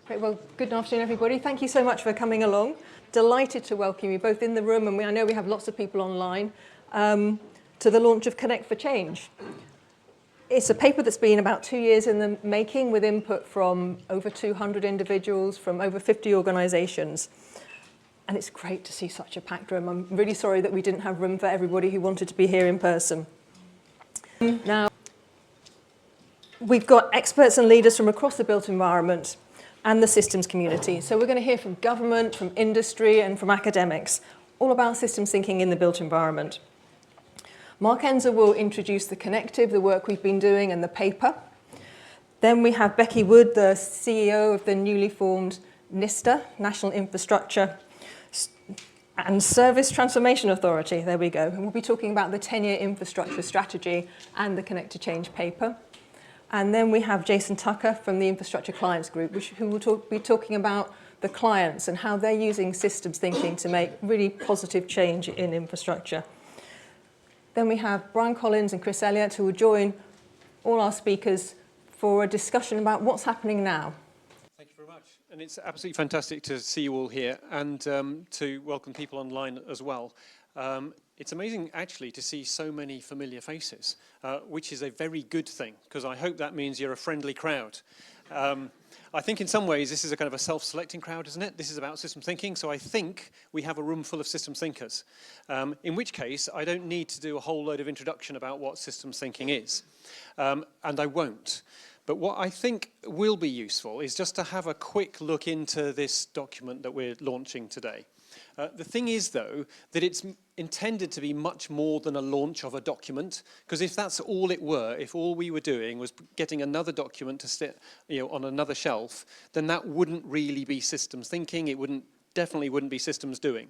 Great. Well, good afternoon, everybody. Thank you so much for coming along. Delighted to welcome you both in the room, and I know we have lots of people online, to the launch of Connect for Change. It's a paper that's been about 2 years in the making, with input from over 200 individuals from over 50 organisations. And it's great to see such a packed room. I'm really sorry that we didn't have room for everybody who wanted to be here in person. Now, we've got experts and leaders from across the built environment and the systems community. So we're going to hear from government, from industry, and from academics, all about systems thinking in the built environment. Mark Enzer will introduce the Connective, the work we've been doing, and the paper. Then we have Becky Wood, the CEO of the newly formed NISTA, National Infrastructure and Service Transformation Authority. There we go. And we'll be talking about the 10-year infrastructure strategy and the Connect to Change paper. And then we have Jason Tucker from the Infrastructure Clients Group, who will be talking about the clients and how they're using systems thinking to make really positive change in infrastructure. Then we have Brian Collins and Chris Elliot, who will join all our speakers for a discussion about what's happening now. Thank you very much. And it's absolutely fantastic to see you all here and to welcome people online as well. It's amazing, actually, to see so many familiar faces, which is a very good thing, because I hope that means you're a friendly crowd. I think in some ways this is a kind of a self-selecting crowd, isn't it? This is about systems thinking, so I think we have a room full of systems thinkers, in which case I don't need to do a whole load of introduction about what systems thinking is, and I won't. But what I think will be useful is just to have a quick look into this document that we're launching today. The thing is, though, that it's intended to be much more than a launch of a document, because if that's all it were, if all we were doing was getting another document to sit, on another shelf, then that wouldn't really be systems thinking. It definitely wouldn't be systems doing.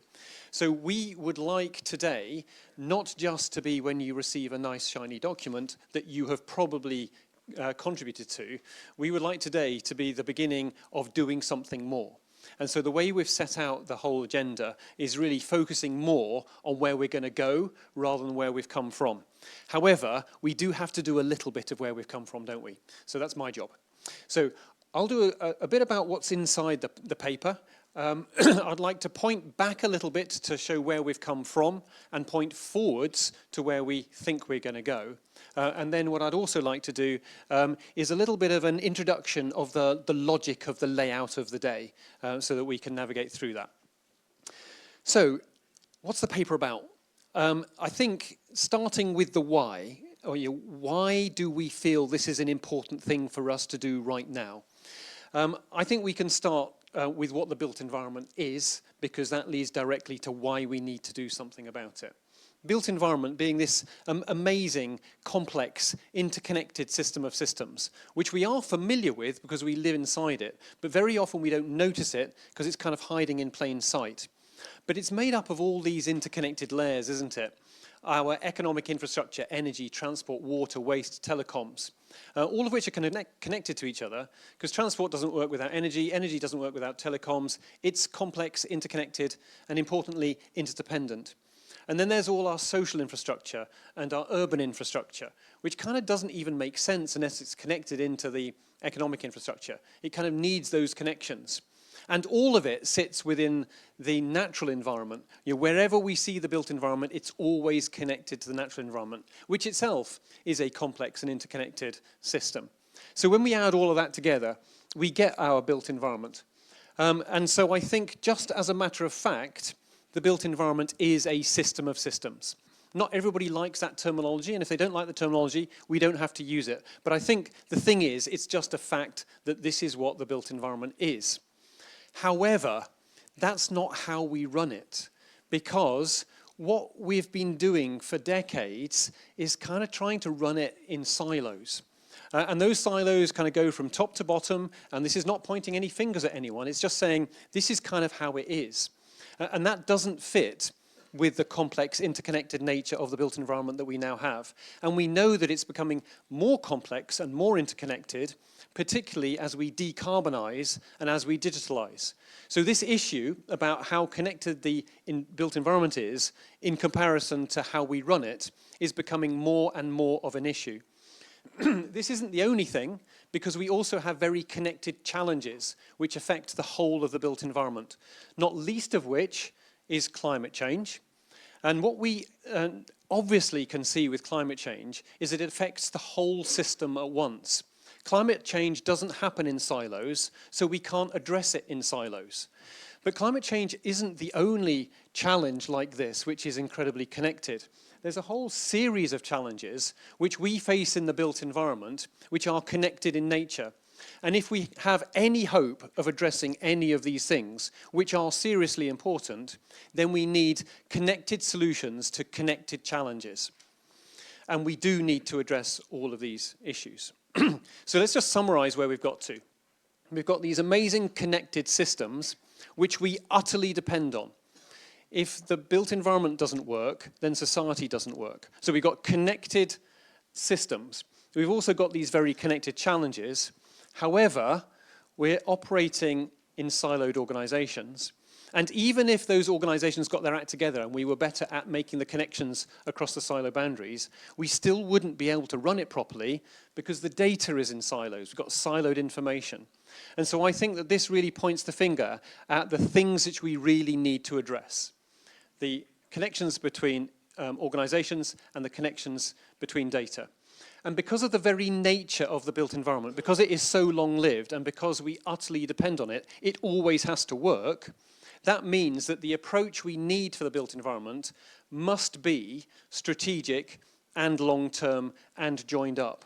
So we would like today not just to be when you receive a nice shiny document that you have probably contributed to. We would like today to be the beginning of doing something more. And so the way we've set out the whole agenda is really focusing more on where we're going to go rather than where we've come from. However, we do have to do a little bit of where we've come from, don't we? So that's my job. So I'll do a bit about what's inside the paper. I'd like to point back a little bit to show where we've come from and point forwards to where we think we're going to go. And then what I'd also like to do is a little bit of an introduction of the logic of the layout of the day so that we can navigate through that. So what's the paper about? I think starting with the why, why do we feel this is an important thing for us to do right now? I think we can start with what the built environment is, because that leads directly to why we need to do something about it. Built environment being this amazing, complex, interconnected system of systems, which we are familiar with because we live inside it, but very often we don't notice it because it's kind of hiding in plain sight. But it's made up of all these interconnected layers, isn't it? Our economic infrastructure, energy, transport, water, waste, telecoms, all of which are connected to each other, because transport doesn't work without energy, energy doesn't work without telecoms. It's complex, interconnected, and importantly, interdependent. And then there's all our social infrastructure and our urban infrastructure, which kind of doesn't even make sense unless it's connected into the economic infrastructure. It kind of needs those connections. And all of it sits within the natural environment. Wherever we see the built environment, it's always connected to the natural environment, which itself is a complex and interconnected system. So when we add all of that together, we get our built environment. And so I think, just as a matter of fact, the built environment is a system of systems. Not everybody likes that terminology, and if they don't like the terminology, we don't have to use it. But I think the thing is, it's just a fact that this is what the built environment is. However, that's not how we run it, because what we've been doing for decades is kind of trying to run it in silos. And those silos kind of go from top to bottom, and this is not pointing any fingers at anyone, it's just saying this is kind of how it is. And that doesn't fit with the complex, interconnected nature of the built environment that we now have. And we know that it's becoming more complex and more interconnected, particularly as we decarbonize and as we digitalize. So this issue about how connected the built environment is in comparison to how we run it is becoming more and more of an issue. This isn't the only thing, because we also have very connected challenges which affect the whole of the built environment, not least of which is climate change. And what we obviously can see with climate change is that it affects the whole system at once. Climate change doesn't happen in silos, so we can't address it in silos. But climate change isn't the only challenge like this which is incredibly connected. There's a whole series of challenges which we face in the built environment which are connected in nature. And if we have any hope of addressing any of these things, which are seriously important, then we need connected solutions to connected challenges. And we do need to address all of these issues. So let's just summarize where we've got to. We've got these amazing connected systems which we utterly depend on. If the built environment doesn't work, then society doesn't work. So we've got connected systems. We've also got these very connected challenges. However, we're operating in siloed organizations. And even if those organizations got their act together and we were better at making the connections across the silo boundaries, we still wouldn't be able to run it properly because the data is in silos. We've got siloed information. And so I think that this really points the finger at the things which we really need to address. The connections between organizations and the connections between data. And because of the very nature of the built environment, because it is so long-lived and because we utterly depend on it, it always has to work. That means that the approach we need for the built environment must be strategic and long-term and joined up.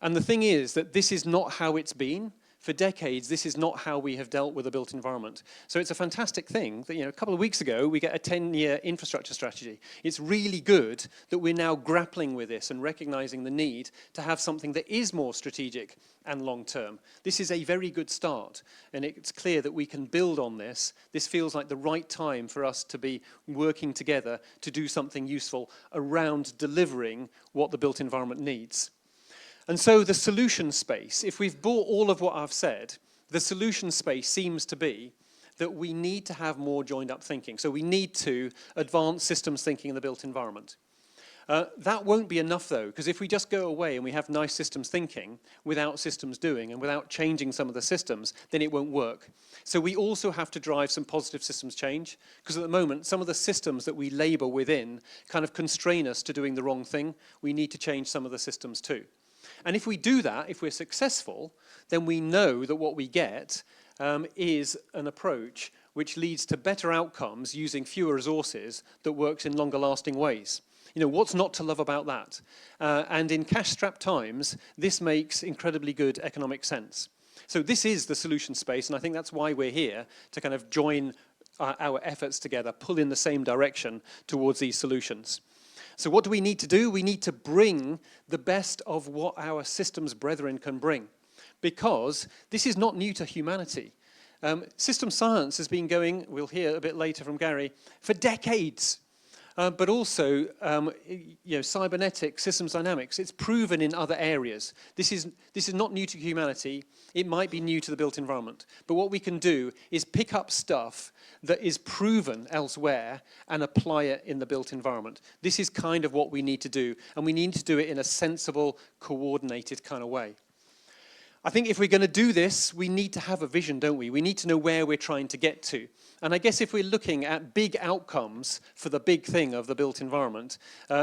And the thing is that this is not how it's been. For decades, this is not how we have dealt with the built environment. So it's a fantastic thing that, a couple of weeks ago, we get a 10-year infrastructure strategy. It's really good that we're now grappling with this and recognizing the need to have something that is more strategic and long-term. This is a very good start, and it's clear that we can build on this. This feels like the right time for us to be working together to do something useful around delivering what the built environment needs. And so the solution space, if we've bought all of what I've said, the solution space seems to be that we need to have more joined up thinking. So we need to advance systems thinking in the built environment. That won't be enough though, because if we just go away and we have nice systems thinking without systems doing and without changing some of the systems, then it won't work. So we also have to drive some positive systems change, because at the moment, some of the systems that we labor within kind of constrain us to doing the wrong thing. We need to change some of the systems too. And if we do that, if we're successful, then we know that what we get is an approach which leads to better outcomes using fewer resources that works in longer lasting ways. What's not to love about that? And in cash-strapped times, this makes incredibly good economic sense. So this is the solution space, and I think that's why we're here, to kind of join our efforts together, pull in the same direction towards these solutions. So what do we need to do? We need to bring the best of what our systems brethren can bring, because this is not new to humanity. System science has been going, we'll hear a bit later from Gary, for decades. But also, cybernetics, systems dynamics, it's proven in other areas. This is not new to humanity. It might be new to the built environment. But what we can do is pick up stuff that is proven elsewhere and apply it in the built environment. This is kind of what we need to do, and we need to do it in a sensible, coordinated kind of way. I think if we're going to do this, we need to have a vision, don't we? We need to know where we're trying to get to. And I guess if we're looking at big outcomes for the big thing of the built environment,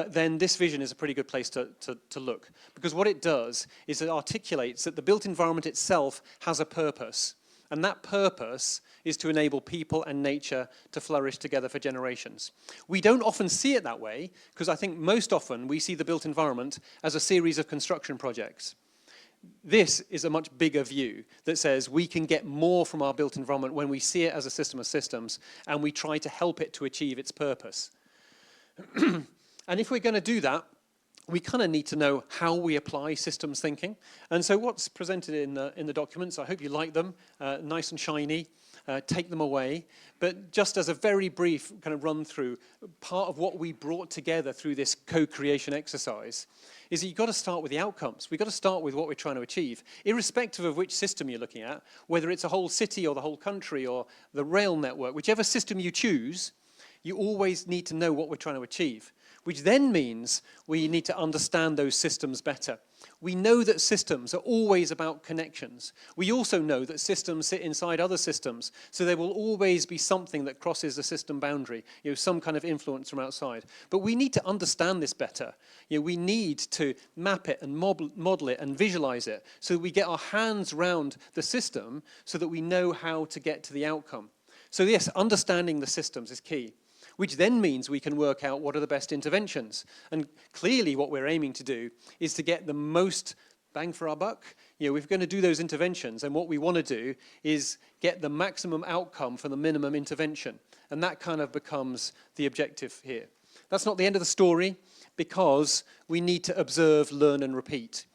then this vision is a pretty good place to look. Because what it does is it articulates that the built environment itself has a purpose. And that purpose is to enable people and nature to flourish together for generations. We don't often see it that way, because I think most often we see the built environment as a series of construction projects. This is a much bigger view that says we can get more from our built environment when we see it as a system of systems and we try to help it to achieve its purpose. And if we're going to do that, we kind of need to know how we apply systems thinking. And so what's presented in the documents, I hope you like them, nice and shiny. Take them away. But just as a very brief kind of run through, part of what we brought together through this co-creation exercise is that you've got to start with the outcomes. We've got to start with what we're trying to achieve, irrespective of which system you're looking at, whether it's a whole city or the whole country or the rail network, whichever system you choose, you always need to know what we're trying to achieve. which then means we need to understand those systems better. We know that systems are always about connections. We also know that systems sit inside other systems, so there will always be something that crosses the system boundary, some kind of influence from outside. But we need to understand this better. We need to map it and model it and visualize it so that we get our hands round the system so that we know how to get to the outcome. So yes, understanding the systems is key, which then means we can work out what are the best interventions. And clearly what we're aiming to do is to get the most bang for our buck. We're going to do those interventions, and what we want to do is get the maximum outcome for the minimum intervention. And that kind of becomes the objective here. That's not the end of the story, because we need to observe, learn, and repeat.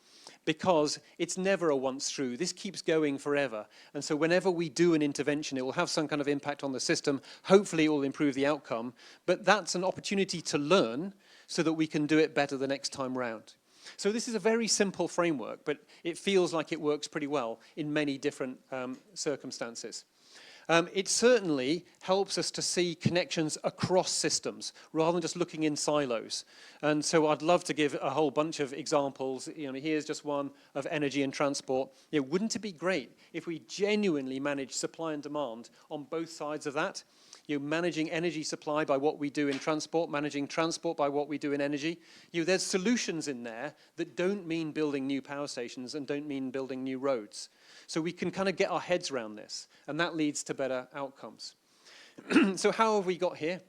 Because it's never a once through. This keeps going forever. And so whenever we do an intervention, it will have some kind of impact on the system. Hopefully it will improve the outcome. But that's an opportunity to learn so that we can do it better the next time round. So this is a very simple framework, but it feels like it works pretty well in many different circumstances. It certainly helps us to see connections across systems rather than just looking in silos. And so I'd love to give a whole bunch of examples. Here's just one of energy and transport. Wouldn't it be great if we genuinely manage supply and demand on both sides of that? Managing energy supply by what we do in transport, managing transport by what we do in energy. There's solutions in there that don't mean building new power stations and don't mean building new roads. So we can kind of get our heads around this, and that leads to better outcomes. So how have we got here?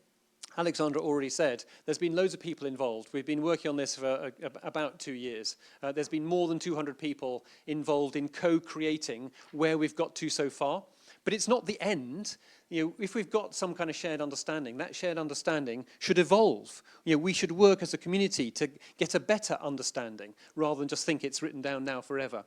Alexandra already said there's been loads of people involved. We've been working on this for about 2 years. There's been more than 200 people involved in co-creating where we've got to so far. But it's not the end. If we've got some kind of shared understanding, that shared understanding should evolve. We should work as a community to get a better understanding rather than just think it's written down now forever.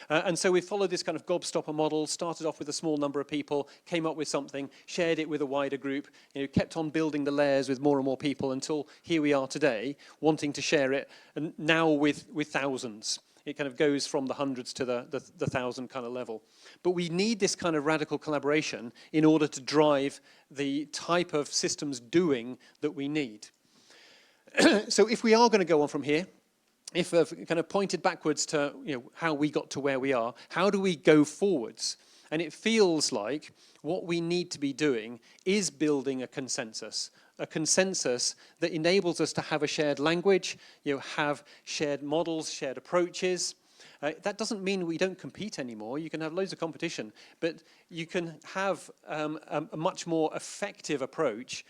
And so we followed this kind of gobstopper model, started off with a small number of people, came up with something, shared it with a wider group, kept on building the layers with more and more people until here we are today, wanting to share it, and now with thousands. It kind of goes from the hundreds to the thousand kind of level. But we need this kind of radical collaboration in order to drive the type of systems doing that we need. So if we are going to go on from here, if I've kind of pointed backwards to how we got to where we are, how do we go forwards? And it feels like what we need to be doing is building a consensus that enables us to have a shared language, have shared models, shared approaches. That doesn't mean we don't compete anymore. You can have loads of competition, but you can have a much more effective approach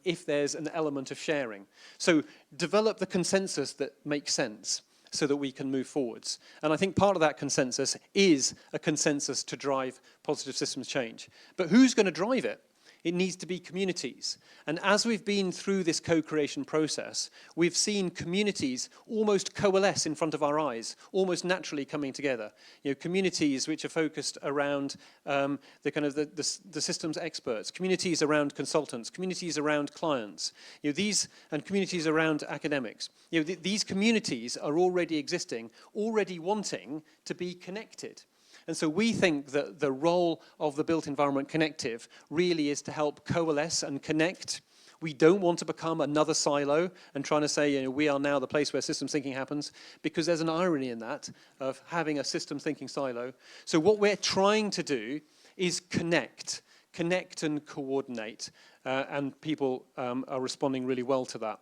if there's an element of sharing. So develop the consensus that makes sense so that we can move forwards. And I think part of that consensus is a consensus to drive positive systems change. But who's going to drive it? It needs to be communities. And as we've been through this co-creation process, we've seen communities almost coalesce in front of our eyes, almost naturally coming together. Communities which are focused around the systems experts, communities around consultants, communities around clients, and communities around academics. These communities are already existing, already wanting to be connected. And so we think that the role of the Built Environment Connective really is to help coalesce and connect. We don't want to become another silo and trying to say, we are now the place where systems thinking happens, because there's an irony in that, of having a systems thinking silo. So what we're trying to do is connect and coordinate, and people are responding really well to that.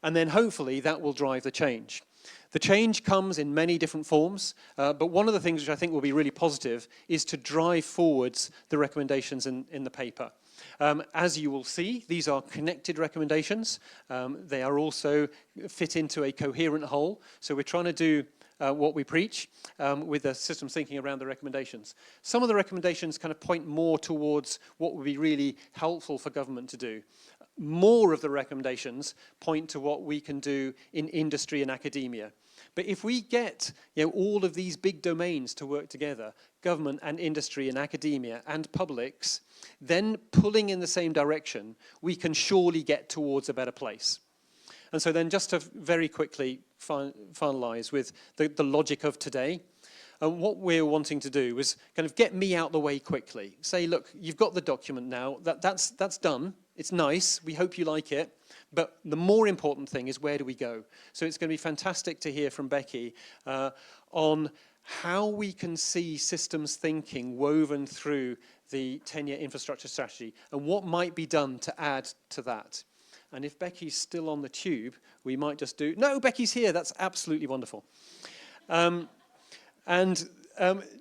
And then hopefully that will drive the change. The change comes in many different forms, but one of the things which I think will be really positive is to drive forwards the recommendations in the paper. As you will see, these are connected recommendations. They are also fit into a coherent whole. So we're trying to do what we preach with the systems thinking around the recommendations. Some of the recommendations kind of point more towards what would be really helpful for government to do. More of the recommendations point to what we can do in industry and academia. But if we get all of these big domains to work together, government and industry and academia and publics, then pulling in the same direction, we can surely get towards a better place. And so then just to very quickly finalize with the logic of today, And what we're wanting to do is kind of get me out the way quickly. Say, look, you've got the document now. That's done. It's nice. We hope you like it. But the more important thing is, where do we go? So it's going to be fantastic to hear from Becky on how we can see systems thinking woven through the 10-year infrastructure strategy and what might be done to add to that. And if Becky's still on the tube, we might just do... No, Becky's here. That's absolutely wonderful.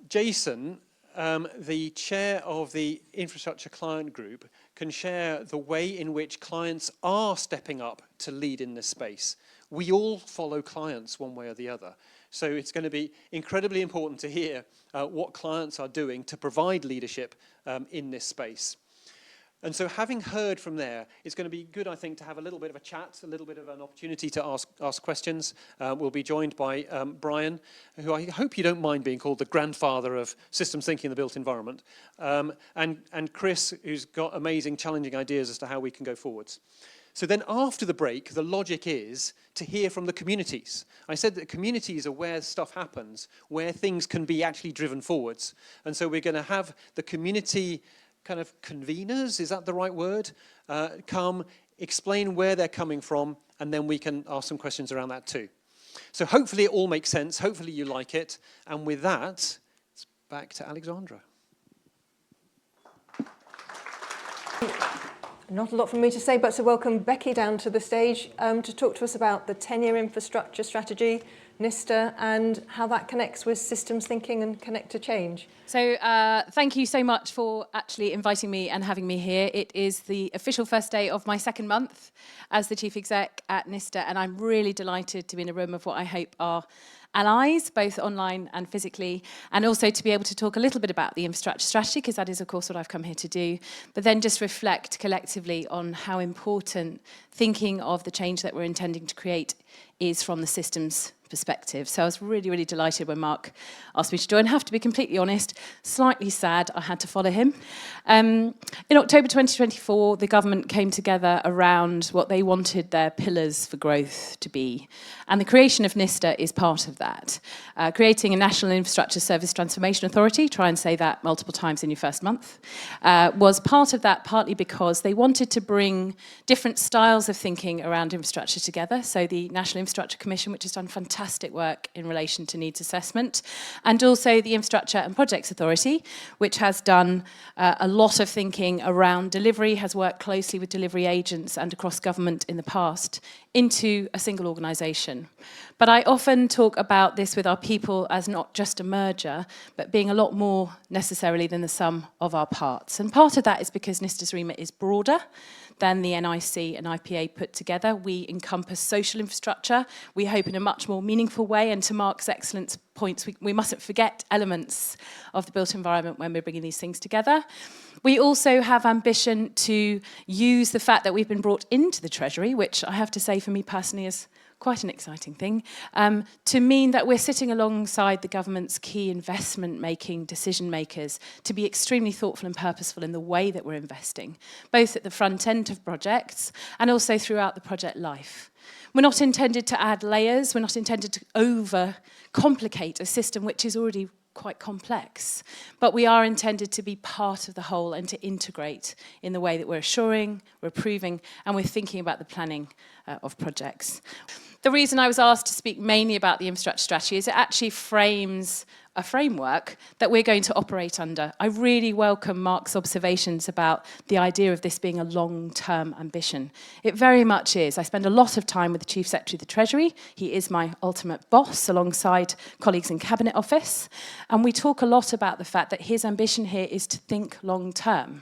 Jason, the chair of the Infrastructure Client Group, can share the way in which clients are stepping up to lead in this space. We all follow clients one way or the other. So it's going to be incredibly important to hear what clients are doing to provide leadership in this space. And so having heard from there, it's going to be good, I think, to have a little bit of a chat, a little bit of an opportunity to ask questions. We'll be joined by Brian, who I hope you don't mind being called the grandfather of systems thinking in the built environment, and Chris, who's got amazing, challenging ideas as to how we can go forwards. So then after the break, the logic is to hear from the communities. I said that communities are where stuff happens, where things can be actually driven forwards. And so we're going to have the community kind of conveners, is that the right word? Come, explain where they're coming from, and then we can ask some questions around that too. So hopefully it all makes sense, hopefully you like it, and with that, it's back to Alexandra. Not a lot for me to say, but to welcome Becky down to the stage to talk to us about the 10-year infrastructure strategy, NISTA, and how that connects with systems thinking and connect to change. So thank you so much for actually inviting me and having me here. It is the official first day of my second month as the Chief Exec at NISTA, and I'm really delighted to be in a room of what I hope are allies, both online and physically, and also to be able to talk a little bit about the infrastructure strategy, because that is, of course, what I've come here to do, but then just reflect collectively on how important thinking of the change that we're intending to create is from the systems perspective. So I was really, really delighted when Mark asked me to join. I have to be completely honest, slightly sad I had to follow him. In October 2024, the government came together around what they wanted their pillars for growth to be. And the creation of NISTA is part of that. Creating a National Infrastructure Service Transformation Authority, try and say that multiple times in your first month, was part of that, partly because they wanted to bring different styles of thinking around infrastructure together. So the National Infrastructure Commission, which has done fantastic work in relation to needs assessment, and also the Infrastructure and Projects Authority, which has done a lot of thinking around delivery, has worked closely with delivery agents and across government in the past, into a single organisation. But I often talk about this with our people as not just a merger, but being a lot more necessarily than the sum of our parts. And part of that is because NISTA's remit is broader than the NIC and IPA put together. We encompass social infrastructure, we hope in a much more meaningful way, and to Mark's excellent points, we mustn't forget elements of the built environment when we're bringing these things together. We also have ambition to use the fact that we've been brought into the Treasury, which I have to say for me personally is quite an exciting thing, to mean that we're sitting alongside the government's key investment-making decision makers to be extremely thoughtful and purposeful in the way that we're investing, both at the front end of projects and also throughout the project life. We're not intended to add layers, we're not intended to over-complicate a system which is already quite complex, but we are intended to be part of the whole and to integrate in the way that we're assuring, we're approving, and we're thinking about the planning of projects. The reason I was asked to speak mainly about the infrastructure strategy is it actually frames a framework that we're going to operate under. I really welcome Mark's observations about the idea of this being a long-term ambition. It very much is. I spend a lot of time with the Chief Secretary of the Treasury. He is my ultimate boss alongside colleagues in Cabinet Office. And we talk a lot about the fact that his ambition here is to think long-term.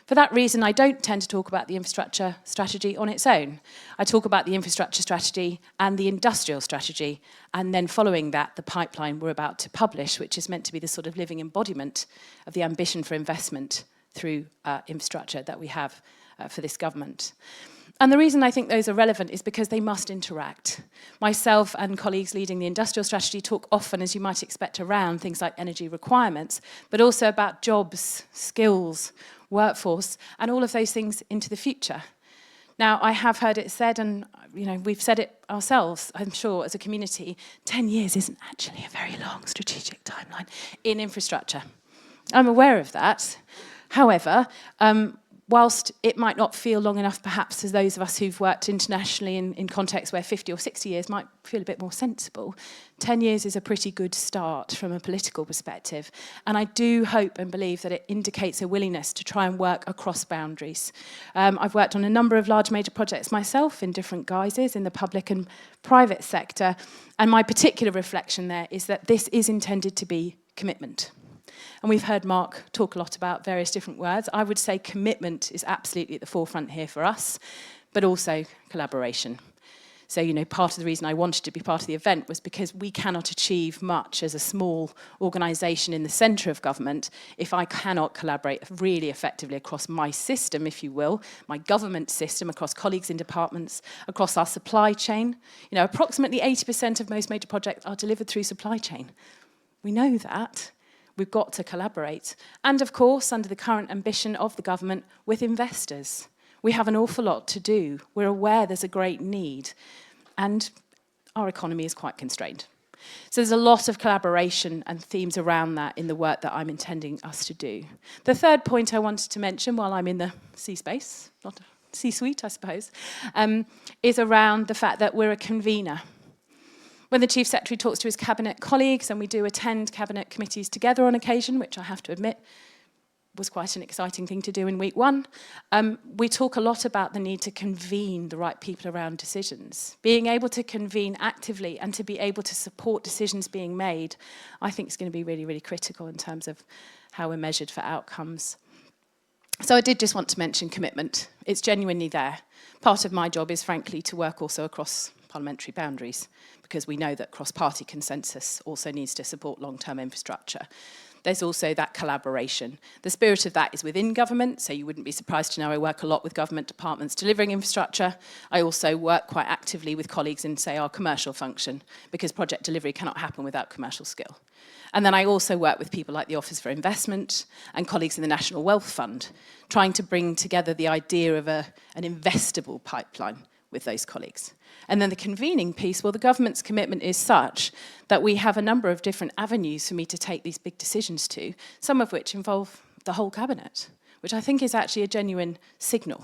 For that reason, I don't tend to talk about the infrastructure strategy on its own. I talk about the infrastructure strategy and the industrial strategy, and then following that, the pipeline we're about to publish, which is meant to be the sort of living embodiment of the ambition for investment through infrastructure that we have for this government. And the reason I think those are relevant is because they must interact. Myself and colleagues leading the industrial strategy talk often, as you might expect, around things like energy requirements, but also about jobs, skills, workforce, and all of those things into the future. Now, I have heard it said, and we've said it ourselves, I'm sure, as a community, 10 years isn't actually a very long strategic timeline in infrastructure. I'm aware of that. However, whilst it might not feel long enough perhaps to those of us who've worked internationally in contexts where 50 or 60 years might feel a bit more sensible, 10 years is a pretty good start from a political perspective. And I do hope and believe that it indicates a willingness to try and work across boundaries. I've worked on a number of large major projects myself in different guises in the public and private sector. And my particular reflection there is that this is intended to be commitment. And we've heard Mark talk a lot about various different words. I would say commitment is absolutely at the forefront here for us, but also collaboration. So, part of the reason I wanted to be part of the event was because we cannot achieve much as a small organisation in the centre of government if I cannot collaborate really effectively across my system, if you will, my government system, across colleagues in departments, across our supply chain. Approximately 80% of most major projects are delivered through supply chain. We know that. We've got to collaborate. And of course, under the current ambition of the government, with investors. We have an awful lot to do. We're aware there's a great need. And our economy is quite constrained. So there's a lot of collaboration and themes around that in the work that I'm intending us to do. The third point I wanted to mention while I'm in the C-space, not a C-suite, I suppose, is around the fact that we're a convener. When the Chief Secretary talks to his Cabinet colleagues, and we do attend Cabinet committees together on occasion, which I have to admit was quite an exciting thing to do in week one, we talk a lot about the need to convene the right people around decisions. Being able to convene actively and to be able to support decisions being made, I think is going to be really, really critical in terms of how we're measured for outcomes. So I did just want to mention commitment. It's genuinely there. Part of my job is, frankly, to work also across parliamentary boundaries, because we know that cross-party consensus also needs to support long-term infrastructure. There's also that collaboration. The spirit of that is within government, so you wouldn't be surprised to know I work a lot with government departments delivering infrastructure. I also work quite actively with colleagues in, say, our commercial function, because project delivery cannot happen without commercial skill. And then I also work with people like the Office for Investment and colleagues in the National Wealth Fund, trying to bring together the idea of an investable pipeline with those colleagues. And then the convening piece, well, the government's commitment is such that we have a number of different avenues for me to take these big decisions to, some of which involve the whole cabinet, which I think is actually a genuine signal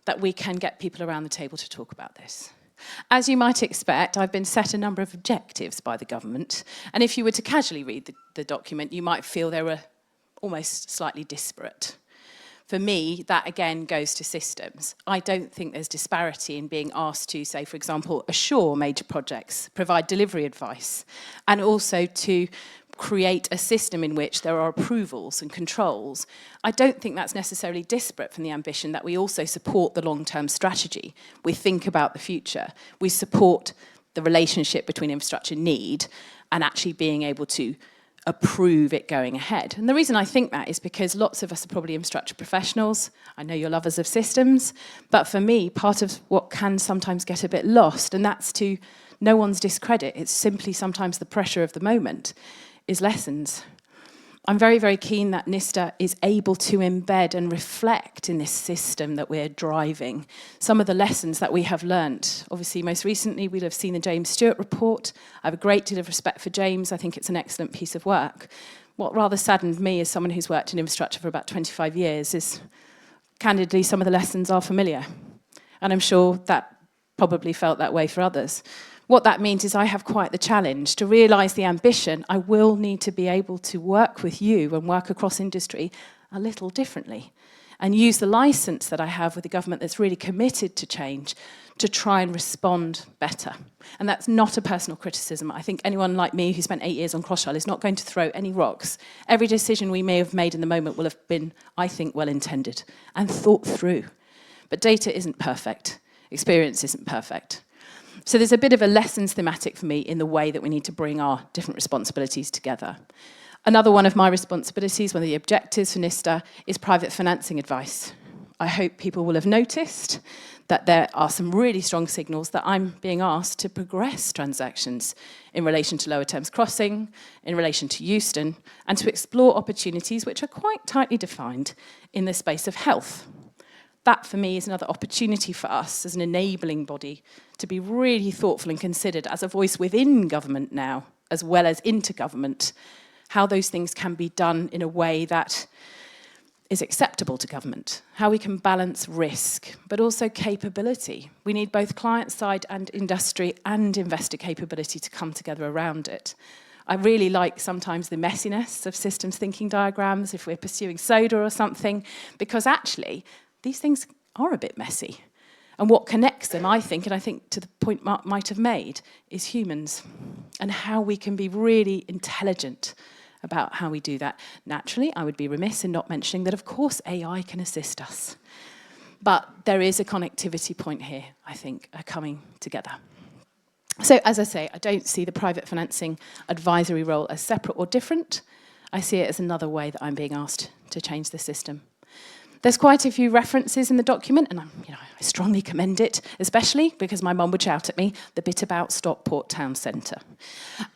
that we can get people around the table to talk about this. As you might expect, I've been set a number of objectives by the government, and if you were to casually read the document, you might feel they were almost slightly disparate. For me, that again goes to systems. I don't think there's disparity in being asked to, say, for example, assure major projects, provide delivery advice, and also to create a system in which there are approvals and controls. I don't think that's necessarily disparate from the ambition that we also support the long-term strategy. We think about the future. We support the relationship between infrastructure need and actually being able to approve it going ahead. And the reason I think that is because lots of us are probably infrastructure professionals. I know you're lovers of systems, but for me, part of what can sometimes get a bit lost, and that's to no one's discredit, it's simply sometimes the pressure of the moment, is lessons. I'm very, very keen that NISTA is able to embed and reflect in this system that we're driving some of the lessons that we have learnt. Obviously, most recently, we'll have seen the James Stewart report. I have a great deal of respect for James. I think it's an excellent piece of work. What rather saddened me as someone who's worked in infrastructure for about 25 years is, candidly, some of the lessons are familiar. And I'm sure that probably felt that way for others. What that means is I have quite the challenge. To realise the ambition, I will need to be able to work with you and work across industry a little differently and use the licence that I have with the government that's really committed to change to try and respond better. And that's not a personal criticism. I think anyone like me who spent 8 years on Crossrail is not going to throw any rocks. Every decision we may have made in the moment will have been, I think, well intended and thought through. But data isn't perfect. Experience isn't perfect. So there's a bit of a lessons thematic for me in the way that we need to bring our different responsibilities together. Another one of my responsibilities, one of the objectives for NISTA, is private financing advice. I hope people will have noticed that there are some really strong signals that I'm being asked to progress transactions in relation to Lower Thames Crossing, in relation to Euston, and to explore opportunities which are quite tightly defined in the space of health. That, for me, is another opportunity for us as an enabling body to be really thoughtful and considered as a voice within government now, as well as into government, how those things can be done in a way that is acceptable to government, how we can balance risk, but also capability. We need both client side and industry and investor capability to come together around it. I really like sometimes the messiness of systems thinking diagrams if we're pursuing soda or something, because actually these things are a bit messy. And what connects them, I think, and I think to the point Mark might have made, is humans and how we can be really intelligent about how we do that. Naturally, I would be remiss in not mentioning that, of course, AI can assist us. But there is a connectivity point here, I think, coming together. So, as I say, I don't see the private financing advisory role as separate or different. I see it as another way that I'm being asked to change the system. There's quite a few references in the document, and I strongly commend it, especially because my mum would shout at me, the bit about Stockport Town Centre.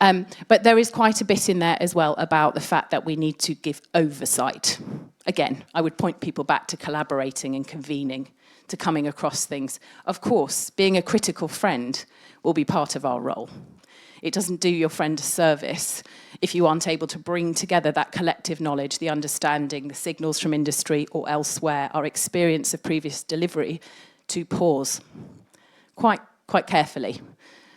But there is quite a bit in there as well about the fact that we need to give oversight. Again, I would point people back to collaborating and convening, to coming across things. Of course, being a critical friend will be part of our role. It doesn't do your friend a service if you aren't able to bring together that collective knowledge, the understanding, the signals from industry or elsewhere, our experience of previous delivery, to pause quite carefully.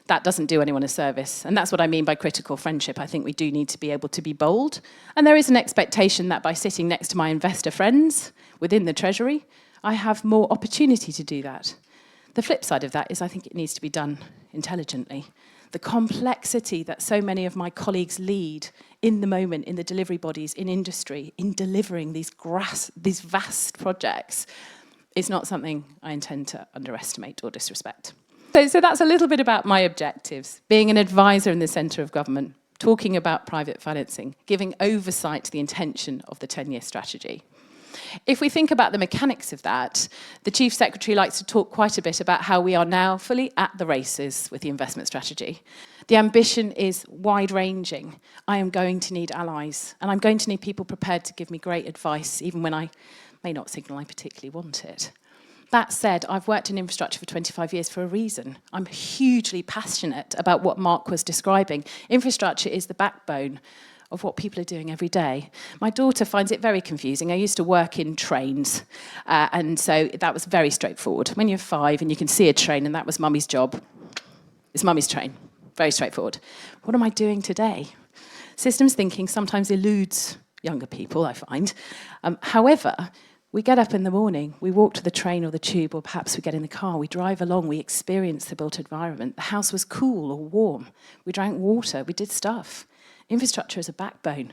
That doesn't do anyone a service. And that's what I mean by critical friendship. I think we do need to be able to be bold. And there is an expectation that by sitting next to my investor friends within the Treasury, I have more opportunity to do that. The flip side of that is I think it needs to be done intelligently. The complexity that so many of my colleagues lead in the moment, in the delivery bodies, in industry, in delivering these vast projects, is not something I intend to underestimate or disrespect. So that's a little bit about my objectives. Being an advisor in the centre of government, talking about private financing, giving oversight to the intention of the 10-year strategy. If we think about the mechanics of that, the Chief Secretary likes to talk quite a bit about how we are now fully at the races with the investment strategy. The ambition is wide-ranging. I am going to need allies, and I'm going to need people prepared to give me great advice, even when I may not signal I particularly want it. That said, I've worked in infrastructure for 25 years for a reason. I'm hugely passionate about what Mark was describing. Infrastructure is the backbone of what people are doing every day. My daughter finds it very confusing. I used to work in trains, and so that was very straightforward. When you're 5 and you can see a train and that was mummy's job, it's mummy's train. Very straightforward. What am I doing today? Systems thinking sometimes eludes younger people, I find. However, we get up in the morning, we walk to the train or the tube, or perhaps we get in the car, we drive along, we experience the built environment. The house was cool or warm. We drank water, we did stuff. Infrastructure is a backbone.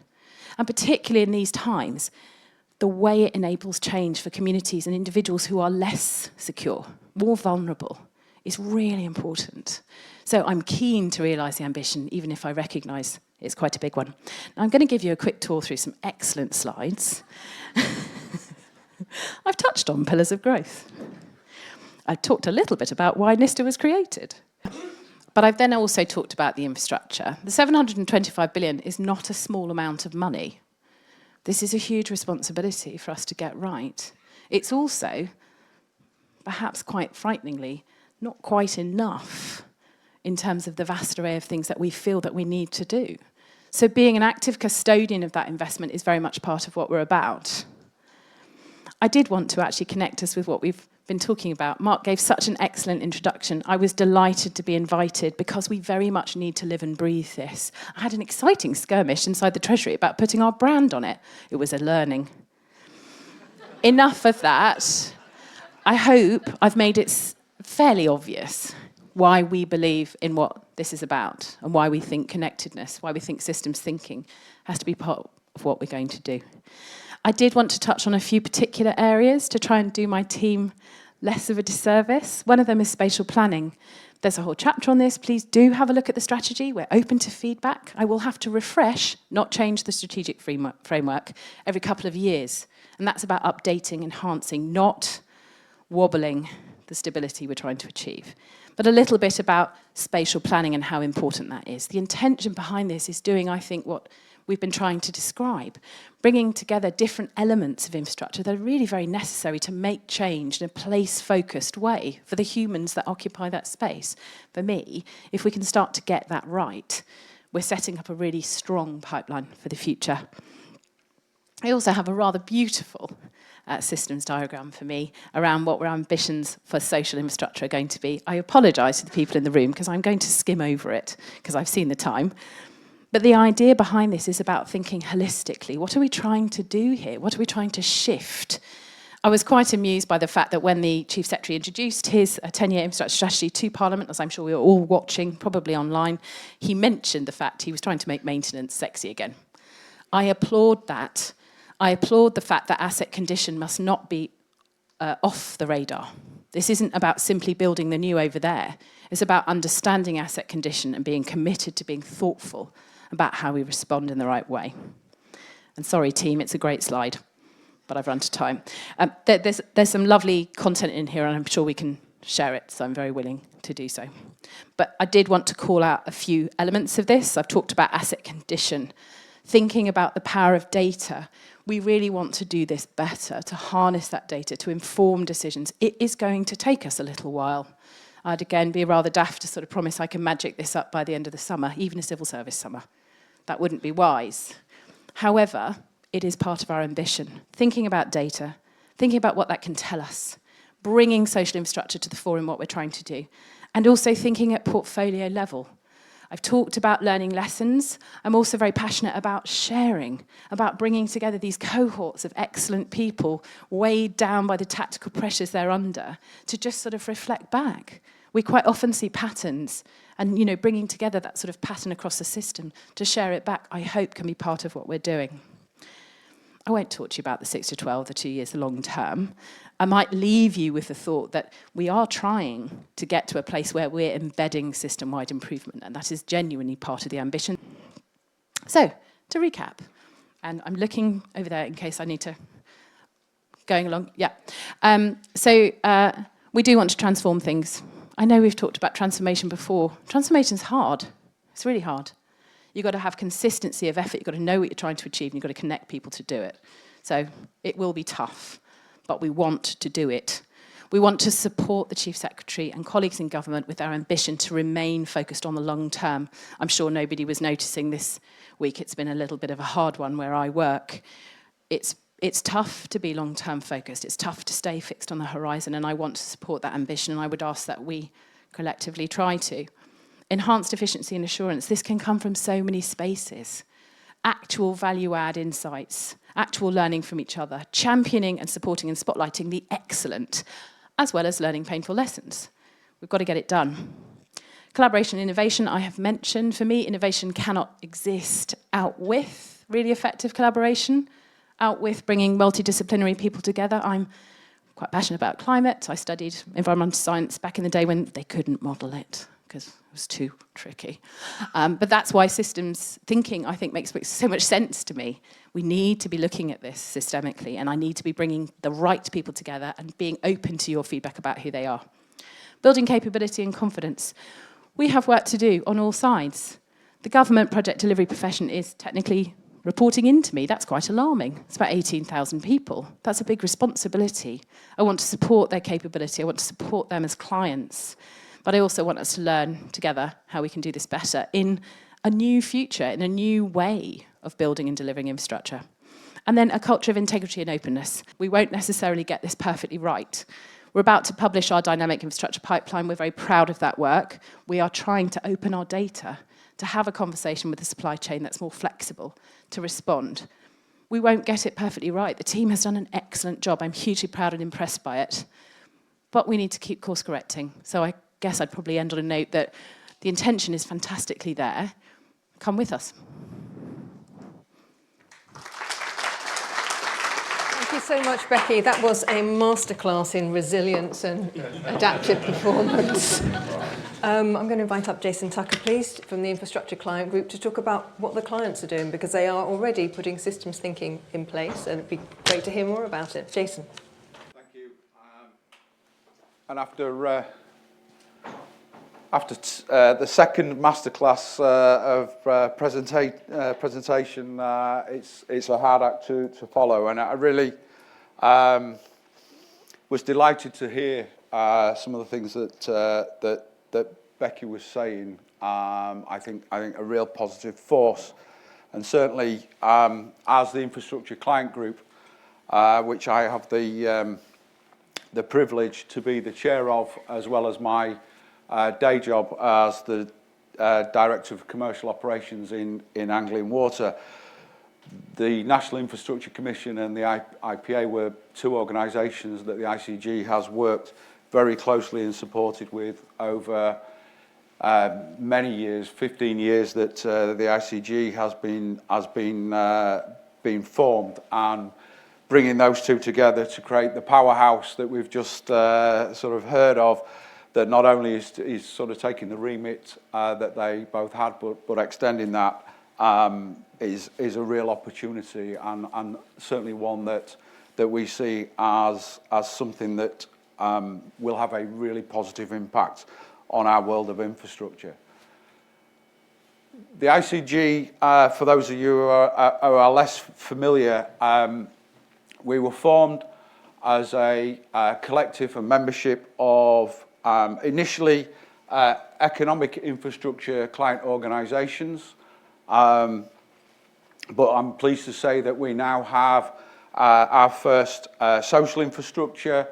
And particularly in these times, the way it enables change for communities and individuals who are less secure, more vulnerable, is really important. So I'm keen to realise the ambition, even if I recognise it's quite a big one. Now, I'm going to give you a quick tour through some excellent slides. I've touched on pillars of growth. I've talked a little bit about why NISTA was created. But I've then also talked about the infrastructure. The 725 billion is not a small amount of money. This is a huge responsibility for us to get right. It's also, perhaps quite frighteningly, not quite enough in terms of the vast array of things that we feel that we need to do. So being an active custodian of that investment is very much part of what we're about. I did want to actually connect us with what we've been talking about. Mark gave such an excellent introduction. I was delighted to be invited because we very much need to live and breathe this. I had an exciting skirmish inside the Treasury about putting our brand on it. It was a learning. Enough of that. I hope I've made it fairly obvious why we believe in what this is about and why we think connectedness, why we think systems thinking has to be part of what we're going to do. I did want to touch on a few particular areas to try and do my team less of a disservice. One of them is spatial planning. There's a whole chapter on this. Please do have a look at the strategy. We're open to feedback. I will have to refresh, not change the strategic framework every couple of years. And that's about updating, enhancing, not wobbling the stability we're trying to achieve. but a little bit about spatial planning and how important that is. The intention behind this is doing, I think, what we've been trying to describe, bringing together different elements of infrastructure that are really very necessary to make change in a place-focused way for the humans that occupy that space. For me, if we can start to get that right, we're setting up a really strong pipeline for the future. I also have a rather beautiful systems diagram for me around what our ambitions for social infrastructure are going to be. I apologise to the people in the room because I'm going to skim over it because I've seen the time. But the idea behind this is about thinking holistically. What are we trying to do here? What are we trying to shift? I was quite amused by the fact that when the Chief Secretary introduced his 10-year infrastructure strategy to Parliament, as I'm sure we were all watching, probably online, he mentioned the fact he was trying to make maintenance sexy again. I applaud that. I applaud the fact that asset condition must not be off the radar. This isn't about simply building the new over there. It's about understanding asset condition and being committed to being thoughtful about how we respond in the right way. And sorry, team, it's a great slide, but I've run to time. There's some lovely content in here, and I'm sure we can share it, so I'm very willing to do so. But I did want to call out a few elements of this. I've talked about asset condition, thinking about the power of data. We really want to do this better, to harness that data, to inform decisions. It is going to take us a little while. I'd again be rather daft to sort of promise I can magic this up by the end of the summer, even a civil service summer. That wouldn't be wise. However, it is part of our ambition. Thinking about data, thinking about what that can tell us, bringing social infrastructure to the fore in what we're trying to do, and also thinking at portfolio level. I've talked about learning lessons. I'm also very passionate about sharing, about bringing together these cohorts of excellent people weighed down by the tactical pressures they're under to just sort of reflect back. We quite often see patterns, and bringing together that sort of pattern across the system to share it back, I hope, can be part of what we're doing. I won't talk to you about the 6 to 12, the 2 years, the long term. I might leave you with the thought that we are trying to get to a place where we're embedding system-wide improvement, and that is genuinely part of the ambition. So, to recap, and I'm looking over there in case I need to, going along, yeah. We do want to transform things. I know we've talked about transformation before. Transformation's hard. It's really hard. You've got to have consistency of effort. You've got to know what you're trying to achieve, and you've got to connect people to do it. So it will be tough, but we want to do it. We want to support the Chief Secretary and colleagues in government with our ambition to remain focused on the long term. I'm sure nobody was noticing this week. It's been a little bit of a hard one where I work. It's tough to be long-term focused. It's tough to stay fixed on the horizon, and I want to support that ambition, and I would ask that we collectively try to. Enhanced efficiency and assurance, this can come from so many spaces. Actual value-add insights, actual learning from each other, championing and supporting and spotlighting the excellent, as well as learning painful lessons. We've got to get it done. Collaboration and innovation, I have mentioned. For me, innovation cannot exist out with really effective collaboration, out with bringing multidisciplinary people together. I'm quite passionate about climate. I studied environmental science back in the day when they couldn't model it because it was too tricky. But that's why systems thinking, I think, makes so much sense to me. We need to be looking at this systemically, and I need to be bringing the right people together and being open to your feedback about who they are. Building capability and confidence. We have work to do on all sides. The government project delivery profession is technically reporting into me. That's quite alarming. It's about 18,000 people. That's a big responsibility. I want to support their capability. I want to support them as clients. But I also want us to learn together how we can do this better in a new future, in a new way of building and delivering infrastructure. And then a culture of integrity and openness. We won't necessarily get this perfectly right. We're about to publish our dynamic infrastructure pipeline. We're very proud of that work. We are trying to open our data, to have a conversation with the supply chain that's more flexible, to respond. We won't get it perfectly right. The team has done an excellent job. I'm hugely proud and impressed by it. But we need to keep course correcting. So I guess I'd probably end on a note that the intention is fantastically there. Come with us. Thank you so much, Becky. That was a masterclass in resilience and adaptive performance. I'm going to invite up Jason Tucker, please, from the Infrastructure Client Group to talk about what the clients are doing, because they are already putting systems thinking in place, and it'd be great to hear more about it. Jason. Thank you. And after After the second masterclass of presentation, it's a hard act to follow, and I really was delighted to hear some of the things that Becky was saying. I think a real positive force, and certainly as the infrastructure client group, which I have the privilege to be the chair of, as well as my day job as the Director of Commercial Operations in Anglian Water. The National Infrastructure Commission and the IPA were two organisations that the ICG has worked very closely and supported with over many years, 15 years that the ICG has been formed, and bringing those two together to create the powerhouse that we've just sort of heard of, that not only is sort of taking the remit that they both had, but extending that is a real opportunity, and certainly one that we see as something that will have a really positive impact on our world of infrastructure. The ICG, for those of you who are less familiar, we were formed as a collective and membership of initially economic infrastructure client organisations, but I'm pleased to say that we now have our first social infrastructure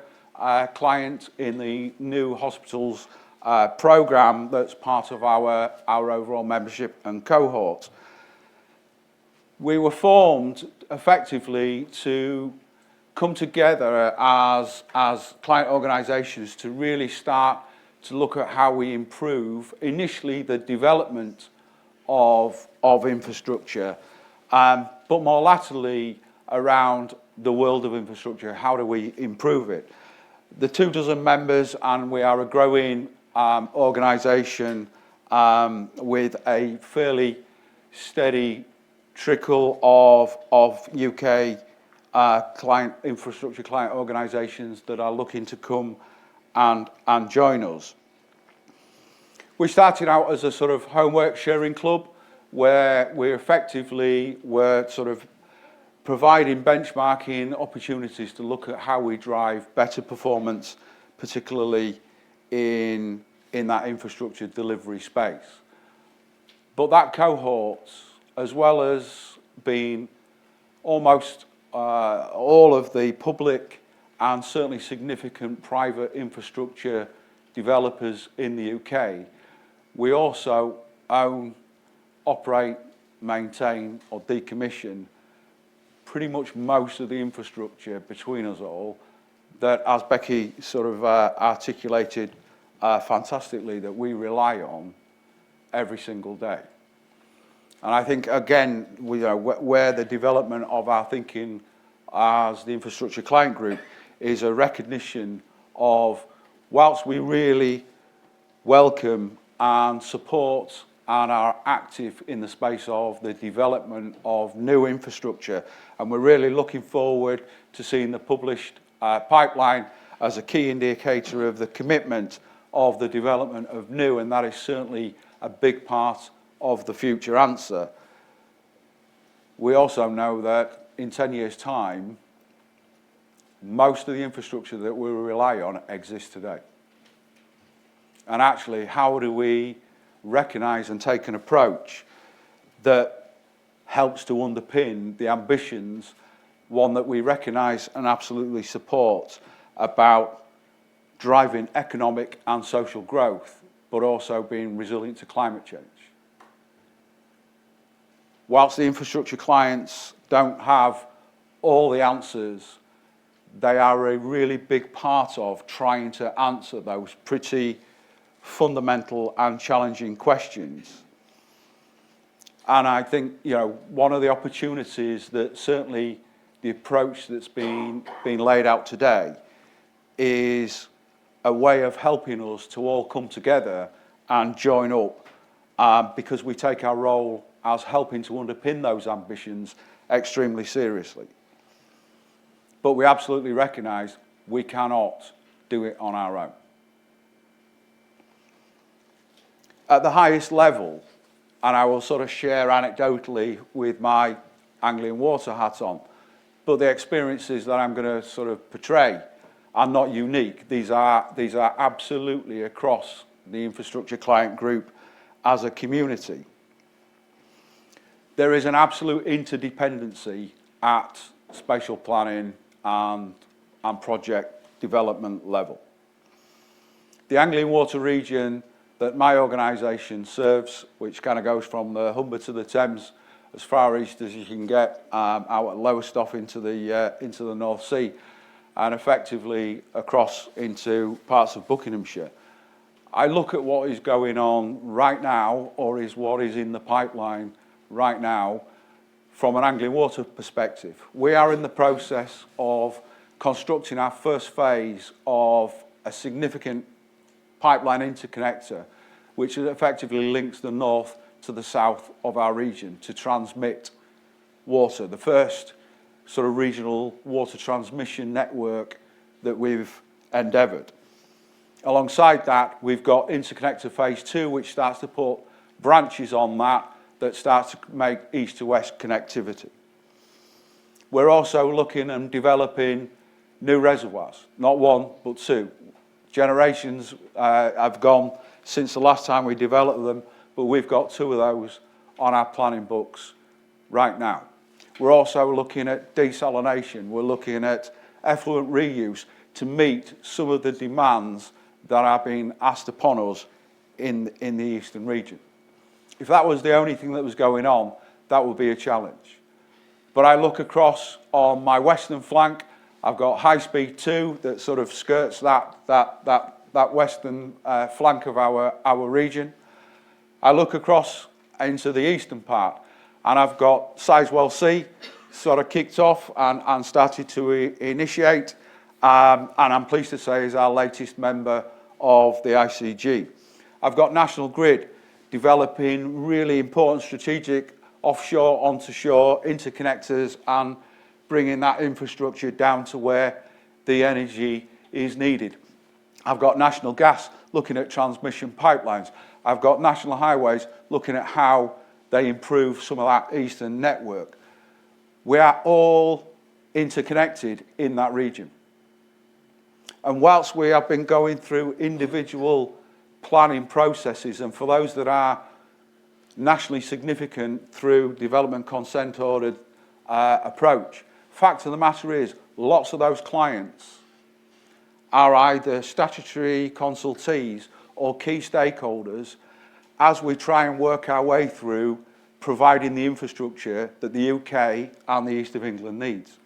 client in the new hospitals programme that's part of our overall membership and cohort. We were formed effectively to come together as client organisations to really start to look at how we improve initially the development of infrastructure, but more latterly around the world of infrastructure. How do we improve it? The 24 members, and we are a growing organisation with a fairly steady trickle of UK infrastructure client organisations that are looking to come and join us. We started out as a sort of homework sharing club, where we effectively were sort of providing benchmarking opportunities to look at how we drive better performance, particularly in that infrastructure delivery space. But that cohort, as well as being almost all of the public and certainly significant private infrastructure developers in the UK, we also own, operate, maintain or decommission pretty much most of the infrastructure between us all, that, as Becky sort of articulated fantastically, that we rely on every single day. And I think, again, where the development of our thinking as the infrastructure client group is a recognition of, whilst we really welcome and support and are active in the space of the development of new infrastructure, and we're really looking forward to seeing the published pipeline as a key indicator of the commitment of the development of new, and that is certainly a big part of the future answer. We also know that in 10 years' time, most of the infrastructure that we rely on exists today. And actually, how do we recognise and take an approach that helps to underpin the ambitions, one that we recognise and absolutely support, about driving economic and social growth, but also being resilient to climate change? Whilst the infrastructure clients don't have all the answers, they are a really big part of trying to answer those pretty fundamental and challenging questions. And I think, one of the opportunities that certainly the approach that's been laid out today is a way of helping us to all come together and join up, because we take our role as helping to underpin those ambitions extremely seriously. But we absolutely recognise we cannot do it on our own. at the highest level, and I will sort of share anecdotally with my Anglian Water hat on, but the experiences that I'm going to sort of portray are not unique. These are absolutely across the infrastructure client group as a community. There is an absolute interdependency at spatial planning and project development level. The Anglian Water region that my organisation serves, which kind of goes from the Humber to the Thames, as far east as you can get, out at Lowestoft into the North Sea, and effectively across into parts of Buckinghamshire. I look at what is going on right now, or is what is in the pipeline right now, from an Anglian Water perspective. We are in the process of constructing our first phase of a significant pipeline interconnector, which effectively links the north to the south of our region to transmit water, the first sort of regional water transmission network that we've endeavoured. Alongside that, we've got interconnector phase 2, which starts to put branches on that starts to make east to west connectivity. We're also looking and developing new reservoirs, not one, but 2. Generations have gone since the last time we developed them, but we've got 2 of those on our planning books right now. We're also looking at desalination. We're looking at effluent reuse to meet some of the demands that are being asked upon us in the eastern region. If that was the only thing that was going on, that would be a challenge. But I look across on my western flank. I've got High Speed 2 that sort of skirts that western flank of our region. I look across into the eastern part, and I've got Sizewell C sort of kicked off and started to initiate, and I'm pleased to say is our latest member of the ICG. I've got National Grid developing really important strategic offshore, onto shore interconnectors and bringing that infrastructure down to where the energy is needed. I've got National Gas looking at transmission pipelines. I've got National Highways looking at how they improve some of that eastern network. We are all interconnected in that region. And whilst we have been going through individual planning processes, and for those that are nationally significant through development consent ordered approach, fact of the matter is lots of those clients are either statutory consultees or key stakeholders as we try and work our way through providing the infrastructure that the UK and the East of England needs.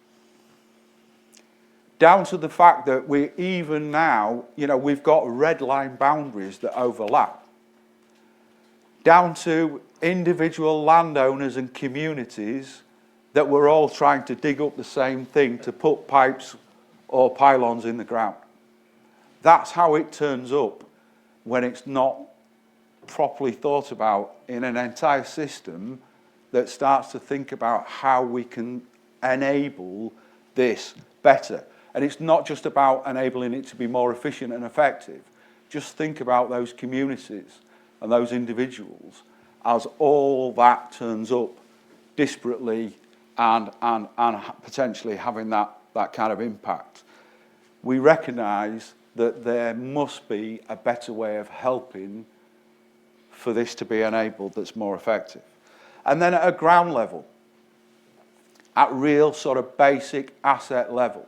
Down to the fact that we even now, we've got red line boundaries that overlap. Down to individual landowners and communities that we're all trying to dig up the same thing to put pipes or pylons in the ground. That's how it turns up when it's not properly thought about in an entire system that starts to think about how we can enable this better. And it's not just about enabling it to be more efficient and effective. Just think about those communities and those individuals as all that turns up disparately and potentially having that kind of impact. We recognise that there must be a better way of helping for this to be enabled that's more effective. And then at a ground level, at real sort of basic asset level,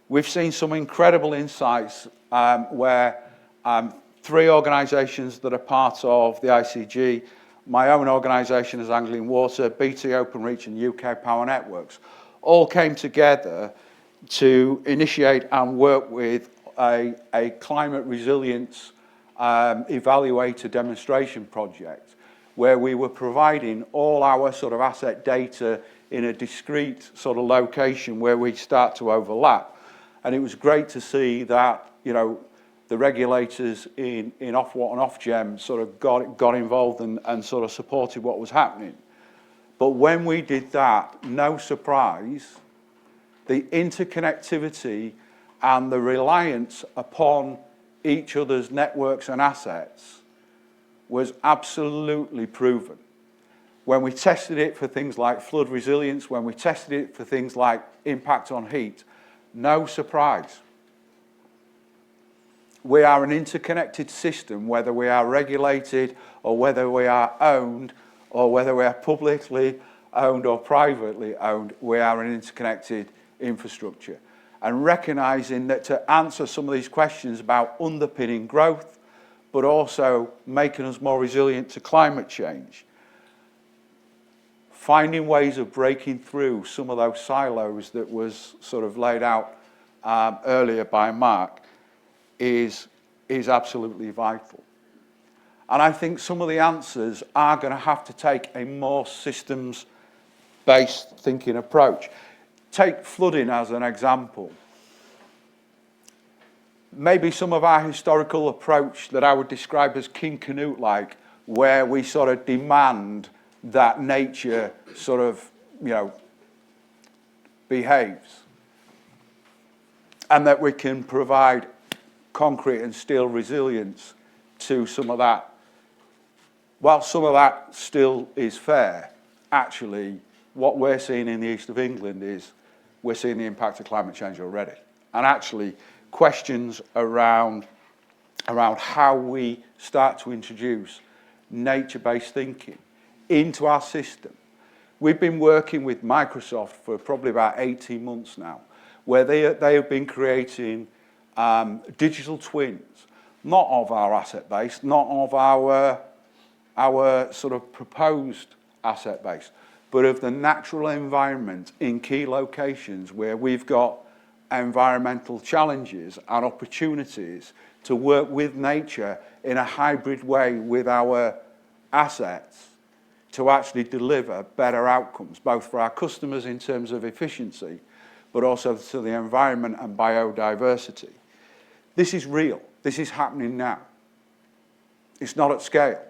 we've seen some incredible insights where 3 organisations that are part of the ICG, my own organisation as Anglian Water, BT Openreach and UK Power Networks, all came together to initiate and work with a climate resilience evaluator demonstration project where we were providing all our sort of asset data in a discrete sort of location where we start to overlap. And it was great to see that, the regulators in Ofwat and Ofgem sort of got involved and sort of supported what was happening. But when we did that, no surprise, the interconnectivity and the reliance upon each other's networks and assets was absolutely proven. When we tested it for things like flood resilience, when we tested it for things like impact on heat, no surprise. We are an interconnected system, whether we are regulated or whether we are owned or whether we are publicly owned or privately owned, we are an interconnected infrastructure. And recognising that to answer some of these questions about underpinning growth, but also making us more resilient to climate change, finding ways of breaking through some of those silos that was sort of laid out earlier by Mark is absolutely vital. And I think some of the answers are going to have to take a more systems-based thinking approach. Take flooding as an example. Maybe some of our historical approach that I would describe as King Canute-like, where we sort of demand that nature sort of, behaves, and that we can provide concrete and steel resilience to some of that. While some of that still is fair, actually, what we're seeing in the east of England is we're seeing the impact of climate change already. And actually, questions around how we start to introduce nature-based thinking into our system. We've been working with Microsoft for probably about 18 months now, where they have been creating digital twins, not of our asset base, not of our sort of proposed asset base, but of the natural environment in key locations where we've got environmental challenges and opportunities to work with nature in a hybrid way with our assets to actually deliver better outcomes, both for our customers in terms of efficiency, but also to the environment and biodiversity. This is real. This is happening now. It's not at scale,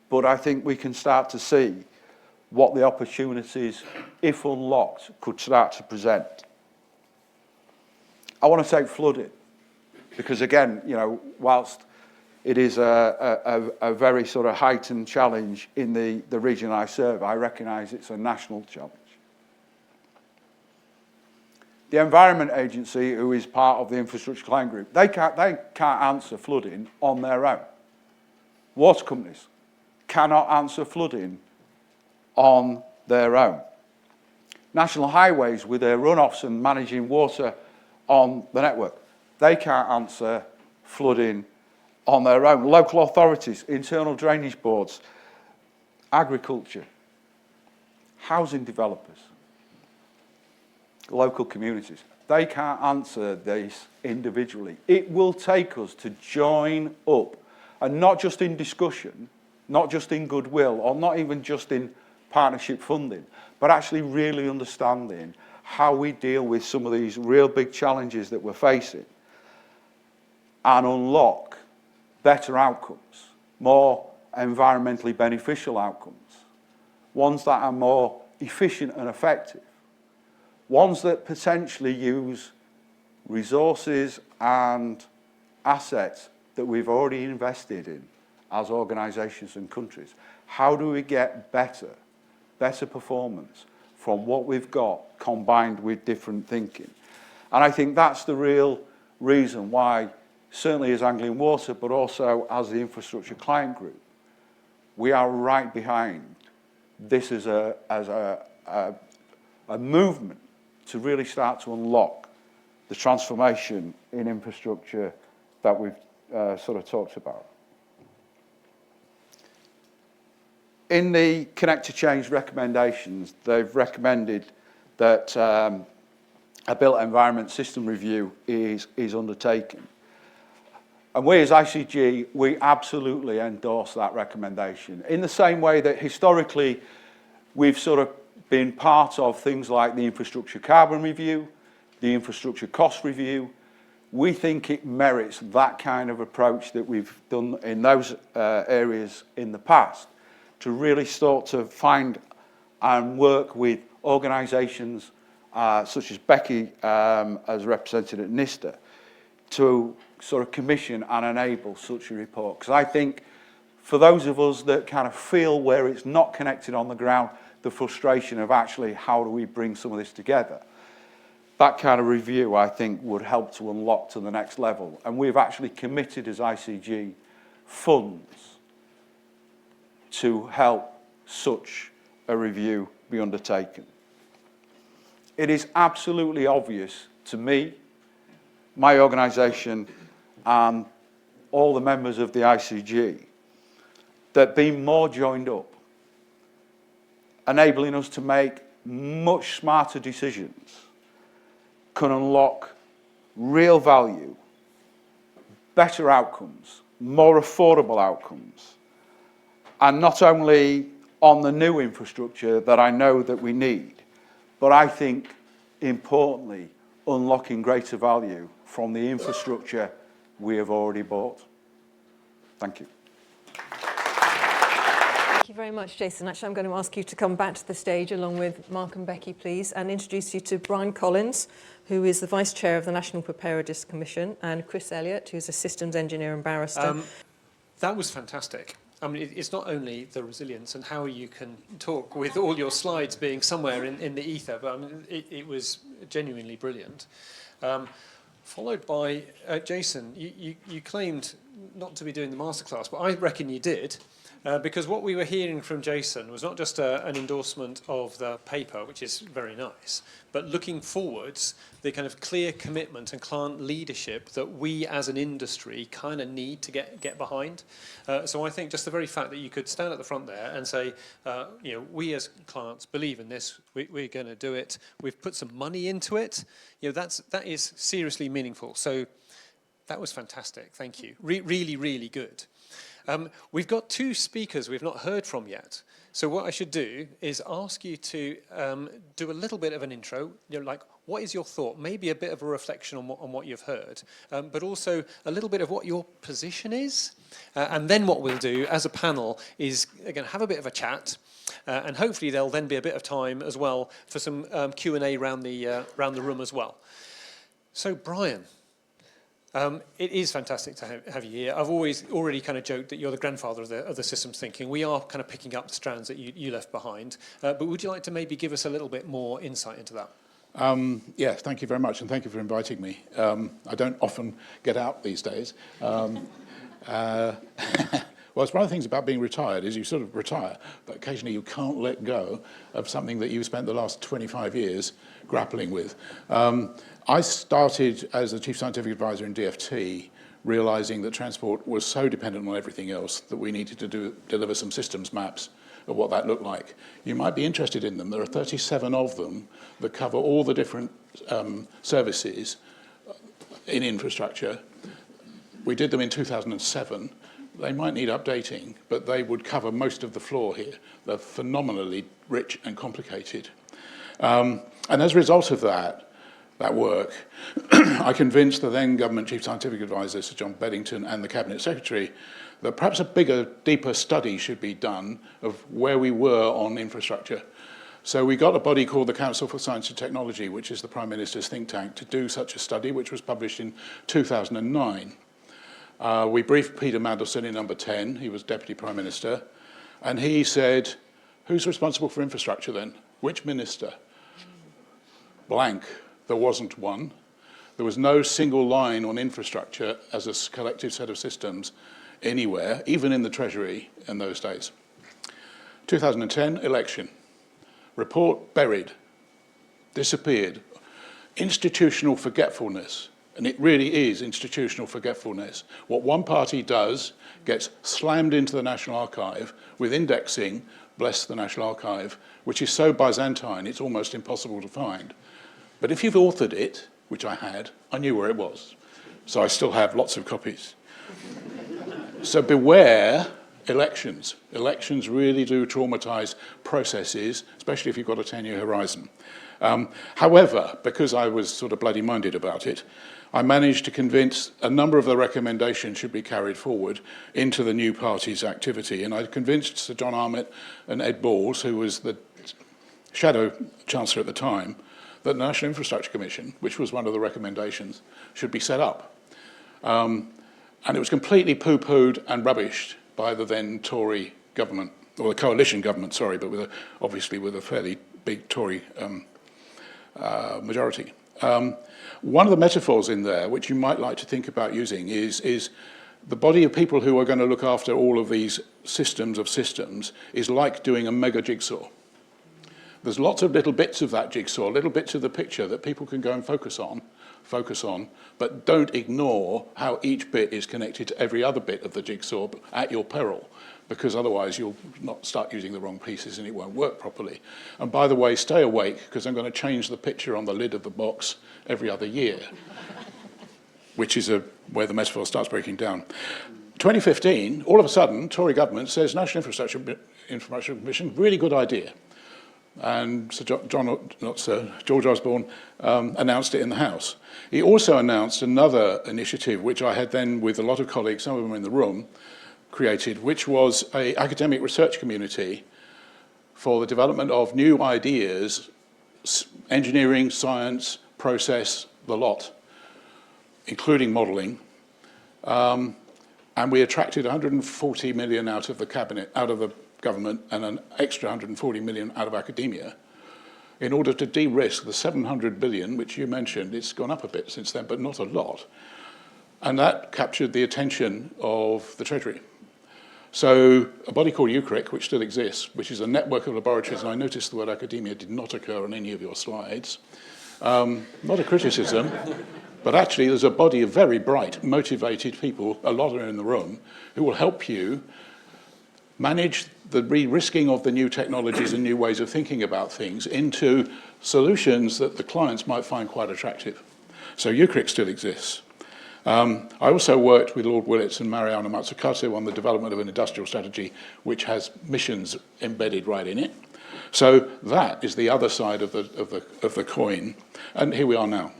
but I think we can start to see what the opportunities, if unlocked, could start to present. I want to take flooding, because again, whilst it is a very sort of heightened challenge in the region I serve, I recognise it's a national challenge. The Environment Agency, who is part of the Infrastructure Client Group, they can't answer flooding on their own. Water companies cannot answer flooding on their own. National Highways, with their runoffs and managing water on the network, they can't answer flooding on their own. Local authorities, internal drainage boards, agriculture, housing developers, local communities, they can't answer this individually. It will take us to join up, and not just in discussion, not just in goodwill, or not even just in partnership funding, but actually really understanding how we deal with some of these real big challenges that we're facing and unlock better outcomes, more environmentally beneficial outcomes, ones that are more efficient and effective, ones that potentially use resources and assets that we've already invested in as organisations and countries. How do we get better performance from what we've got combined with different thinking? And I think that's the real reason why, certainly as Anglian Water, but also as the Infrastructure Client Group, we are right behind this as a movement to really start to unlock the transformation in infrastructure that we've sort of talked about. In the Connect to Change recommendations, they've recommended that a built environment system review is undertaken. And we as ICG, we absolutely endorse that recommendation. In the same way that historically we've sort of been part of things like the infrastructure carbon review, the infrastructure cost review, we think it merits that kind of approach that we've done in those areas in the past, to really start to find and work with organisations such as Becky as represented at NISTA to sort of commission and enable such a report. Because I think for those of us that kind of feel where it's not connected on the ground, the frustration of actually how do we bring some of this together. That kind of review, I think, would help to unlock to the next level. And we've actually committed as ICG funds to help such a review be undertaken. It is absolutely obvious to me, my organisation, and all the members of the ICG that being more joined up, enabling us to make much smarter decisions, can unlock real value, better outcomes, more affordable outcomes, and not only on the new infrastructure that I know that we need, but I think, importantly, unlocking greater value from the infrastructure we have already bought. Thank you. Thank you very much, Jason. Actually, I'm going to ask you to come back to the stage along with Mark and Becky, please, and introduce you to Brian Collins, who is the Vice Chair of the National Preparedness Commission, and Chris Elliot, who's a Systems Engineer and Barrister. That was fantastic. I mean, it's not only the resilience and how you can talk with all your slides being somewhere in the ether, but I mean, it was genuinely brilliant. Followed by Jason, you claimed not to be doing the masterclass, but I reckon you did. Because what we were hearing from Jason was not just an endorsement of the paper, which is very nice, but looking forwards, the kind of clear commitment and client leadership that we as an industry kind of need to get behind. So I think just the very fact that you could stand at the front there and say, you know, we as clients believe in this, we're going to do it, we've put some money into it, you know, that is seriously meaningful. So that was fantastic, thank you. Really, really good. We've got two speakers we've not heard from yet. So what I should do is ask you to do a little bit of an intro, you know, like what is your thought, maybe a bit of a reflection on what you've heard, but also a little bit of what your position is. And then what we'll do as a panel is, again, have a bit of a chat, and hopefully there'll then be a bit of time as well for some Q&A around the room as well. So Brian. It is fantastic to have you here. I've already kind of joked that you're the grandfather of the systems thinking. We are kind of picking up the strands that you left behind. But would you like to maybe give us a little bit more insight into that? Yes, thank you very much, and thank you for inviting me. I don't often get out these days. Well, it's one of the things about being retired is you sort of retire, but occasionally you can't let go of something that you've spent the last 25 years grappling with. I started as the Chief Scientific Advisor in DFT, realizing that transport was so dependent on everything else that we needed to deliver some systems maps of what that looked like. You might be interested in them. There are 37 of them that cover all the different services in infrastructure. We did them in 2007. They might need updating, but they would cover most of the floor here. They're phenomenally rich and complicated. And as a result of that work, I convinced the then government Chief Scientific Advisor, Sir John Beddington, and the Cabinet Secretary that perhaps a bigger, deeper study should be done of where we were on infrastructure. So we got a body called the Council for Science and Technology, which is the Prime Minister's think tank, to do such a study, which was published in 2009. We briefed Peter Mandelson in number 10, he was Deputy Prime Minister, and he said, who's responsible for infrastructure then? Which minister? Blank. There wasn't one. There was no single line on infrastructure as a collective set of systems anywhere, even in the Treasury in those days. 2010, election. Report buried, disappeared. Institutional forgetfulness. And it really is institutional forgetfulness. What one party does gets slammed into the National Archive with indexing, bless the National Archive, which is so Byzantine it's almost impossible to find. But if you've authored it, which I had, I knew where it was. So I still have lots of copies. So beware elections. Elections really do traumatize processes, especially if you've got a 10-year horizon. However, because I was sort of bloody-minded about it, I managed to convince a number of the recommendations should be carried forward into the new party's activity. And I convinced Sir John Armitt and Ed Balls, who was the Shadow Chancellor at the time, that the National Infrastructure Commission, which was one of the recommendations, should be set up. And it was completely poo-pooed and rubbished by the then Tory government, or the coalition government, sorry, but obviously with a fairly big Tory majority. One of the metaphors in there, which you might like to think about using, is the body of people who are going to look after all of these systems of systems is like doing a mega jigsaw. There's lots of little bits of that jigsaw, little bits of the picture that people can go and focus on, but don't ignore how each bit is connected to every other bit of the jigsaw at your peril, because otherwise you'll not start using the wrong pieces and it won't work properly. And by the way, stay awake, because I'm going to change the picture on the lid of the box every other year, which is where the metaphor starts breaking down. 2015, all of a sudden, Tory government says National Infrastructure Commission, really good idea. And George Osborne announced it in the House. He also announced another initiative, which I had then, with a lot of colleagues, some of them in the room, created, which was an academic research community for the development of new ideas, engineering, science, process, the lot, including modelling. And we attracted 140 million out of the cabinet, out of the government, and an extra 140 million out of academia in order to de-risk the 700 billion, which you mentioned. It's gone up a bit since then, but not a lot. And that captured the attention of the Treasury. So a body called UCRIC, which still exists, which is a network of laboratories, and I noticed the word academia did not occur on any of your slides. Not a criticism, but actually there's a body of very bright, motivated people, a lot are in the room, who will help you manage the re-risking of the new technologies and new ways of thinking about things into solutions that the clients might find quite attractive. So UCRIC still exists. I also worked with Lord Willetts and Mariana Mazzucato on the development of an industrial strategy which has missions embedded right in it. So that is the other side of the coin, and here we are now.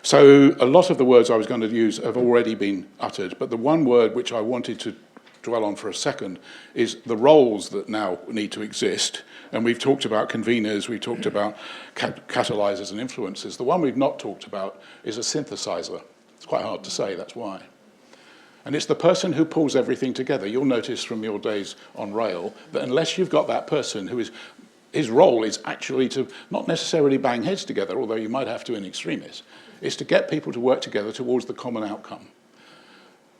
So a lot of the words I was going to use have already been uttered, but the one word which I wanted to dwell on for a second is the roles that now need to exist. And we've talked about conveners, we've talked about catalyzers and influencers. The one we've not talked about is a synthesizer. It's quite hard to say, that's why. And it's the person who pulls everything together. You'll notice from your days on rail that unless you've got that person who is, his role is actually to not necessarily bang heads together, although you might have to in extremis, is to get people to work together towards the common outcome.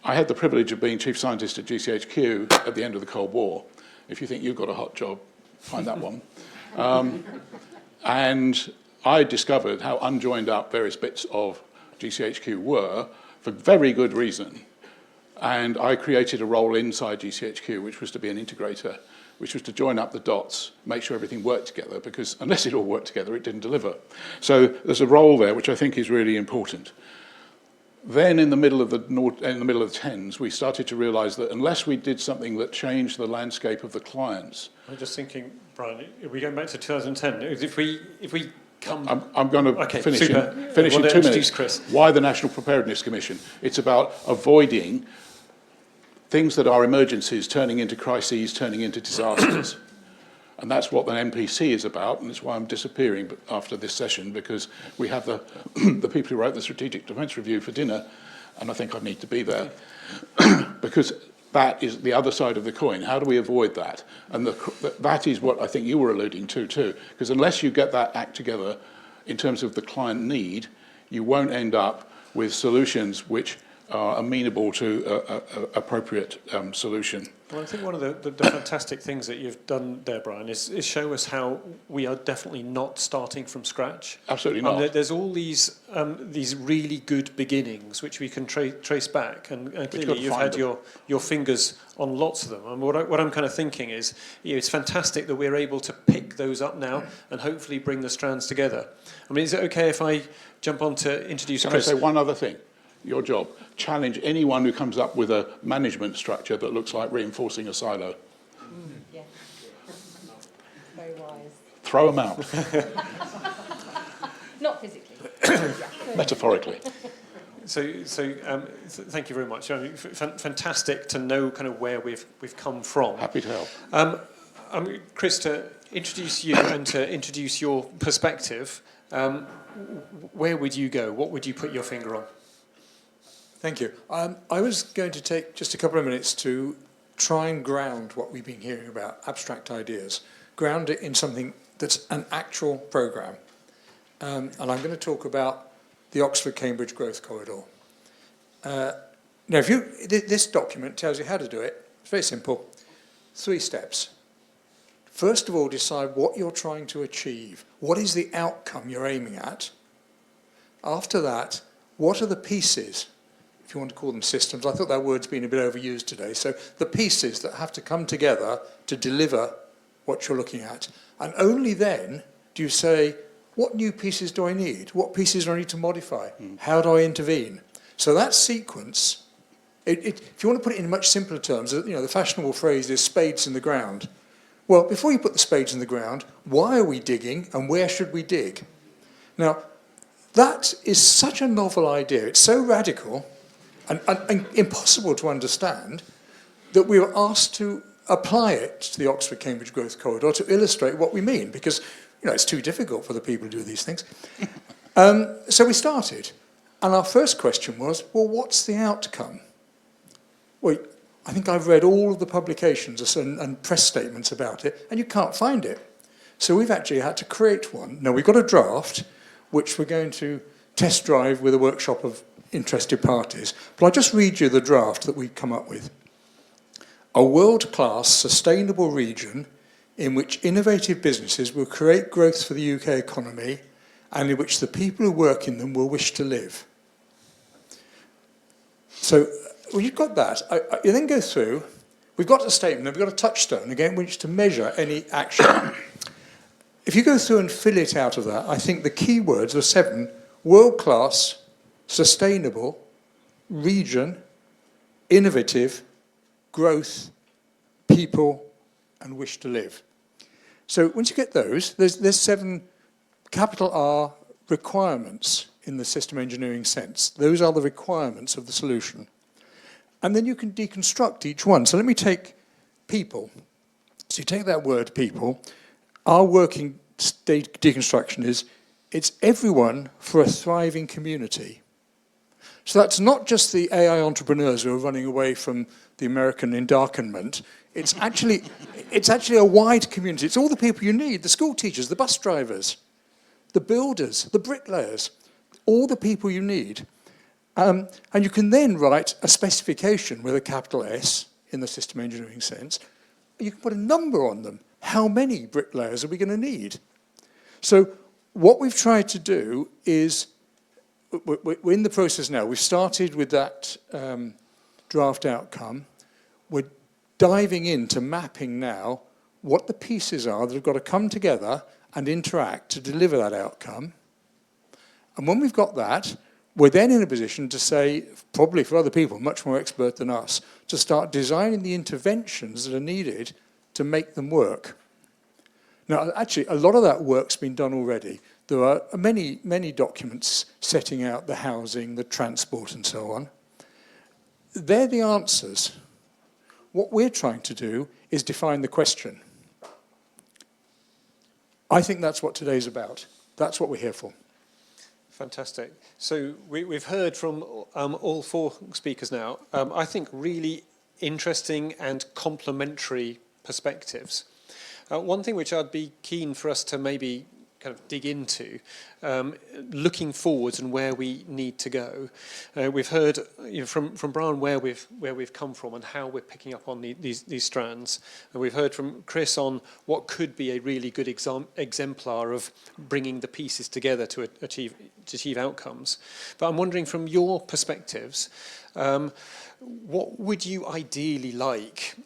I had the privilege of being chief scientist at GCHQ at the end of the Cold War. If you think you've got a hot job, find that one. And I discovered how unjoined up various bits of GCHQ were for very good reason. And I created a role inside GCHQ, which was to be an integrator, which was to join up the dots, make sure everything worked together, because unless it all worked together, it didn't deliver. So there's a role there which I think is really important. Then in the middle of the tens, we started to realise that unless we did something that changed the landscape of the clients. I'm just thinking, Brian, are we going back to 2010? If we come... I'm going to finish in 2 minutes. Chris. Why the National Preparedness Commission? It's about avoiding things that are emergencies turning into crises, turning into disasters. And that's what the NPC is about, and it's why I'm disappearing after this session, because we have the people who wrote the Strategic Defence Review for dinner, and I think I need to be there. Because that is the other side of the coin. How do we avoid that? And that is what I think you were alluding to too, because unless you get that act together in terms of the client need, you won't end up with solutions which are amenable to appropriate solution. Well, I think one of the fantastic things that you've done there, Brian, is show us how we are definitely not starting from scratch. Absolutely not. There's all these really good beginnings which we can trace back, and clearly you've had your fingers on lots of them. And what I'm kind of thinking is, it's fantastic that we're able to pick those up now and hopefully bring the strands together. I mean, is it okay if I jump on to introduce Chris? Can I say one other thing? Your job. Challenge anyone who comes up with a management structure that looks like reinforcing a silo. Yeah. Very wise. Throw them out. Not physically. Metaphorically. So thank you very much. I mean, fantastic to know kind of where we've come from. Happy to help. Chris, to introduce you and to introduce your perspective, where would you go? What would you put your finger on? Thank you. I was going to take just a couple of minutes to try and ground what we've been hearing about, abstract ideas, ground it in something that's an actual programme. And I'm going to talk about the Oxford-Cambridge Growth Corridor. Now, this document tells you how to do it. It's very simple. 3 steps. First of all, decide what you're trying to achieve. What is the outcome you're aiming at? After that, what are the pieces, if you want to call them systems? I thought that word's been a bit overused today. So the pieces that have to come together to deliver what you're looking at. And only then do you say, what new pieces do I need? What pieces do I need to modify? How do I intervene? So that sequence, if you want to put it in much simpler terms, the fashionable phrase is spades in the ground. Well, before you put the spades in the ground, why are we digging and where should we dig? Now, that is such a novel idea. It's so radical and impossible to understand that we were asked to apply it to the Oxford-Cambridge Growth Corridor to illustrate what we mean, because it's too difficult for the people to do these things. So we started, and our first question was, well, what's the outcome? Well, I think I've read all of the publications and press statements about it, and you can't find it. So we've actually had to create one. Now, we've got a draft, which we're going to test drive with a workshop of interested parties. But I'll just read you the draft that we've come up with. A world-class, sustainable region in which innovative businesses will create growth for the UK economy and in which the people who work in them will wish to live. So when you've got that, you then go through, we've got a statement, we've got a touchstone, again, which to measure any action. If you go through and fill it out of that, I think the key words are 7, world-class, sustainable, region, innovative, growth, people, and wish to live. So once you get those, there's 7 capital R requirements in the system engineering sense. Those are the requirements of the solution. And then you can deconstruct each one. So let me take people. So you take that word people. Our working state deconstruction is, it's everyone for a thriving community. So that's not just the AI entrepreneurs who are running away from the American endarkenment. It's actually a wide community. It's all the people you need, the school teachers, the bus drivers, the builders, the bricklayers, all the people you need. And you can then write a specification with a capital S in the system engineering sense. You can put a number on them. How many bricklayers are we going to need? So what we've tried to do is, we're in the process now. We've started with that draft outcome. We're diving into mapping now what the pieces are that have got to come together and interact to deliver that outcome. And when we've got that, we're then in a position to say, probably for other people much more expert than us, to start designing the interventions that are needed to make them work. Now, actually, a lot of that work's been done already. There are many, many documents setting out the housing, the transport, and so on. They're the answers. What we're trying to do is define the question. I think that's what today's about. That's what we're here for. Fantastic. So we've heard from all 4 speakers now. I think really interesting and complementary perspectives. One thing which I'd be keen for us to maybe kind of dig into, looking forwards and where we need to go. We've heard from Brian where we've come from and how we're picking up on these strands. And we've heard from Chris on what could be a really good exemplar of bringing the pieces together to achieve outcomes. But I'm wondering from your perspectives, what would you ideally like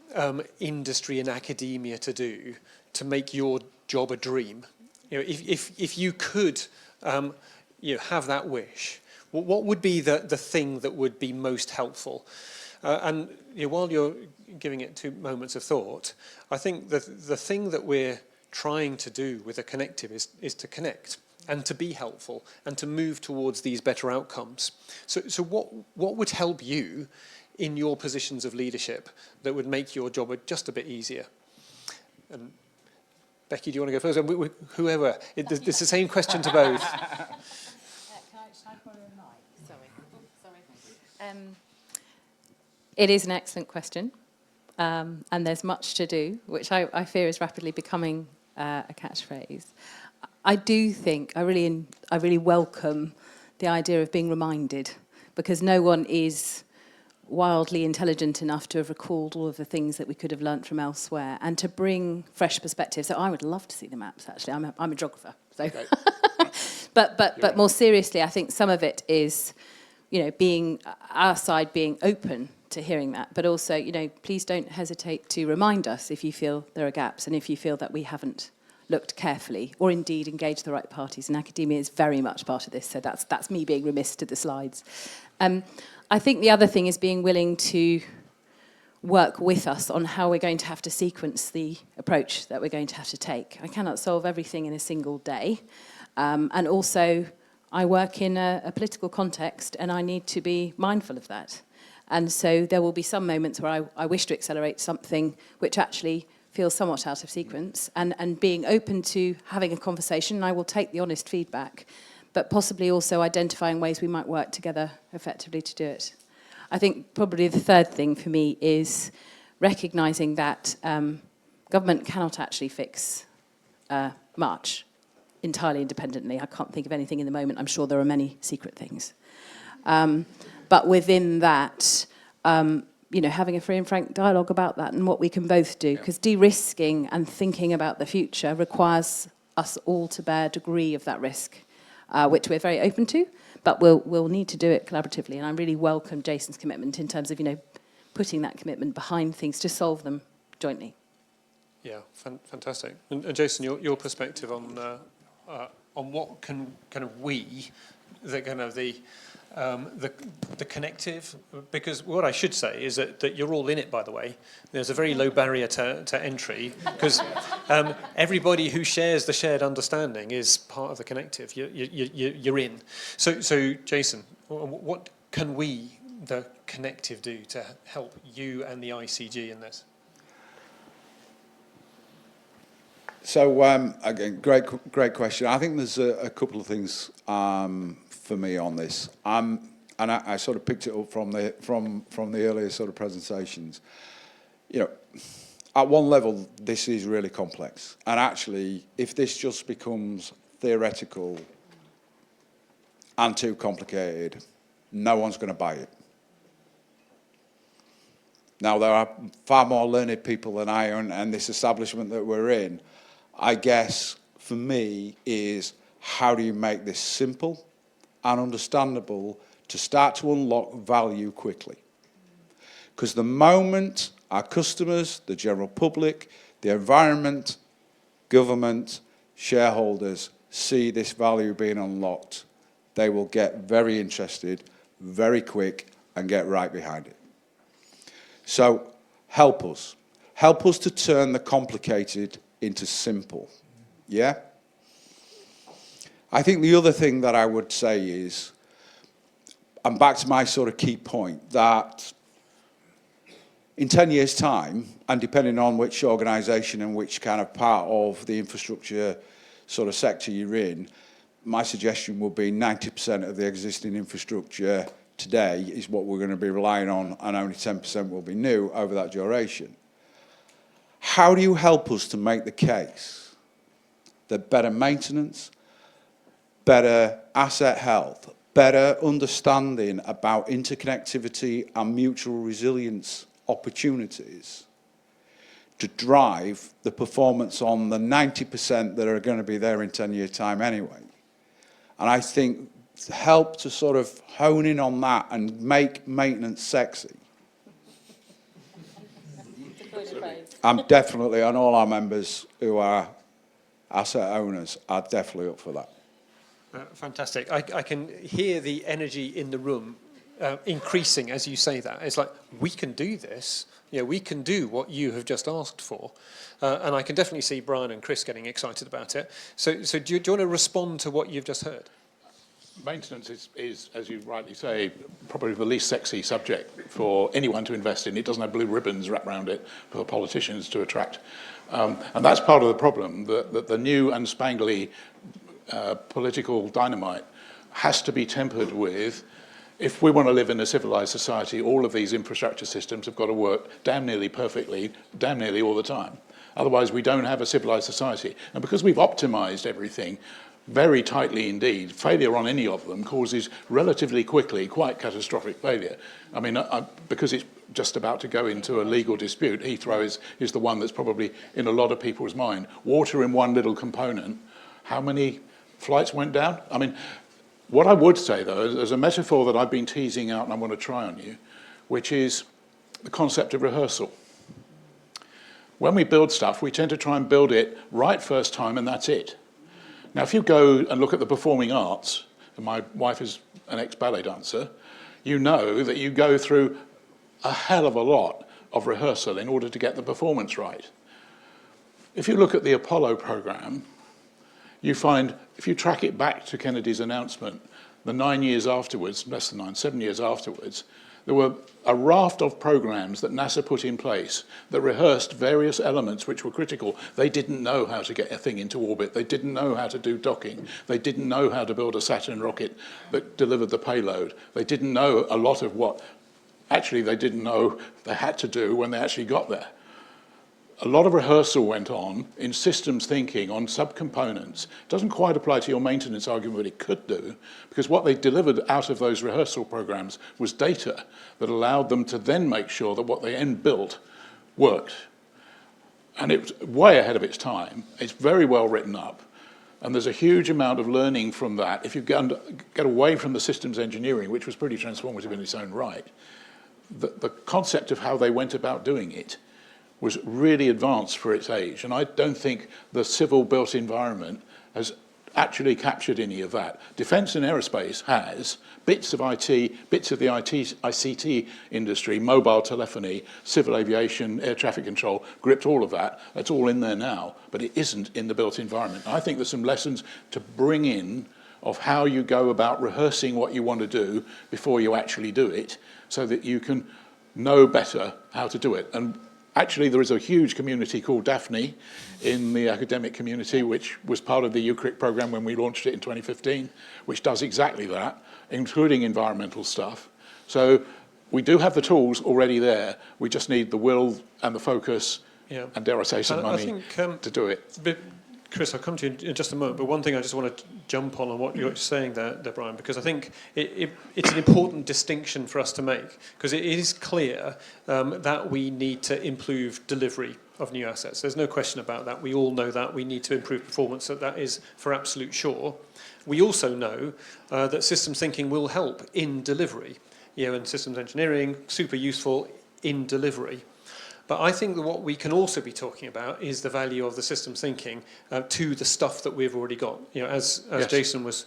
industry and academia to do to make your job a dream? If you could have that wish, what would be the thing that would be most helpful? And while you're giving it 2 moments of thought, I think the thing that we're trying to do with a connective is to connect and to be helpful and to move towards these better outcomes. So what would help you in your positions of leadership that would make your job just a bit easier? And Becky, do you want to go first? Whoever. It's the same question to both. Can I borrow a mic? Sorry. It is an excellent question, and there's much to do, which I fear is rapidly becoming a catchphrase. I do think I really welcome the idea of being reminded, because no one is wildly intelligent enough to have recalled all of the things that we could have learnt from elsewhere, and to bring fresh perspectives. So I would love to see the maps. Actually, I'm a geographer, so. Okay. but more seriously, I think some of it is, being our side being open to hearing that, but also, please don't hesitate to remind us if you feel there are gaps and if you feel that we haven't looked carefully or indeed engaged the right parties. And academia is very much part of this, so that's me being remiss to the slides. I think the other thing is being willing to work with us on how we're going to have to sequence the approach that we're going to have to take. I cannot solve everything in a single day. And also, I work in a political context, and I need to be mindful of that. And so there will be some moments where I wish to accelerate something which actually feels somewhat out of sequence, and being open to having a conversation. And I will take the honest feedback, but possibly also identifying ways we might work together effectively to do it. I think probably the third thing for me is recognising that government cannot actually fix much entirely independently. I can't think of anything in the moment. I'm sure there are many secret things. But within that, having a free and frank dialogue about that and what we can both do, because de-risking and thinking about the future requires us all to bear a degree of that risk, which we're very open to, but we'll need to do it collaboratively. And I really welcome Jason's commitment in terms of, putting that commitment behind things to solve them jointly. Yeah, fantastic. And Jason, your perspective on what can the connective, because what I should say is that you're all in it, by the way. There's a very low barrier to entry, because everybody who shares the shared understanding is part of the connective. You're in. So Jason, what can we, the connective, do to help you and the ICG in this? So again, great question. I think there's a couple of things for me on this, and I sort of picked it up from the earlier sort of presentations. At one level, this is really complex, and actually, if this just becomes theoretical and too complicated, no one's going to buy it. Now, there are far more learned people than I and this establishment that we're in. I guess, for me, is how do you make this simple and understandable to start to unlock value quickly? Because the moment our customers, the general public, the environment, government, shareholders see this value being unlocked, they will get very interested, very quick, and get right behind it. So help us. Help us to turn the complicated into simple, yeah? I think the other thing that I would say is, and back to my sort of key point, that in 10 years' time, and depending on which organisation and which kind of part of the infrastructure sort of sector you're in, my suggestion would be 90% of the existing infrastructure today is what we're going to be relying on, and only 10% will be new over that duration. How do you help us to make the case that better maintenance, better asset health, better understanding about interconnectivity and mutual resilience opportunities to drive the performance on the 90% that are going to be there in 10 years' time anyway? And I think help to sort of hone in on that and make maintenance sexy. I'm definitely, and all our members who are asset owners are definitely up for that. Fantastic. I can hear the energy in the room increasing as you say that. It's like, we can do this. We can do what you have just asked for. And I can definitely see Brian and Chris getting excited about it. So do you want to respond to what you've just heard? Maintenance is, as you rightly say, probably the least sexy subject for anyone to invest in. It doesn't have blue ribbons wrapped around it for politicians to attract. And that's part of the problem, that the new and spangly political dynamite has to be tempered with if we want to live in a civilized society, all of these infrastructure systems have got to work damn nearly perfectly, damn nearly all the time. Otherwise, we don't have a civilized society. And because we've optimized everything very tightly indeed, failure on any of them causes relatively quickly quite catastrophic failure. I mean, because it's just about to go into a legal dispute, Heathrow is the one that's probably in a lot of people's mind. Water in one little component, how many flights went down? I mean, what I would say, though, is a metaphor that I've been teasing out and I want to try on you, which is the concept of rehearsal. When we build stuff, we tend to try and build it right first time, and that's it. Now, if you go and look at the performing arts, and my wife is an ex-ballet dancer, you know that you go through a hell of a lot of rehearsal in order to get the performance right. If you look at the Apollo program, you find, if you track it back to Kennedy's announcement, the 9 years afterwards, less than 9, 7 years afterwards, there were a raft of programs that NASA put in place that rehearsed various elements which were critical. They didn't know how to get a thing into orbit. They didn't know how to do docking. They didn't know how to build a Saturn rocket that delivered the payload. They didn't know a lot of what actually they didn't know they had to do when they actually got there. A lot of rehearsal went on in systems thinking on subcomponents. It doesn't quite apply to your maintenance argument, but it could do, because what they delivered out of those rehearsal programs was data that allowed them to then make sure that what they then built worked. And it was way ahead of its time. It's very well written up. And there's a huge amount of learning from that. If you get away from the systems engineering, which was pretty transformative in its own right, the concept of how they went about doing it was really advanced for its age. And I don't think the civil built environment has actually captured any of that. Defence and aerospace has bits of IT, bits of the ICT industry, mobile telephony, civil aviation, air traffic control, gripped all of that. That's all in there now, but it isn't in the built environment. I think there's some lessons to bring in of how you go about rehearsing what you want to do before you actually do it, so that you can know better how to do it. And actually, there is a huge community called Daphne in the academic community, which was part of the UCRIC program when we launched it in 2015, which does exactly that, including environmental stuff. So we do have the tools already there. We just need the will and the focus, and dare I say, some money to do it. Chris, I'll come to you in just a moment, but one thing I just want to jump on what you're saying there, Brian, because I think it's an important distinction for us to make, because it is clear that we need to improve delivery of new assets. There's no question about that. We all know that. We need to improve performance. That is for absolute sure. We also know that systems thinking will help in delivery. And systems engineering, super useful in delivery. But I think that what we can also be talking about is the value of the systems thinking to the stuff that we've already got, as yes. Jason was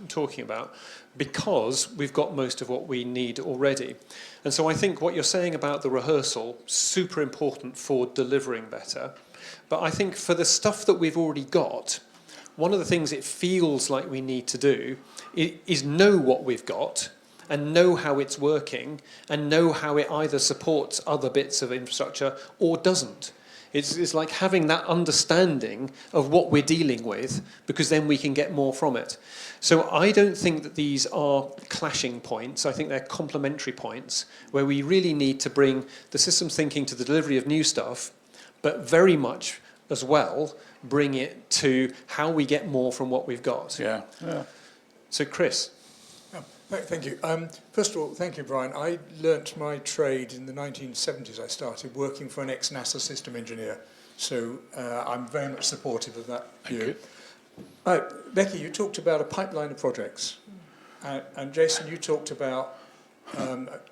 talking about, because we've got most of what we need already. And so I think what you're saying about the rehearsal, super important for delivering better. But I think for the stuff that we've already got, one of the things it feels like we need to do is know what we've got, and know how it's working, and know how it either supports other bits of infrastructure or doesn't. It's like having that understanding of what we're dealing with, because then we can get more from it. So I don't think that these are clashing points. I think they're complementary points where we really need to bring the systems thinking to the delivery of new stuff, but very much as well bring it to how we get more from what we've got. Yeah. So Chris. Thank you. First of all, thank you, Brian. I learnt my trade in the 1970s. I started working for an ex-NASA system engineer. So I'm very much supportive of that view. Becky, you talked about a pipeline of projects. And Jason, you talked about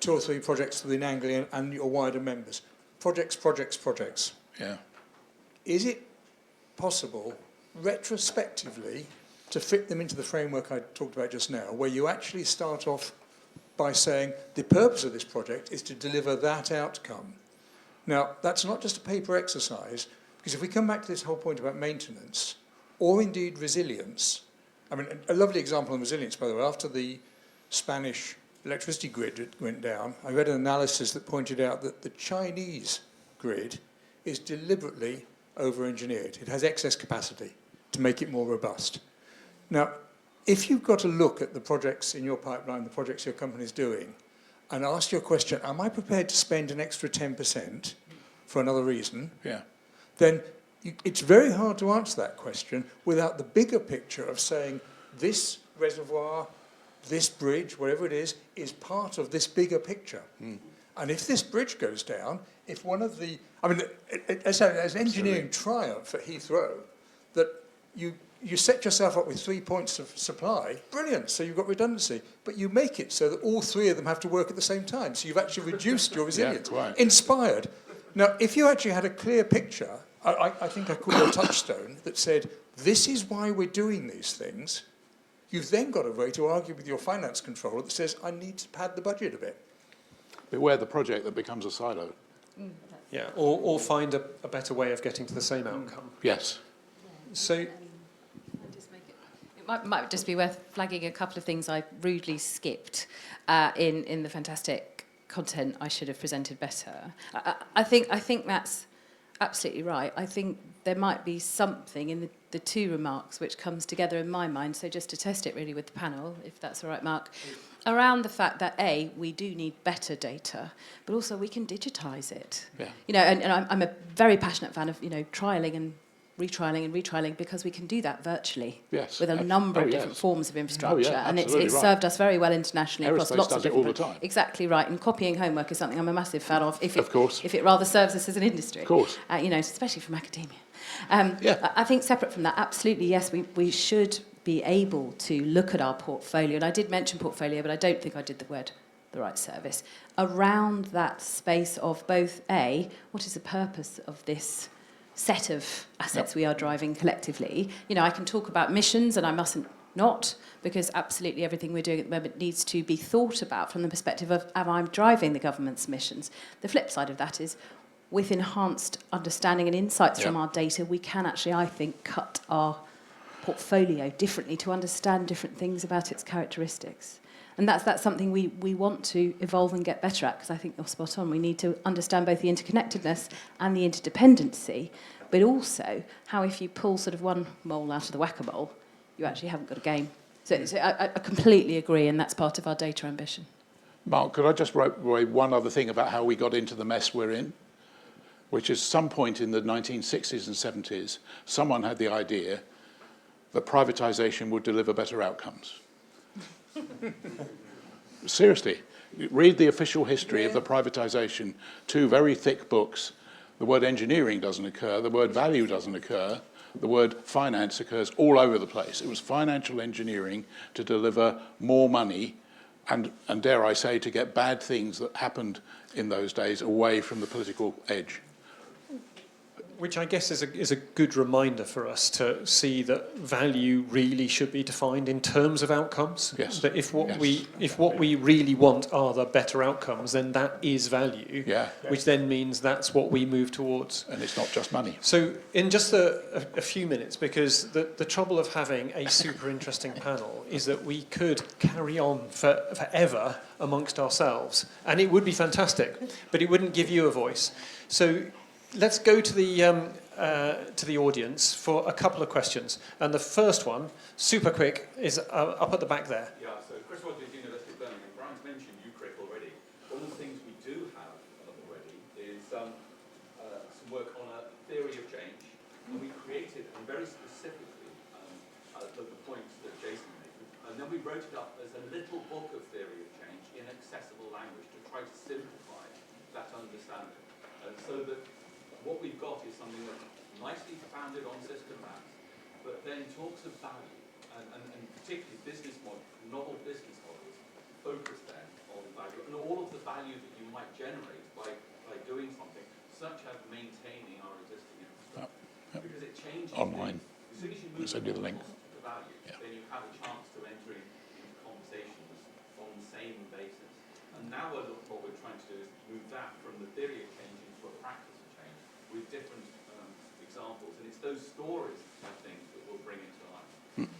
2 or 3 projects within Anglia and your wider members. Projects. Yeah. Is it possible, retrospectively, to fit them into the framework I talked about just now, where you actually start off by saying the purpose of this project is to deliver that outcome? Now, that's not just a paper exercise, because if we come back to this whole point about maintenance, or indeed resilience, I mean, a lovely example on resilience, by the way, after the Spanish electricity grid went down, I read an analysis that pointed out that the Chinese grid is deliberately over-engineered. It has excess capacity to make it more robust. Now, if you've got to look at the projects in your pipeline, the projects your company's doing, and ask your question, am I prepared to spend an extra 10% for another reason? Yeah. Then it's very hard to answer that question without the bigger picture of saying this reservoir, this bridge, wherever it is part of this bigger picture. And if this bridge goes down, if one of the, I mean, as an engineering triumph at Heathrow, that you set yourself up with 3 points of supply, brilliant, so you've got redundancy, but you make it so that all three of them have to work at the same time, so you've actually reduced your resilience. Yeah, right. Inspired. Now, if you actually had a clear picture, I think I call it a touchstone, that said, this is why we're doing these things, you've then got a way to argue with your finance controller that says, I need to pad the budget a bit. Beware the project that becomes a silo. Yeah, or find a better way of getting to the same outcome. Yes. So, It might just be worth flagging a couple of things I rudely skipped in the fantastic content I should have presented better. I think that's absolutely right. I think there might be something in the two remarks which comes together in my mind, so just to test it really with the panel, if that's all right, Mark, around the fact that, A, we do need better data, but also we can digitise it. Yeah. You know, and I'm a very passionate fan of, you know, trialling and retrialling because we can do that virtually. Yes. With a number of different forms of infrastructure. And it's served us very well internationally across lots of different... Aerospace does it all the time. Exactly right. And copying homework is something I'm a massive fan of. Of course. If it rather serves us as an industry. Of course. You know, especially from academia. I think separate from that, absolutely, yes, we should be able to look at our portfolio. And I did mention portfolio, but I don't think I did the right service. Around that space of both, A, what is the purpose of this set of assets we are driving collectively? You know, I can talk about missions, and I mustn't not, because absolutely everything we're doing at the moment needs to be thought about from the perspective of, am I driving the government's missions? The flip side of that is, with enhanced understanding and insights from our data, we can actually, I think, cut our portfolio differently to understand different things about its characteristics. And that's something we want to evolve and get better at, because I think you're spot on. We need to understand both the interconnectedness and the interdependency, but also how if you pull sort of one mole out of the whack-a-mole, you actually haven't got a game. So I completely agree, and that's part of our data ambition. Mark, could I just write one other thing about how we got into the mess we're in? Which is some point in the 1960s and 70s, someone had the idea that privatisation would deliver better outcomes. Seriously, read the official history of the privatisation, 2 very thick books. The word engineering doesn't occur, the word value doesn't occur, the word finance occurs all over the place. It was financial engineering to deliver more money and dare I say, to get bad things that happened in those days away from the political edge. which I guess is a good reminder for us to see that value really should be defined in terms of outcomes. Yes. That if what we really want are the better outcomes, then that is value. Yeah. Which then means that's what we move towards. And it's not just money. So in just a few minutes, because the trouble of having a super interesting panel is that we could carry on forever amongst ourselves, and it would be fantastic, but it wouldn't give you a voice. So let's go to the audience for a couple of questions. And the first one, super quick, is up at the back there. Yeah, so Chris Rogers, University of Birmingham. Brian's mentioned UCRIC already. One of the things we do have already is some work on a theory of change. And we created, and very specifically, the points that Jason made. And then we wrote it up as a little book of theory of change in accessible language to try to simplify that understanding. And so that what we've got is something that's nicely founded on system maps, but then talks of value, and particularly business models, novel business models, focus then on value, and all of the value that you might generate by doing something, such as maintaining our existing infrastructure. Because it changes online. As soon as you move Send you the link. to value, then you have a chance to enter into conversations on the same basis. And now what we're trying to do is move that from the theory of change into a practice of change with different examples. And it's those stories, I think, that will bring it to life.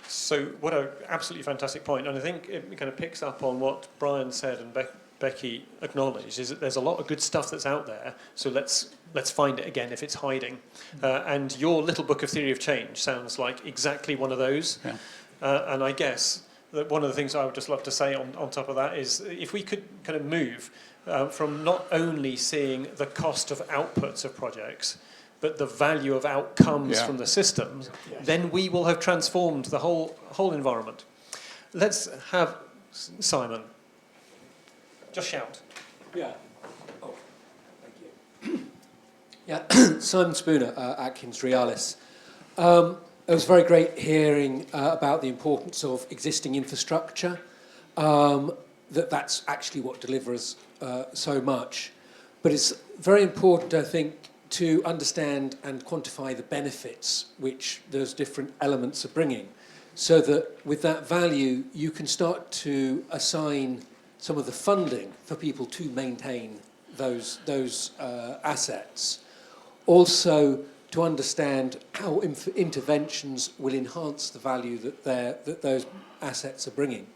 So what an absolutely fantastic point. And I think it kind of picks up on what Brian said and Becky acknowledged, is that there's a lot of good stuff that's out there. So let's find it again if it's hiding. And your little book of theory of change sounds like exactly one of those. Yeah. And I guess that one of the things I would just love to say on top of that is if we could kind of move from not only seeing the cost of outputs of projects, but the value of outcomes from the systems, then we will have transformed the whole environment. Let's have Simon. Just shout. Yeah. Oh, thank you. Yeah, Simon Spooner, Atkins, Realis. It was very great hearing about the importance of existing infrastructure, that's actually what delivers so much. But it's very important, I think, to understand and quantify the benefits which those different elements are bringing, so that with that value, you can start to assign some of the funding for people to maintain those assets. Also, to understand how interventions will enhance the value that those assets are bringing.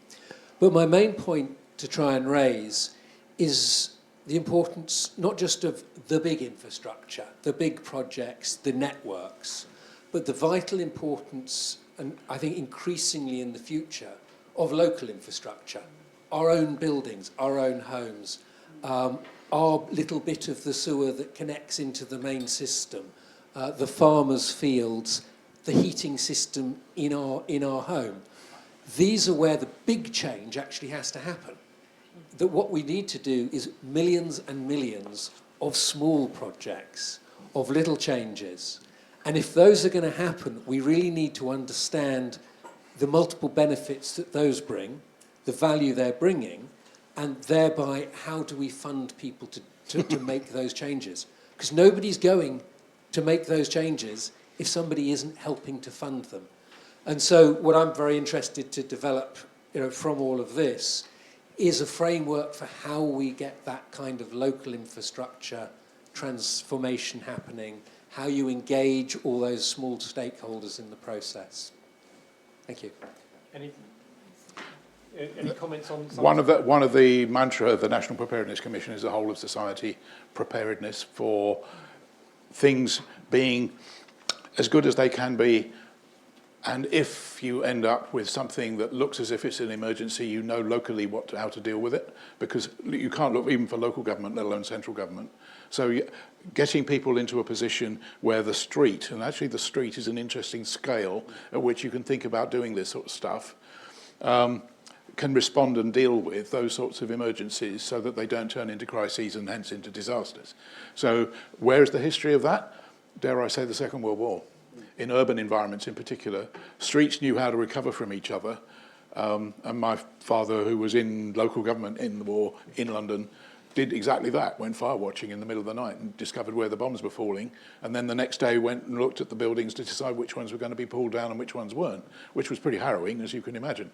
But my main point to try and raise is the importance not just of the big infrastructure, the big projects, the networks, but the vital importance, and I think increasingly in the future, of local infrastructure, our own buildings, our own homes, our little bit of the sewer that connects into the main system, the farmers' fields, the heating system in our home. These are where the big change actually has to happen. That what we need to do is millions and millions of small projects, of little changes. And if those are going to happen, we really need to understand the multiple benefits that those bring, the value they're bringing, and thereby how do we fund people to make those changes. Because nobody's going to make those changes if somebody isn't helping to fund them. And so what I'm very interested to develop, from all of this is a framework for how we get that kind of local infrastructure transformation happening, how you engage all those small stakeholders in the process. Thank you. Any comments on some One of the mantra of the National Preparedness Commission is the whole of society preparedness for things being as good as they can be. And if you end up with something that looks as if it's an emergency, you know locally how to deal with it, because you can't look even for local government, let alone central government. So getting people into a position where the street, and actually the street is an interesting scale at which you can think about doing this sort of stuff, can respond and deal with those sorts of emergencies so that they don't turn into crises and hence into disasters. So where is the history of that? Dare I say the Second World War. In urban environments in particular, streets knew how to recover from each other. And my father, who was in local government in the war in London, did exactly that, went fire watching in the middle of the night and discovered where the bombs were falling, and then the next day went and looked at the buildings to decide which ones were going to be pulled down and which ones weren't, which was pretty harrowing, as you can imagine.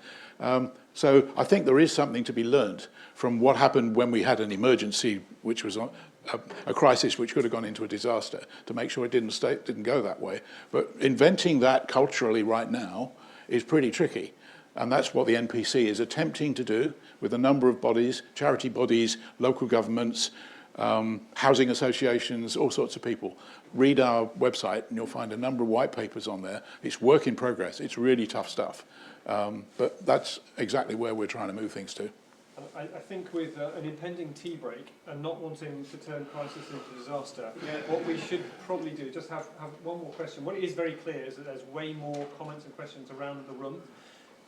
So I think there is something to be learned from what happened when we had an emergency, which was a crisis which could have gone into a disaster, to make sure it didn't go that way. But inventing that culturally right now is pretty tricky. And that's what the NPC is attempting to do with a number of bodies, charity bodies, local governments, housing associations, all sorts of people. Read our website and you'll find a number of white papers on there. It's work in progress. It's really tough stuff. But that's exactly where we're trying to move things to. I think with an impending tea break and not wanting to turn crisis into disaster, what we should probably do, just have one more question. What is very clear is that there's way more comments and questions around the room.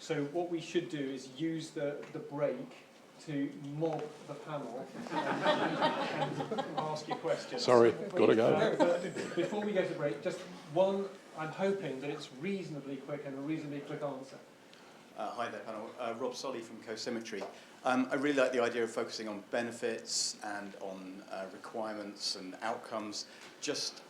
So what we should do is use the break to mob the panel and ask you questions. Sorry, got to go. No, but before we go to break, just one, I'm hoping that it's reasonably quick and a reasonably quick answer. Hi there, panel. Rob Solly from Co-Symmetry. I really like the idea of focusing on benefits and on requirements and outcomes.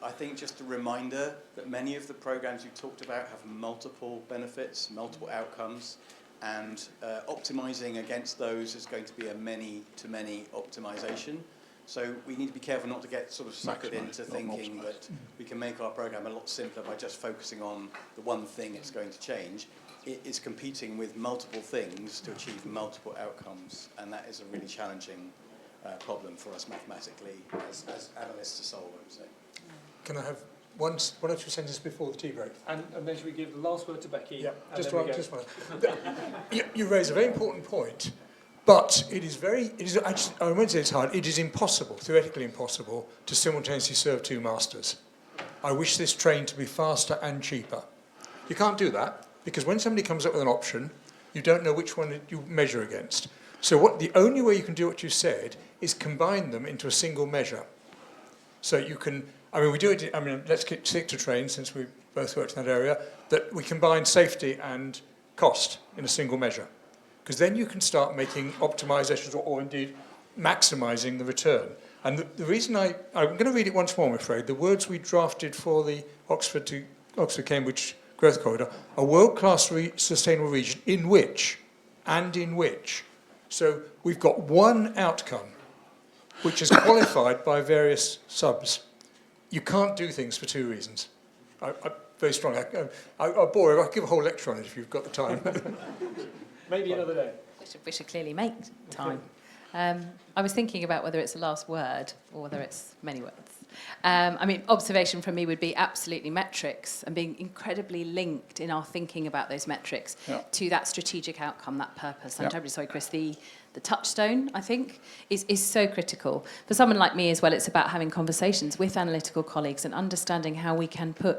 I think just a reminder that many of the programs you talked about have multiple benefits, multiple outcomes, and optimizing against those is going to be a many-to-many optimization. So we need to be careful not to get sort of suckered into thinking that we can make our program a lot simpler by just focusing on the one thing it's going to change. It is competing with multiple things to achieve multiple outcomes, and that is a really challenging problem for us mathematically as analysts to solve, I would say. Can I have one or two sentences before the tea break. And then should we give the last word to Becky? Yeah, and just then one. we go? Just one. You raise a very important point, but it is actually, I won't say it's hard, it is impossible, theoretically impossible, to simultaneously serve two masters. I wish this train to be faster and cheaper. You can't do that, because when somebody comes up with an option, you don't know which one you measure against. So the only way you can do what you said is combine them into a single measure. So you can, we do it, let's stick to trains, since we both worked in that area, that we combine safety and cost in a single measure. Because then you can start making optimizations or indeed maximizing the return. And the reason I'm going to read it once more, I'm afraid. The words we drafted for the Oxford-Cambridge Growth Corridor: a world-class sustainable region in which. So we've got one outcome, which is qualified by various subs. You can't do things for two reasons. Very strong. I'll bore you. I'll give a whole lecture on it if you've got the time. Maybe another day. We should clearly make time. I was thinking about whether it's the last word or whether it's many words. Observation from me would be absolutely metrics and being incredibly linked in our thinking about those metrics to that strategic outcome, that purpose. I'm terribly sorry, Chris. The touchstone, I think, is so critical. For someone like me as well, it's about having conversations with analytical colleagues and understanding how we can put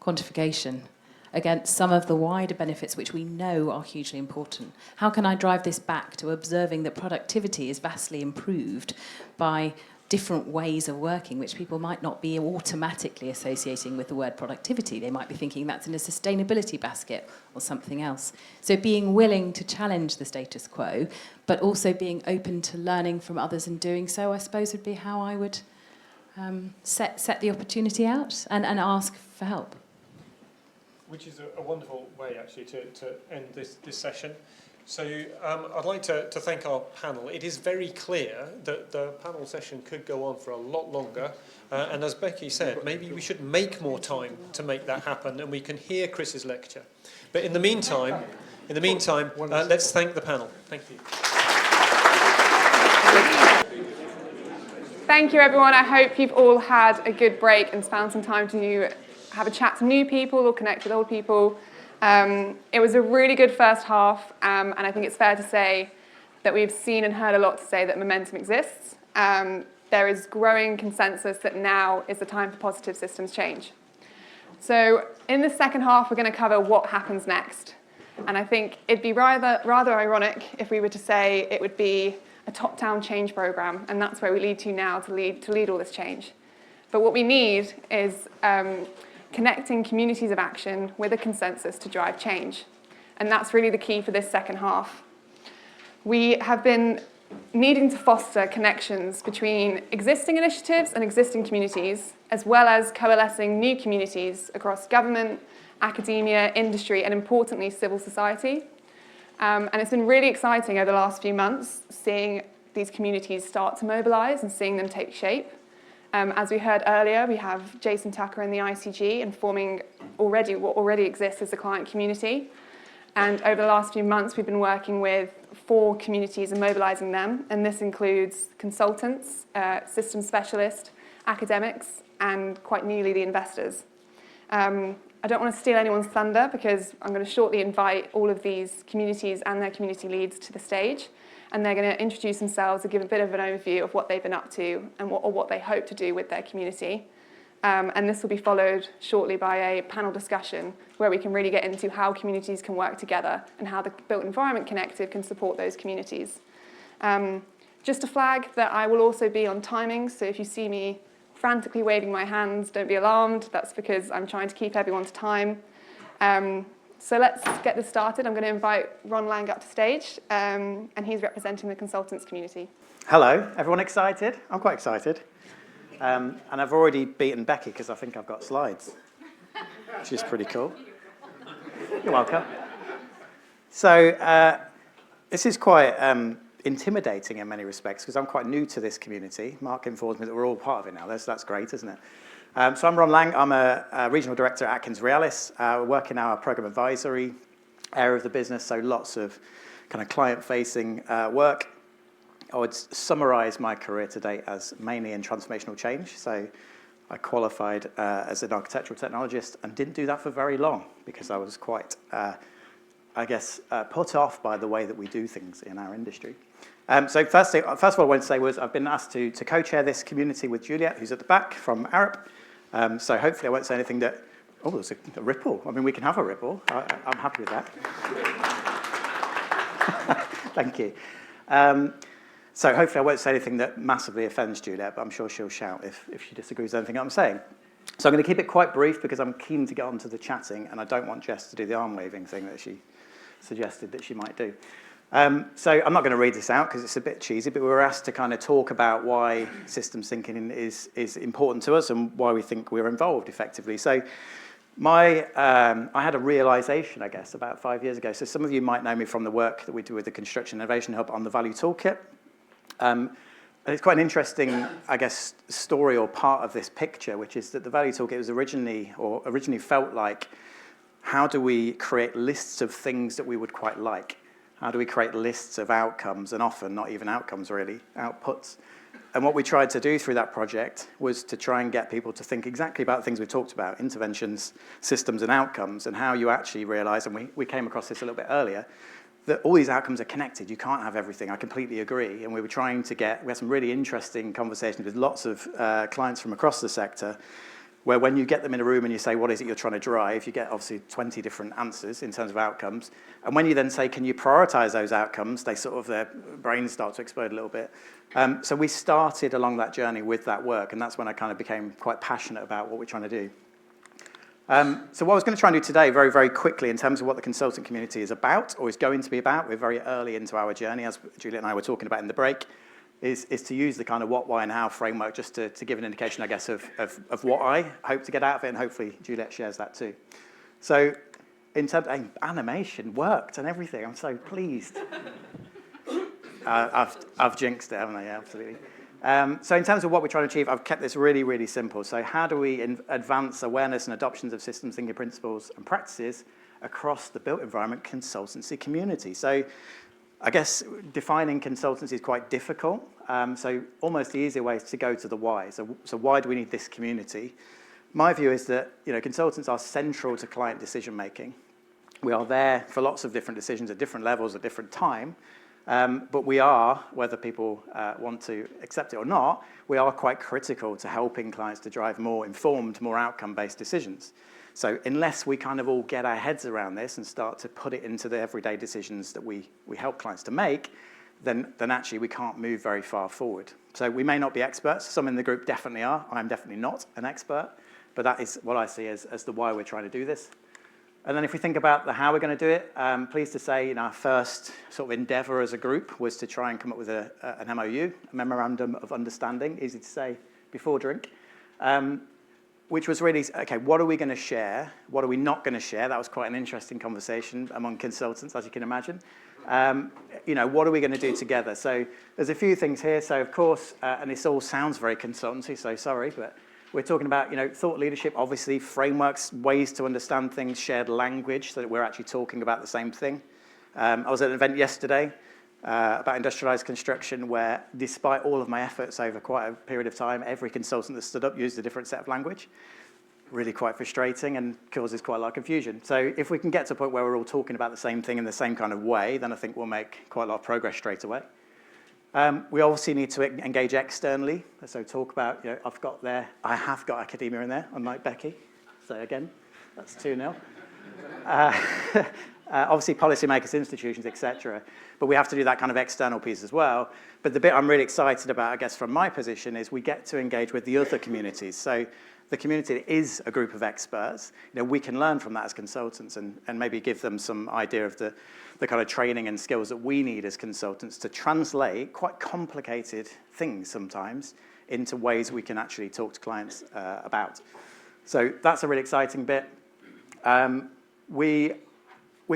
quantification against some of the wider benefits which we know are hugely important. How can I drive this back to observing that productivity is vastly improved by different ways of working, which people might not be automatically associating with the word productivity. They might be thinking that's in a sustainability basket or something else. So being willing to challenge the status quo, but also being open to learning from others and doing so, I suppose, would be how I would set the opportunity out and ask for help. Which is a wonderful way, actually, to end this session. So I'd like to thank our panel. It is very clear that the panel session could go on for a lot longer. And as Becky said, maybe we should make more time to make that happen and we can hear Chris's lecture. But in the meantime, let's thank the panel. Thank you. Thank you, everyone. I hope you've all had a good break and found some time to have a chat to new people or connect with old people. It was a really good first half, and I think it's fair to say that we've seen and heard a lot to say that momentum exists. There is growing consensus that now is the time for positive systems change. So in the second half, we're going to cover what happens next. And I think it'd be rather ironic if we were to say it would be a top-down change program, and that's where we lead to now to lead all this change. But what we need is connecting communities of action with a consensus to drive change. And that's really the key for this second half. We have been needing to foster connections between existing initiatives and existing communities, as well as coalescing new communities across government, academia, industry, and importantly, civil society. And it's been really exciting over the last few months, seeing these communities start to mobilise and seeing them take shape. As we heard earlier, we have Jason Tucker in the ICG and forming what already exists as a client community. And over the last few months, we've been working with 4 communities and mobilising them. And this includes consultants, systems specialists, academics, and quite newly, the investors. I don't want to steal anyone's thunder because I'm going to shortly invite all of these communities and their community leads to the stage. And they're going to introduce themselves and give a bit of an overview of what they've been up to and what they hope to do with their community. And this will be followed shortly by a panel discussion where we can really get into how communities can work together and how the Built Environment Connective can support those communities. Just a flag that I will also be on timing, so if you see me frantically waving my hands, don't be alarmed. That's because I'm trying to keep everyone to time. So let's get this started. I'm going to invite Ron Lang up to stage, and he's representing the consultants community. Hello, everyone excited? I'm quite excited. And I've already beaten Becky because I think I've got slides, which is pretty cool. You're welcome. So this is quite intimidating in many respects because I'm quite new to this community. Mark informs me that we're all part of it now. That's great, isn't it? So I'm Ron Lang. I'm a regional director at Atkins Realis. We work in our program advisory area of the business, so lots of kind of client-facing work. I would summarise my career to date as mainly in transformational change, so I qualified as an architectural technologist and didn't do that for very long because I was quite, put off by the way that we do things in our industry. So first of all, I wanted to say was I've been asked to co-chair this community with Juliet, who's at the back from Arup. So hopefully I won't say anything that, oh, there's a ripple. I mean, we can have a ripple. I'm happy with that. Thank you. So hopefully I won't say anything that massively offends Juliet, but I'm sure she'll shout if she disagrees with anything I'm saying. So I'm going to keep it quite brief because I'm keen to get on to the chatting, and I don't want Jess to do the arm-waving thing that she suggested that she might do. So I'm not going to read this out because it's a bit cheesy, but we were asked to kind of talk about why systems thinking is important to us and why we think we're involved effectively. So I had a realization, I guess, about 5 years ago. So some of you might know me from the work that we do with the Construction Innovation Hub on the Value Toolkit. And it's quite an interesting, I guess, story or part of this picture, which is that the Value Toolkit was originally felt like, how do we create lists of things that we would quite like? How do we create lists of outcomes, and often not even outcomes really, outputs? And what we tried to do through that project was to try and get people to think exactly about the things we talked about, interventions, systems, and outcomes, and how you actually realize, and we came across this a little bit earlier, that all these outcomes are connected. You can't have everything. I completely agree. And we had some really interesting conversations with lots of clients from across the sector, where when you get them in a room and you say, what is it you're trying to drive, you get obviously 20 different answers in terms of outcomes. And when you then say, can you prioritize those outcomes, their brains start to explode a little bit. So we started along that journey with that work, and that's when I kind of became quite passionate about what we're trying to do. So what I was going to try and do today, very, very quickly, in terms of what the consultant community is about, or is going to be about, we're very early into our journey, as Juliet and I were talking about in the break, is to use the kind of what, why, and how framework just to give an indication, I guess, of what I hope to get out of it, and hopefully Juliet shares that too. So in terms of animation, worked and everything, I'm so pleased. I've jinxed it, haven't I? Yeah, absolutely. So in terms of what we're trying to achieve, I've kept this really, really simple. So how do we advance awareness and adoptions of systems thinking principles and practices across the built environment consultancy community? So I guess defining consultancy is quite difficult. So almost the easier way is to go to the why. So why do we need this community? My view is that consultants are central to client decision making. We are there for lots of different decisions at different levels at different time. But we are, whether people want to accept it or not, we are quite critical to helping clients to drive more informed, more outcome-based decisions. So unless we kind of all get our heads around this and start to put it into the everyday decisions that we help clients to make, then actually we can't move very far forward. So we may not be experts. Some in the group definitely are. I'm definitely not an expert. But that is what I see as the why we're trying to do this. And then if we think about the how we're going to do it, I'm pleased to say our first sort of endeavor as a group was to try and come up with an MOU, a Memorandum of Understanding, easy to say before drink, which was really, okay, what are we going to share? What are we not going to share? That was quite an interesting conversation among consultants, as you can imagine. What are we going to do together? So there's a few things here. So of course, and this all sounds very consultancy, so sorry, but we're talking about, thought leadership, obviously, frameworks, ways to understand things, shared language, so that we're actually talking about the same thing. I was at an event yesterday about industrialized construction where, despite all of my efforts over quite a period of time, every consultant that stood up used a different set of language. Really quite frustrating and causes quite a lot of confusion. So if we can get to a point where we're all talking about the same thing in the same kind of way, then I think we'll make quite a lot of progress straight away. We obviously need to engage externally. So talk about, I have got academia in there, unlike Becky. So again, that's 2-0. Obviously policymakers, institutions, etc. But we have to do that kind of external piece as well. But the bit I'm really excited about, I guess, from my position is we get to engage with the other communities. So the community is a group of experts. We can learn from that as consultants and maybe give them some idea of the kind of training and skills that we need as consultants to translate quite complicated things sometimes into ways we can actually talk to clients about. So that's a really exciting bit. We're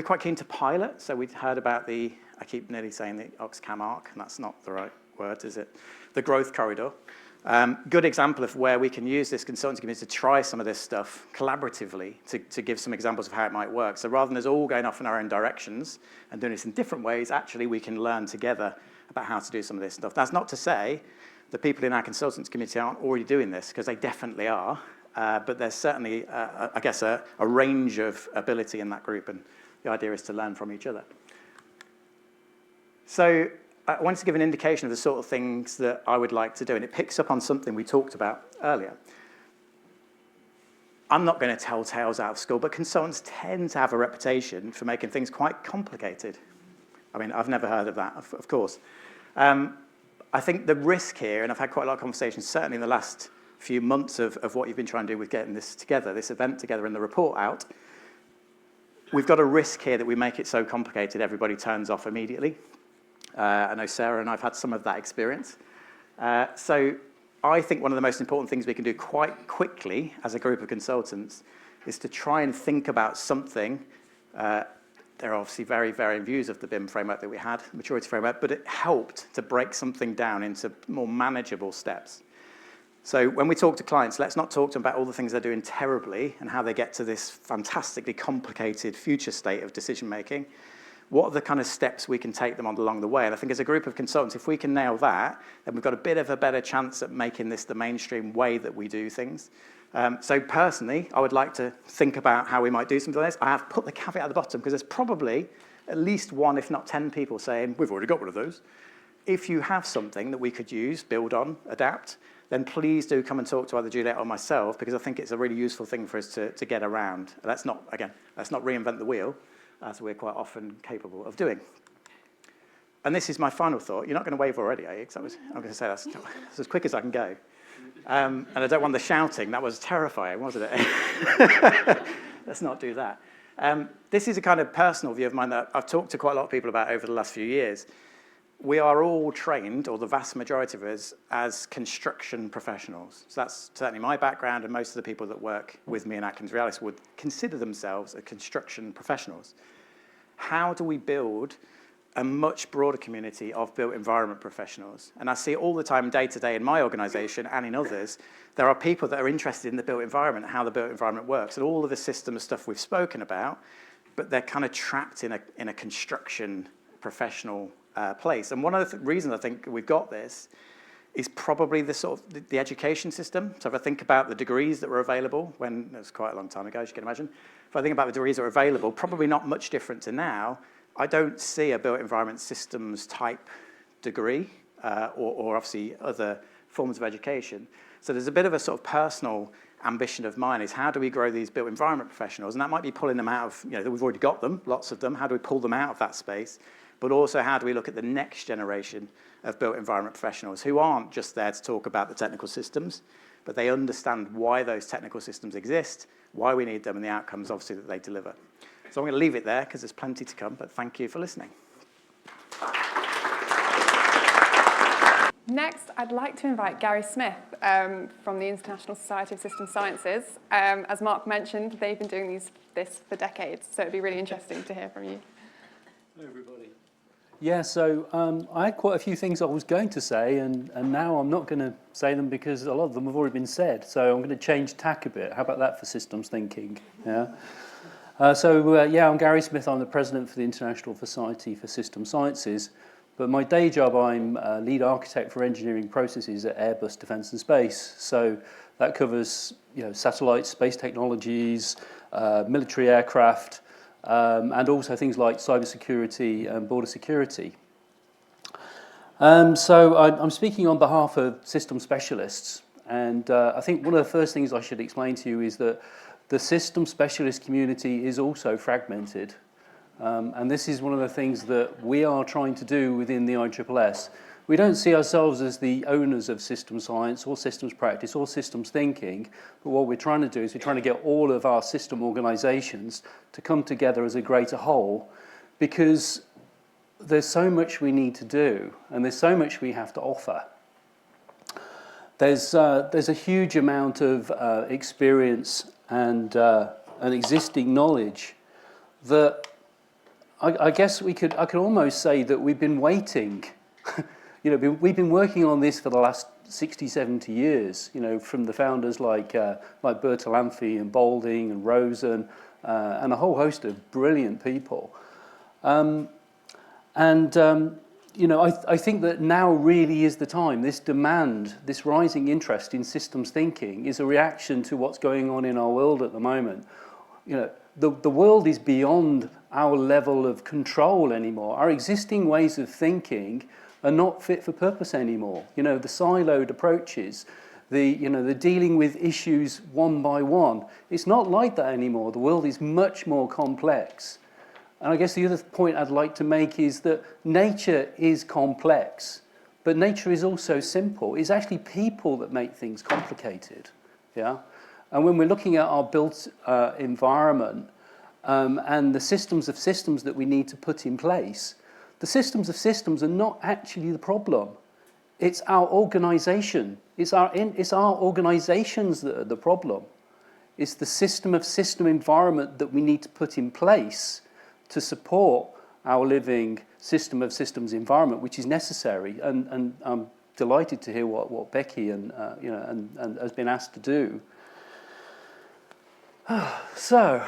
quite keen to pilot. So we'd heard about I keep nearly saying the Oxcam arc, and that's not the right word, is it? The growth corridor. Good example of where we can use this consultancy community to try some of this stuff collaboratively to give some examples of how it might work. So rather than us all going off in our own directions and doing this in different ways, actually we can learn together about how to do some of this stuff. That's not to say the people in our consultants community aren't already doing this, because they definitely are. But there's certainly, I guess, a range of ability in that group, and the idea is to learn from each other. So I wanted to give an indication of the sort of things that I would like to do, and it picks up on something we talked about earlier. I'm not going to tell tales out of school, but consultants tend to have a reputation for making things quite complicated. I mean, I've never heard of that, of course. I think the risk here, and I've had quite a lot of conversations, certainly in the last few months of what you've been trying to do with getting this together, this event together and the report out, we've got a risk here that we make it so complicated everybody turns off immediately. I know Sarah and I've had some of that experience. So I think one of the most important things we can do quite quickly as a group of consultants is to try and think about something. There are obviously very varying views of the BIM framework that we had, maturity framework, but it helped to break something down into more manageable steps. So when we talk to clients, let's not talk to them about all the things they're doing terribly and how they get to this fantastically complicated future state of decision making. What are the kind of steps we can take them on along the way? And I think as a group of consultants, if we can nail that, then we've got a bit of a better chance at making this the mainstream way that we do things. So personally, I would like to think about how we might do something like this. I have put the caveat at the bottom because there's probably at least 1, if not 10 people saying, we've already got one of those. If you have something that we could use, build on, adapt, then please do come and talk to either Juliet or myself, because I think it's a really useful thing for us to get around. Let's not reinvent the wheel, as we're quite often capable of doing. And this is my final thought. You're not going to wave already, are you? I'm going to say that's as quick as I can go. And I don't want the shouting. That was terrifying, wasn't it? Let's not do that. This is a kind of personal view of mine that I've talked to quite a lot of people about over the last few years. We are all trained, or the vast majority of us, as construction professionals. So that's certainly my background, and most of the people that work with me in Atkins Realis would consider themselves as construction professionals. How do we build a much broader community of built environment professionals? And I see it all the time, day to day, in my organisation and in others. There are people that are interested in the built environment and how the built environment works, and all of the systems stuff we've spoken about, but they're kind of trapped in a construction professional place. And one of the reasons I think we've got this is probably the sort of the education system. So if I think about the degrees that were available when, it was quite a long time ago, as you can imagine, if I think about the degrees that were available, probably not much different to now. I don't see a built environment systems type degree or obviously other forms of education. So there's a bit of a sort of personal ambition of mine is how do we grow these built environment professionals? And that might be pulling them out of, we've already got them, lots of them. How do we pull them out of that space? But also how do we look at the next generation of built environment professionals who aren't just there to talk about the technical systems, but they understand why those technical systems exist, why we need them, and the outcomes, obviously, that they deliver. So I'm going to leave it there because there's plenty to come, but thank you for listening. Next, I'd like to invite Gary Smith from the International Society of System Sciences. As Mark mentioned, they've been doing this for decades, so it'd be really interesting to hear from you. Hello, everybody. Yeah, so I had quite a few things I was going to say, and now I'm not going to say them because a lot of them have already been said. So I'm going to change tack a bit. How about that for systems thinking? Yeah. I'm Gary Smith. I'm the president for the International Society for System Sciences. But my day job, I'm lead architect for engineering processes at Airbus Defence and Space. So that covers, satellites, space technologies, military aircraft, and also things like cybersecurity and border security. I'm speaking on behalf of system specialists, and I think one of the first things I should explain to you is that the system specialist community is also fragmented, and this is one of the things that we are trying to do within the ISSS. We don't see ourselves as the owners of system science or systems practice or systems thinking, but what we're trying to do is we're trying to get all of our system organisations to come together as a greater whole, because there's so much we need to do and there's so much we have to offer. There's a huge amount of experience and existing knowledge that I guess I could almost say that we've been waiting. We've been working on this for the last 60, 70 years, from the founders like Bertalanffy and Balding and Rosen and a whole host of brilliant people. you know, I think that now really is the time. This demand, this rising interest in systems thinking is a reaction to what's going on in our world at the moment. You know, the world is beyond our level of control anymore. Our existing ways of thinking are not fit for purpose anymore. You know, the siloed approaches, the dealing with issues one by one. It's not like that anymore. The world is much more complex. And I guess the other point I'd like to make is that nature is complex, but nature is also simple. It's actually people that make things complicated, yeah? And when we're looking at our built environment and the systems of systems that we need to put in place, the systems of systems are not actually the problem. It's our organisation. It's our organisations that are the problem. It's the system of system environment that we need to put in place to support our living system of systems environment, which is necessary. And I'm delighted to hear what Becky and has been asked to do. So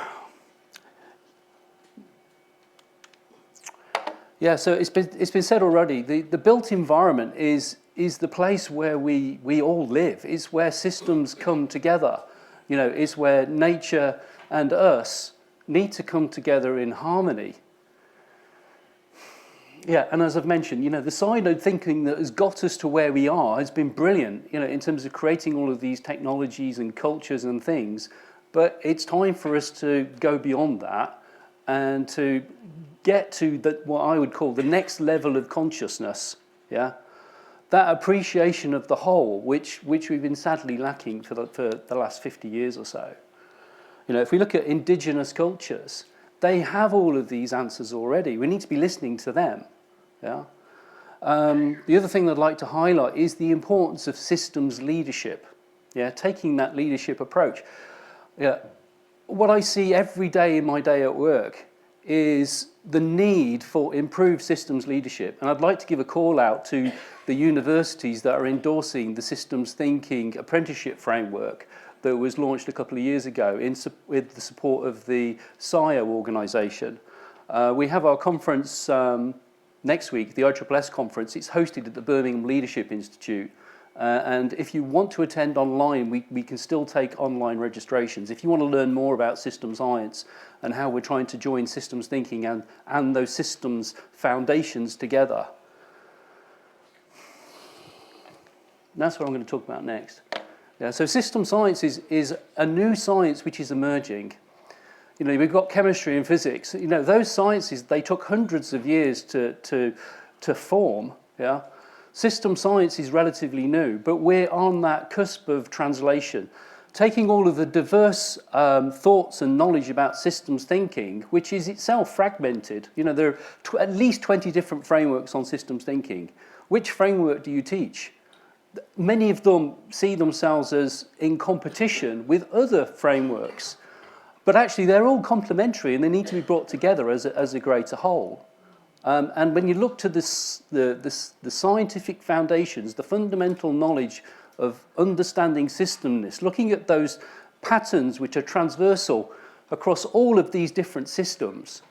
it's been said already. The built environment is the place where we all live. It's where systems come together. You know, it's where nature and us need to come together in harmony. Yeah, and as I've mentioned, you know, the siloed thinking that has got us to where we are has been brilliant, you know, in terms of creating all of these technologies and cultures and things. But it's time for us to go beyond that and to get to what I would call the next level of consciousness, yeah? That appreciation of the whole, which we've been sadly lacking for the last 50 years or so. You know, if we look at indigenous cultures, they have all of these answers already. We need to be listening to them. Yeah. The other thing I'd like to highlight is the importance of systems leadership. Yeah, taking that leadership approach. Yeah, what I see every day in my day at work is the need for improved systems leadership. And I'd like to give a call out to the universities that are endorsing the systems thinking apprenticeship framework that was launched a couple of years ago with the support of the SIO organisation. We have our conference next week, the ISSS conference. It's hosted at the Birmingham Leadership Institute. And if you want to attend online, we can still take online registrations. If you want to learn more about system science and how we're trying to join systems thinking and those systems foundations together. And that's what I'm going to talk about next. Yeah, so system science is a new science which is emerging. You know, we've got chemistry and physics. You know, those sciences, they took hundreds of years to form, yeah. System science is relatively new, but we're on that cusp of translation, taking all of the diverse thoughts and knowledge about systems thinking, which is itself fragmented. You know, there are at least 20 different frameworks on systems thinking. Which framework do you teach? Many of them see themselves as in competition with other frameworks, but actually they're all complementary and they need to be brought together as a greater whole. And when you look to the scientific foundations, the fundamental knowledge of understanding systemness, looking at those patterns which are transversal across all of these different systems,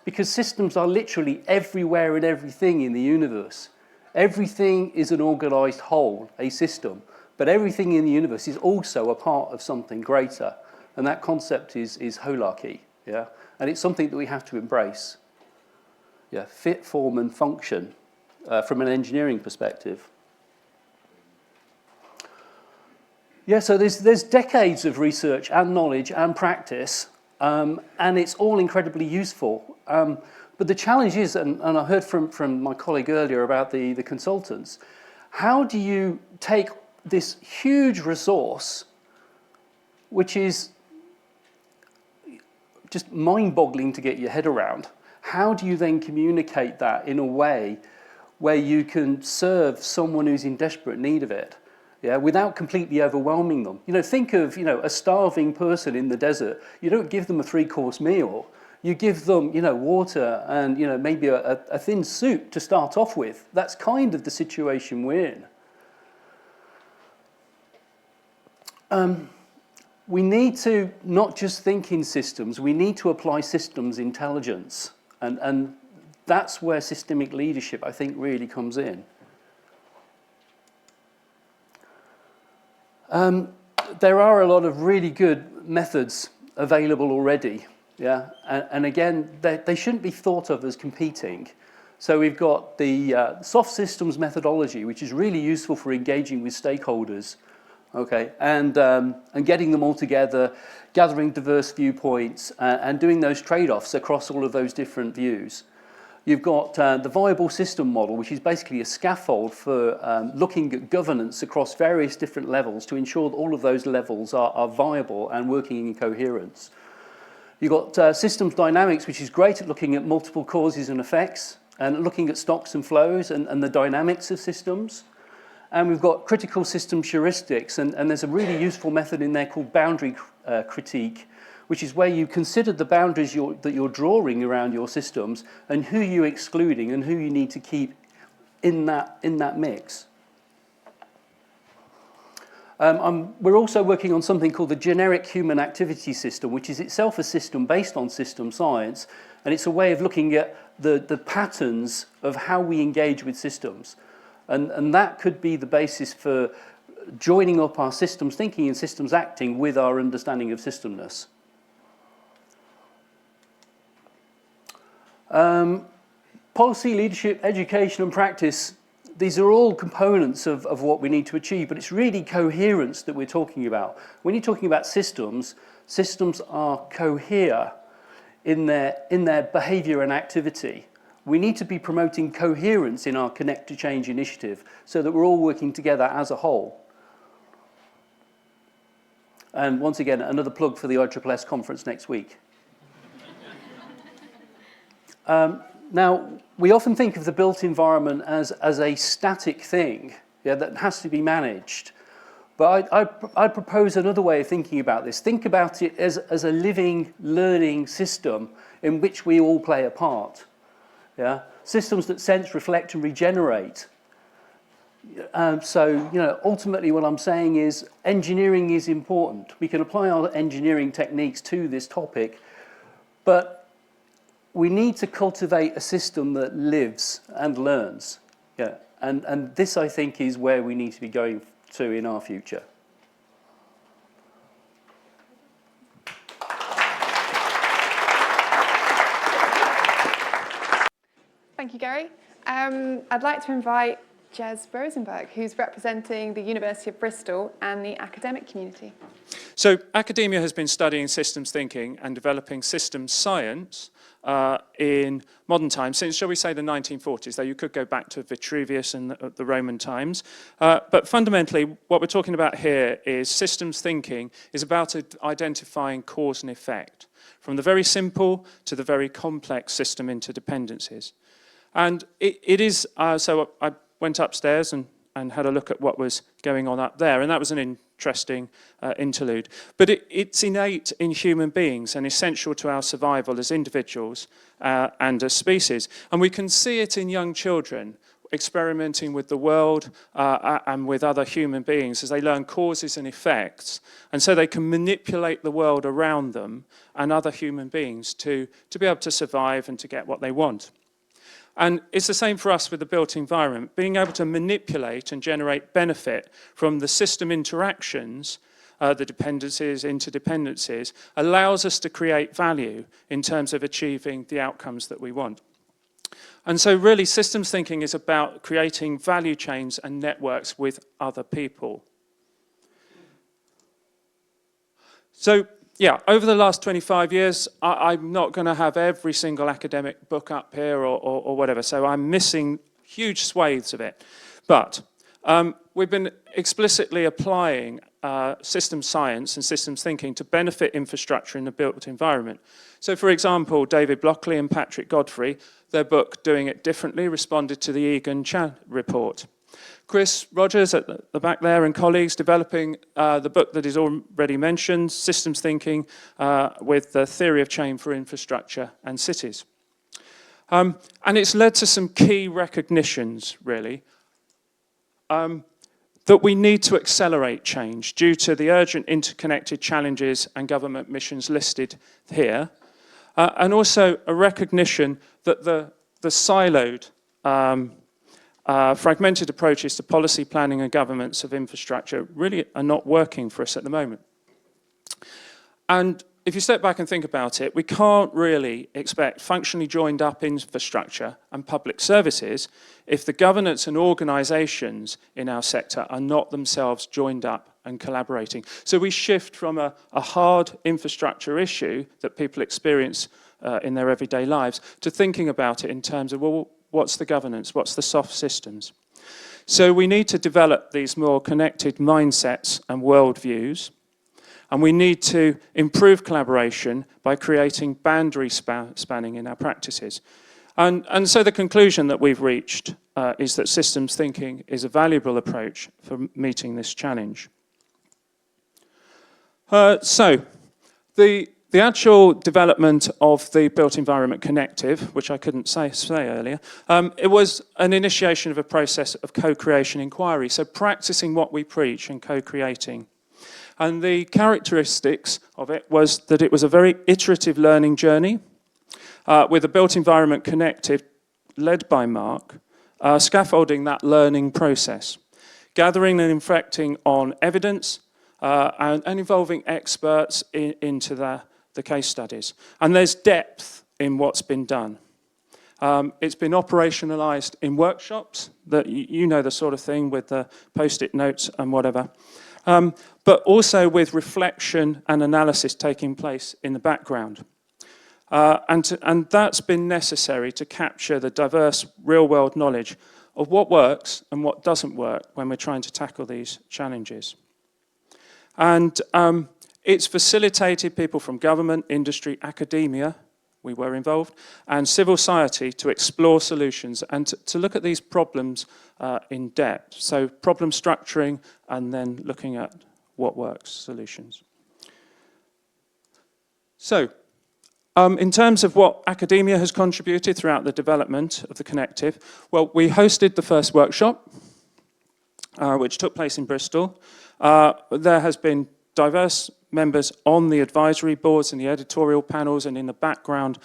because systems are literally everywhere and everything in the universe. Everything is an organised whole, a system, but everything in the universe is also a part of something greater, and that concept is holarchy, yeah? And it's something that we have to embrace. Yeah, fit, form and function from an engineering perspective. Yeah, so there's decades of research and knowledge and practice, and it's all incredibly useful. But the challenge is, and I heard from my colleague earlier about the consultants, how do you take this huge resource, which is just mind-boggling to get your head around, how do you then communicate that in a way where you can serve someone who's in desperate need of it, yeah, without completely overwhelming them? You know, think of, you know, a starving person in the desert. You don't give them a 3-course meal. You give them, you know, water and, you know, maybe a thin soup to start off with. That's kind of the situation we're in. We need to not just think in systems, we need to apply systems intelligence. And that's where systemic leadership, I think, really comes in. There are a lot of really good methods available already, yeah, and again, they shouldn't be thought of as competing. So we've got the soft systems methodology, which is really useful for engaging with stakeholders, okay, and getting them all together, gathering diverse viewpoints, and doing those trade-offs across all of those different views. You've got the viable system model, which is basically a scaffold for looking at governance across various different levels to ensure that all of those levels are viable and working in coherence. You've got systems dynamics, which is great at looking at multiple causes and effects and looking at stocks and flows and the dynamics of systems. And we've got critical systems heuristics, and there's a really useful method in there called boundary critique, which is where you consider the boundaries that you're drawing around your systems and who you're excluding and who you need to keep in that mix. We're also working on something called the generic human activity system, which is itself a system based on system science, and it's a way of looking at the patterns of how we engage with systems. And that could be the basis for joining up our systems thinking and systems acting with our understanding of systemness. Policy, leadership, education and practice, these are all components of what we need to achieve, but it's really coherence that we're talking about. When you're talking about systems, systems are cohere in their behaviour and activity. We need to be promoting coherence in our Connect to Change initiative so that we're all working together as a whole. And once again, another plug for the ISSS conference next week. Now, we often think of the built environment as a static thing, yeah, that has to be managed. But I'd propose another way of thinking about this. Think about it as a living, learning system in which we all play a part. Yeah? Systems that sense, reflect, and regenerate. So, ultimately what I'm saying is engineering is important. We can apply our engineering techniques to this topic, but we need to cultivate a system that lives and learns. Yeah? And this, I think, is where we need to be going to in our future. Thank you, Gary. I'd like to invite Jez Rosenberg, who's representing the University of Bristol and the academic community. So academia has been studying systems thinking and developing systems science in modern times since, shall we say, the 1940s, though you could go back to Vitruvius and the Roman times. But fundamentally, what we're talking about here is systems thinking is about identifying cause and effect, from the very simple to the very complex system interdependencies. And it is, so I went upstairs and had a look at what was going on up there, and that was an interesting interlude. But it's innate in human beings and essential to our survival as individuals and as species. And we can see it in young children experimenting with the world and with other human beings as they learn causes and effects, and so they can manipulate the world around them and other human beings to be able to survive and to get what they want. And it's the same for us with the built environment. Being able to manipulate and generate benefit from the system interactions, the dependencies, interdependencies, allows us to create value in terms of achieving the outcomes that we want. And so really systems thinking is about creating value chains and networks with other people. So yeah, over the last 25 years, I'm not going to have every single academic book up here or whatever, so I'm missing huge swathes of it. But we've been explicitly applying systems science and systems thinking to benefit infrastructure in the built environment. So for example, David Blockley and Patrick Godfrey, their book, Doing It Differently, responded to the Egan-Chan report. Chris Rogers at the back there and colleagues developing the book that is already mentioned, Systems Thinking with the Theory of Change for Infrastructure and Cities. And it's led to some key recognitions, really, that we need to accelerate change due to the urgent interconnected challenges and government missions listed here, and also a recognition that the the siloed, fragmented approaches to policy planning and governance of infrastructure really are not working for us at the moment. And if you step back and think about it, we can't really expect functionally joined up infrastructure and public services if the governance and organisations in our sector are not themselves joined up and collaborating. So we shift from a hard infrastructure issue that people experience in their everyday lives to thinking about it in terms of, well, what's the governance, what's the soft systems? So we need to develop these more connected mindsets and worldviews. And we need to improve collaboration by creating boundary spanning in our practices. And so the conclusion that we've reached is that systems thinking is a valuable approach for meeting this challenge. So the actual development of the Built Environment Connective, which I couldn't say earlier, it was an initiation of a process of co-creation inquiry, so practicing what we preach and co-creating. And the characteristics of it was that it was a very iterative learning journey with a Built Environment Connective led by Mark, scaffolding that learning process, gathering and reflecting on evidence and involving experts into the case studies. And there's depth in what's been done. It's been operationalised in workshops, that you know the sort of thing with the post-it notes and whatever. But also with reflection and analysis taking place in the background. And that's been necessary to capture the diverse real-world knowledge of what works and what doesn't work when we're trying to tackle these challenges. And it's facilitated people from government, industry, academia, we were involved, and civil society to explore solutions and to look at these problems in depth. So problem structuring and then looking at what works, solutions. So in terms of what academia has contributed throughout the development of the Connective, well, we hosted the first workshop, which took place in Bristol. There has been diverse members on the advisory boards and the editorial panels and in the background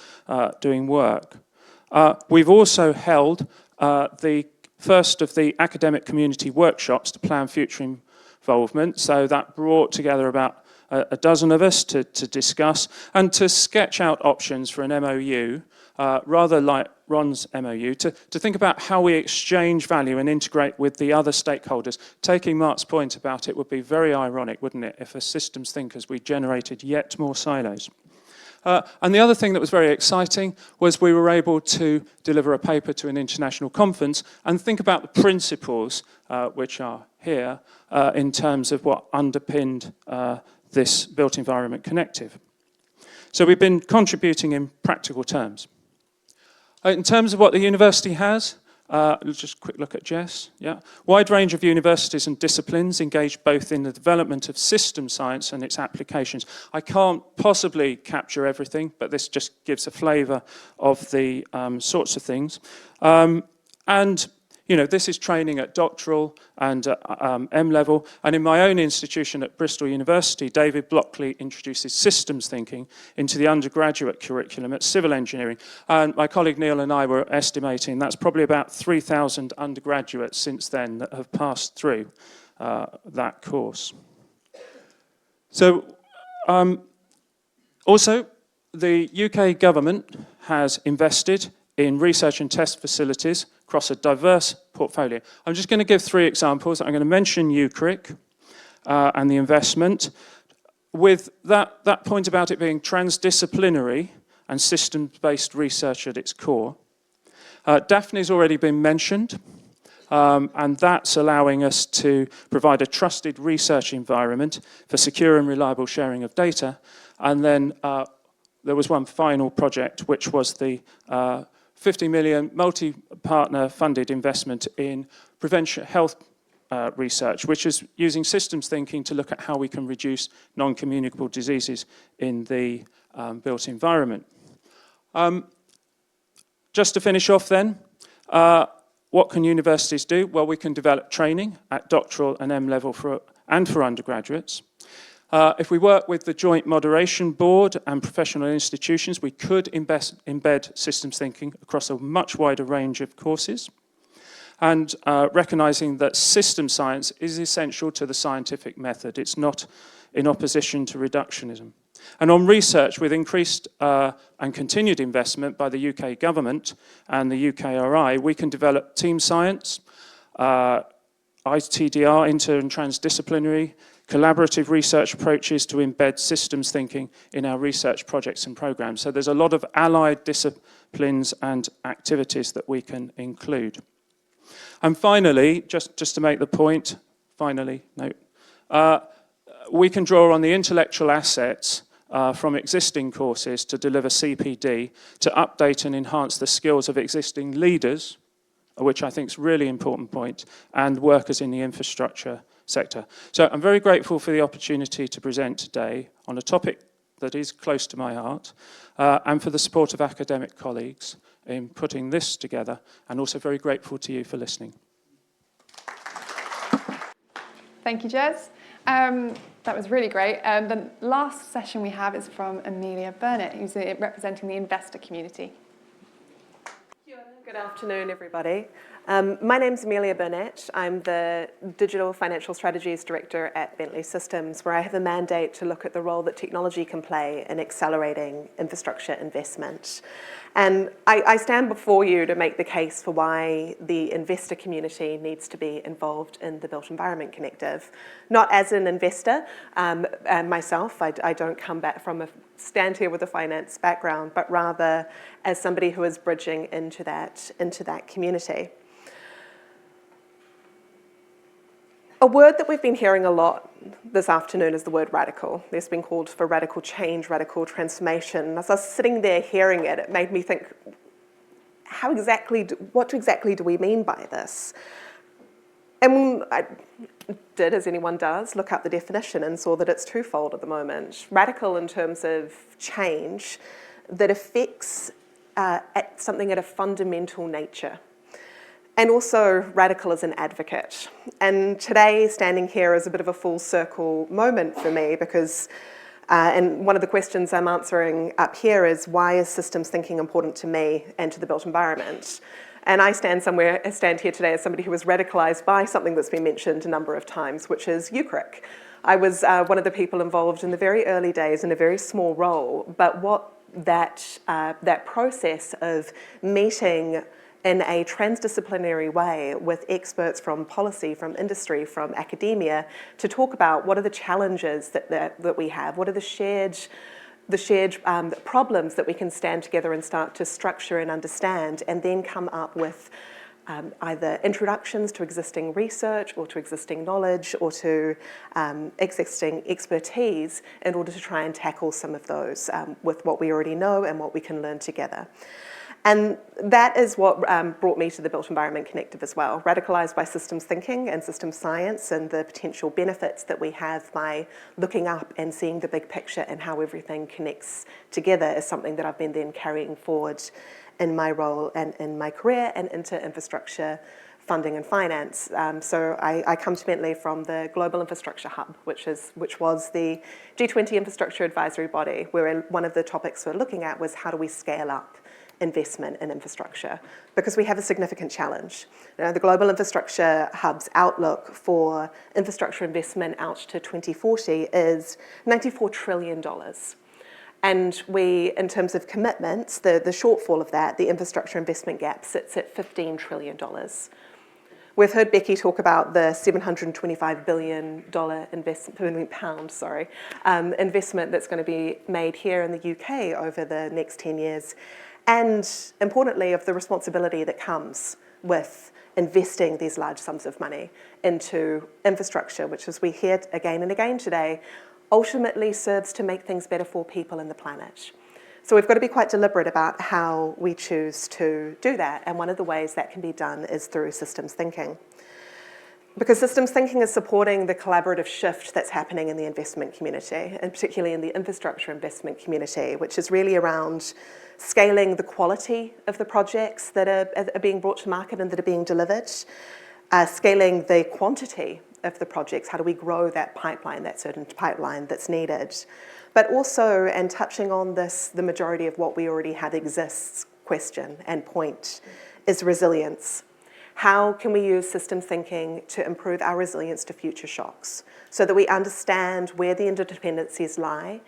doing work. We've also held the first of the academic community workshops to plan future involvement. So that brought together about a dozen of us to discuss and to sketch out options for an MOU, rather like Ron's MOU, to think about how we exchange value and integrate with the other stakeholders. Taking Mark's point about it would be very ironic, wouldn't it, if as systems thinkers we generated yet more silos. And the other thing that was very exciting was we were able to deliver a paper to an international conference and think about the principles which are here in terms of what underpinned this Built Environment Connective. So we've been contributing in practical terms. In terms of what the university has, let's just quick look at Jess. Yeah, wide range of universities and disciplines engaged both in the development of system science and its applications. I can't possibly capture everything, but this just gives a flavour of the sorts of things. And you know, this is training at doctoral and M level. And in my own institution at Bristol University, David Blockley introduces systems thinking into the undergraduate curriculum at civil engineering. And my colleague Neil and I were estimating that's probably about 3,000 undergraduates since then that have passed through that course. So also, the UK government has invested in research and test facilities across a diverse portfolio. I'm just going to give 3 examples. I'm going to mention UCRIC and the investment. With that point about it being transdisciplinary and systems-based research at its core. Daphne's already been mentioned, and that's allowing us to provide a trusted research environment for secure and reliable sharing of data. And then there was one final project, which was the 50 million multi-partner funded investment in prevention health research, which is using systems thinking to look at how we can reduce non-communicable diseases in the built environment. Just to finish off then, what can universities do? Well, we can develop training at doctoral and M level for undergraduates. If we work with the Joint Moderation Board and professional institutions, we could embed systems thinking across a much wider range of courses. And recognising that system science is essential to the scientific method. It's not in opposition to reductionism. And on research, with increased and continued investment by the UK government and the UKRI, we can develop team science, ITDR, inter and transdisciplinary, collaborative research approaches to embed systems thinking in our research projects and programs. So there's a lot of allied disciplines and activities that we can include. And finally, just to make the point, we can draw on the intellectual assets from existing courses to deliver CPD, to update and enhance the skills of existing leaders, which I think is a really important point, and workers in the infrastructure sector. So I'm very grateful for the opportunity to present today on a topic that is close to my heart, and for the support of academic colleagues in putting this together, and also very grateful to you for listening. Thank you, Jez. That was really great. The last session we have is from Amelia Burnett, who's representing the investor community. Good afternoon, everybody. My name's Amelia Burnett. I'm the Digital Financial Strategies Director at Bentley Systems, where I have a mandate to look at the role that technology can play in accelerating infrastructure investment. And I stand before you to make the case for why the investor community needs to be involved in the Built Environment Connective. Not as an investor and myself, I don't come back from stand here with a finance background, but rather as somebody who is bridging into that community. A word that we've been hearing a lot this afternoon is the word radical. There's been called for radical change, radical transformation. As I was sitting there hearing it, it made me think, what exactly do we mean by this? And I did, as anyone does, look up the definition and saw that it's twofold at the moment. Radical in terms of change that affects something at a fundamental nature. And also radical as an advocate. And today, standing here is a bit of a full circle moment for me because, and one of the questions I'm answering up here is, why is systems thinking important to me and to the built environment? And I stand here today as somebody who was radicalised by something that's been mentioned a number of times, which is UCRIC. I was one of the people involved in the very early days in a very small role, but what that process of meeting in a transdisciplinary way with experts from policy, from industry, from academia, to talk about what are the challenges that we have, what are the shared problems that we can stand together and start to structure and understand, and then come up with either introductions to existing research or to existing knowledge or to existing expertise in order to try and tackle some of those with what we already know and what we can learn together. And that is what brought me to the Built Environment Connective as well, radicalised by systems thinking and systems science and the potential benefits that we have by looking up and seeing the big picture and how everything connects together is something that I've been then carrying forward in my role and in my career and into infrastructure funding and finance. So I come to Bentley from the Global Infrastructure Hub, which was the G20 infrastructure advisory body, where one of the topics we're looking at was how do we scale up investment in infrastructure, because we have a significant challenge. The Global Infrastructure Hub's outlook for infrastructure investment out to 2040 is $94 trillion. And we, in terms of commitments, the shortfall of that, the infrastructure investment gap sits at $15 trillion. We've heard Becky talk about the $725 billion investment that's going to be made here in the UK over the next 10 years. And importantly, of the responsibility that comes with investing these large sums of money into infrastructure, which, as we hear again and again today, ultimately serves to make things better for people and the planet. So we've got to be quite deliberate about how we choose to do that. And one of the ways that can be done is through systems thinking. Because systems thinking is supporting the collaborative shift that's happening in the investment community, and particularly in the infrastructure investment community, which is really around scaling the quality of the projects that are being brought to market and that are being delivered, scaling the quantity of the projects? How do we grow that pipeline, that certain pipeline that's needed? But also, and touching on this, the majority of what we already have exists question and point is resilience. How can we use systems thinking to improve our resilience to future shocks so that we understand where the interdependencies lie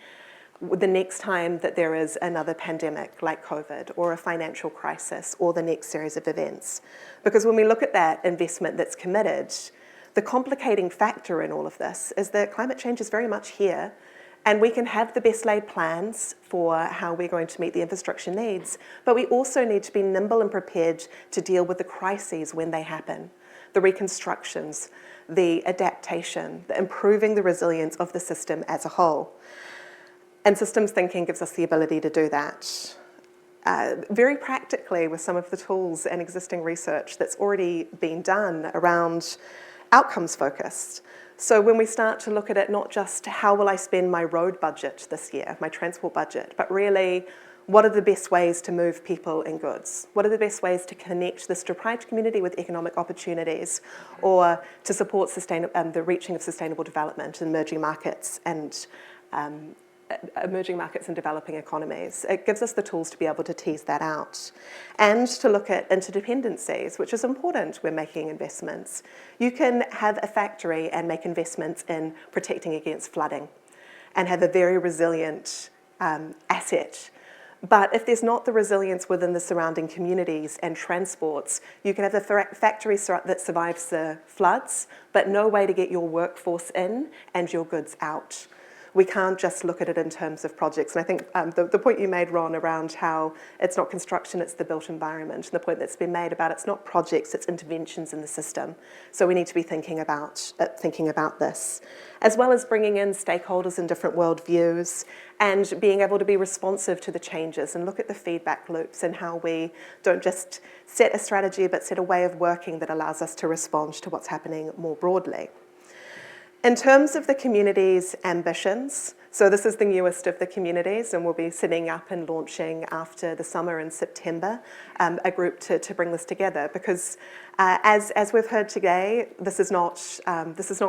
the next time that there is another pandemic like COVID or a financial crisis or the next series of events? Because when we look at that investment that's committed, the complicating factor in all of this is that climate change is very much here, and we can have the best laid plans for how we're going to meet the infrastructure needs, but we also need to be nimble and prepared to deal with the crises when they happen, the reconstructions, the adaptation, the improving the resilience of the system as a whole. And systems thinking gives us the ability to do that. Very practically with some of the tools and existing research that's already been done around outcomes focused. So when we start to look at it, not just how will I spend my road budget this year, my transport budget, but really what are the best ways to move people and goods? What are the best ways to connect this deprived community with economic opportunities or to support the reaching of sustainable development in emerging markets and developing economies? It gives us the tools to be able to tease that out and to look at interdependencies, which is important when making investments. You can have a factory and make investments in protecting against flooding and have a very resilient asset. But if there's not the resilience within the surrounding communities and transports, you can have a factory that survives the floods, but no way to get your workforce in and your goods out. We can't just look at it in terms of projects. And I think the point you made, Ron, around how it's not construction, it's the built environment, and the point that's been made about it's not projects, it's interventions in the system. So we need to be thinking about this, as well as bringing in stakeholders in different worldviews and being able to be responsive to the changes and look at the feedback loops and how we don't just set a strategy, but set a way of working that allows us to respond to what's happening more broadly. In terms of the community's ambitions, so this is the newest of the communities, and we'll be setting up and launching after the summer in September a group to bring this together, because as we've heard today, this is not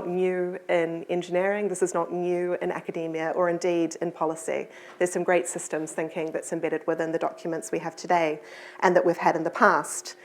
new in engineering, this is not new in academia or indeed in policy. There's some great systems thinking that's embedded within the documents we have today and that we've had in the past.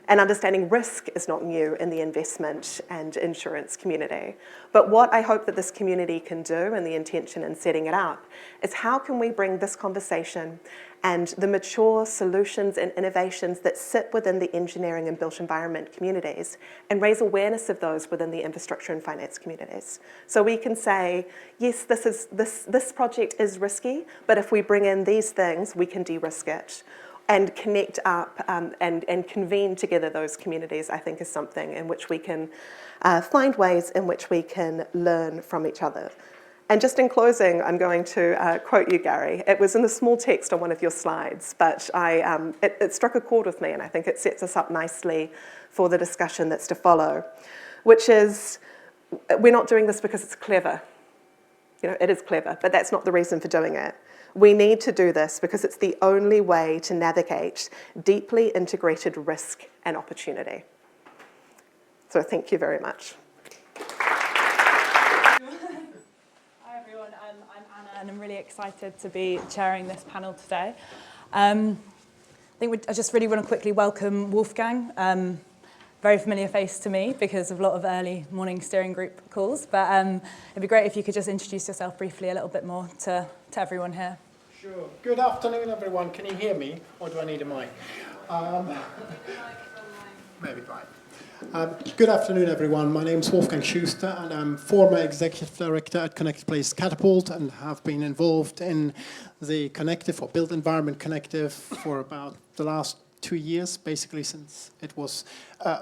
And understanding risk is not new in the investment and insurance community. But what I hope that this community can do, and the intention in setting it up, is how can we bring this conversation and the mature solutions and innovations that sit within the engineering and built environment communities and raise awareness of those within the infrastructure and finance communities. So we can say, yes, this project is risky, but if we bring in these things, we can de-risk it. And connect up and convene together those communities, I think, is something in which we can find ways in which we can learn from each other. And just in closing, I'm going to quote you, Gary. It was in the small text on one of your slides, but it struck a chord with me, and I think it sets us up nicely for the discussion that's to follow, which is, we're not doing this because it's clever. You know, it is clever, but that's not the reason for doing it. We need to do this because it's the only way to navigate deeply integrated risk and opportunity. So thank you very much. Hi everyone, I'm Anna and I'm really excited to be chairing this panel today. I just really want to quickly welcome Wolfgang. Very familiar face to me because of a lot of early morning steering group calls, but it'd be great if you could just introduce yourself briefly a little bit more to everyone here. Sure. Good afternoon, everyone. Can you hear me, or do I need a mic? Maybe fine. Good afternoon, everyone. My name is Wolfgang Schuster, and I'm former Executive Director at Connected Place Catapult, and have been involved in the Connective, or Built Environment Connective, for about the last 2 years, basically since it was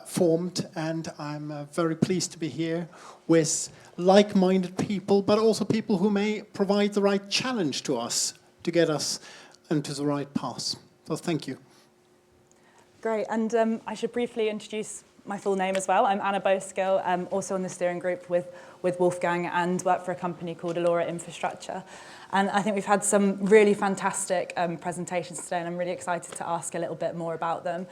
formed, and I'm very pleased to be here with like-minded people, but also people who may provide the right challenge to us to get us into the right path. So thank you. Great, and I should briefly introduce my full name as well. I'm Anna Boskill, also on the steering group with Wolfgang, and work for a company called Allura Infrastructure. And I think we've had some really fantastic presentations today, and I'm really excited to ask a little bit more about them.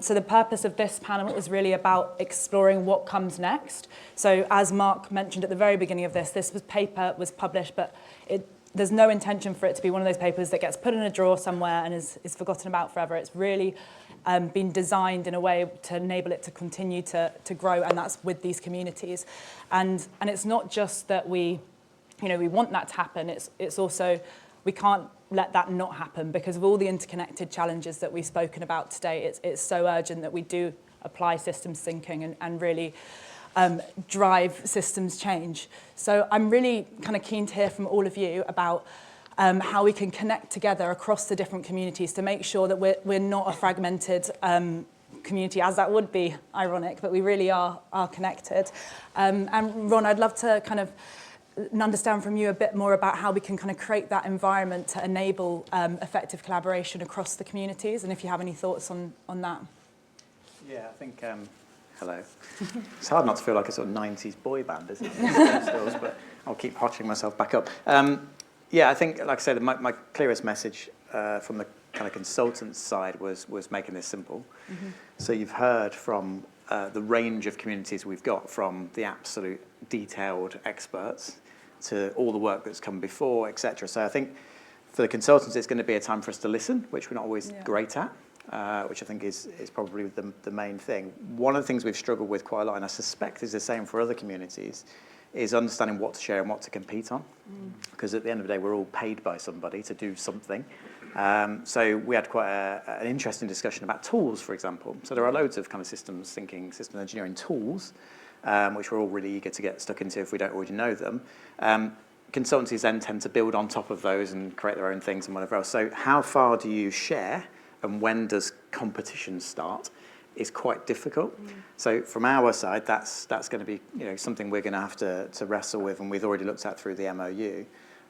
So the purpose of this panel is really about exploring what comes next. So as Mark mentioned at the very beginning of this paper was published, but there's no intention for it to be one of those papers that gets put in a drawer somewhere and is forgotten about forever. It's really been designed in a way to enable it to continue to grow, and that's with these communities. And it's not just that we want that to happen. It's also, we can't let that not happen because of all the interconnected challenges that we've spoken about today. It's so urgent that we do apply systems thinking and really drive systems change. So I'm really kind of keen to hear from all of you about how we can connect together across the different communities to make sure that we're not a fragmented community, as that would be ironic, but we really are connected. And Ron, I'd love to kind of understand from you a bit more about how we can kind of create that environment to enable effective collaboration across the communities, and if you have any thoughts on that. Yeah, I think, hello. It's hard not to feel like a sort of 90s boy band, isn't it? But I'll keep hotching myself back up. Yeah, I think, like I said, my clearest message from the kind of consultants side was making this simple. Mm-hmm. So you've heard from the range of communities we've got, from the absolute detailed experts to all the work that's come before, etc. So I think for the consultants, it's going to be a time for us to listen, which we're not always great at, which I think is probably the main thing. One of the things we've struggled with quite a lot, and I suspect is the same for other communities, is understanding what to share and what to compete on. Because at the end of the day, we're all paid by somebody to do something. So we had quite an interesting discussion about tools, for example. So there are loads of kind of systems thinking, system engineering tools, which we're all really eager to get stuck into if we don't already know them. Consultancies then tend to build on top of those and create their own things and whatever else. So how far do you share and when does competition start is quite difficult. So from our side, that's going to be something we're going to have to wrestle with, and we've already looked at through the MOU.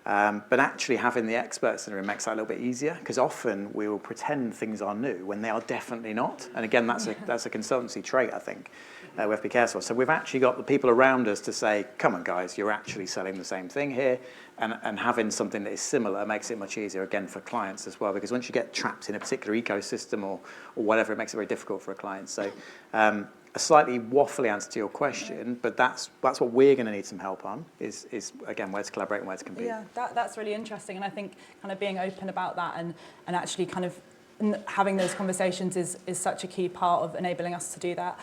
But actually having the experts in the room makes that a little bit easier, because often we will pretend things are new when they are definitely not. And again, that's a consultancy trait, I think, we have to be careful. So we've actually got the people around us to say, come on guys, you're actually selling the same thing here. And having something that is similar makes it much easier, again, for clients as well, because once you get trapped in a particular ecosystem or whatever, it makes it very difficult for a client. So a slightly waffly answer to your question, but that's what we're going to need some help on, is again, where to collaborate and where to compete. Yeah, that's really interesting. And I think kind of being open about that and actually kind of having those conversations is such a key part of enabling us to do that.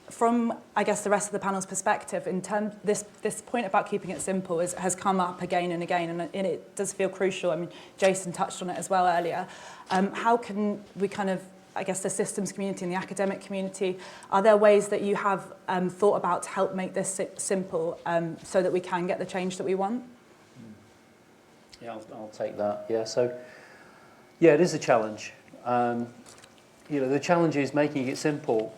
From, I guess, the rest of the panel's perspective, in terms this point about keeping it simple has come up again and again, and it does feel crucial. I mean, Jason touched on it as well earlier. How can we kind of, I guess, the systems community and the academic community, are there ways that you have thought about to help make this simple so that we can get the change that we want? Yeah, I'll take that. Yeah, so, yeah, it is a challenge. The challenge is making it simple,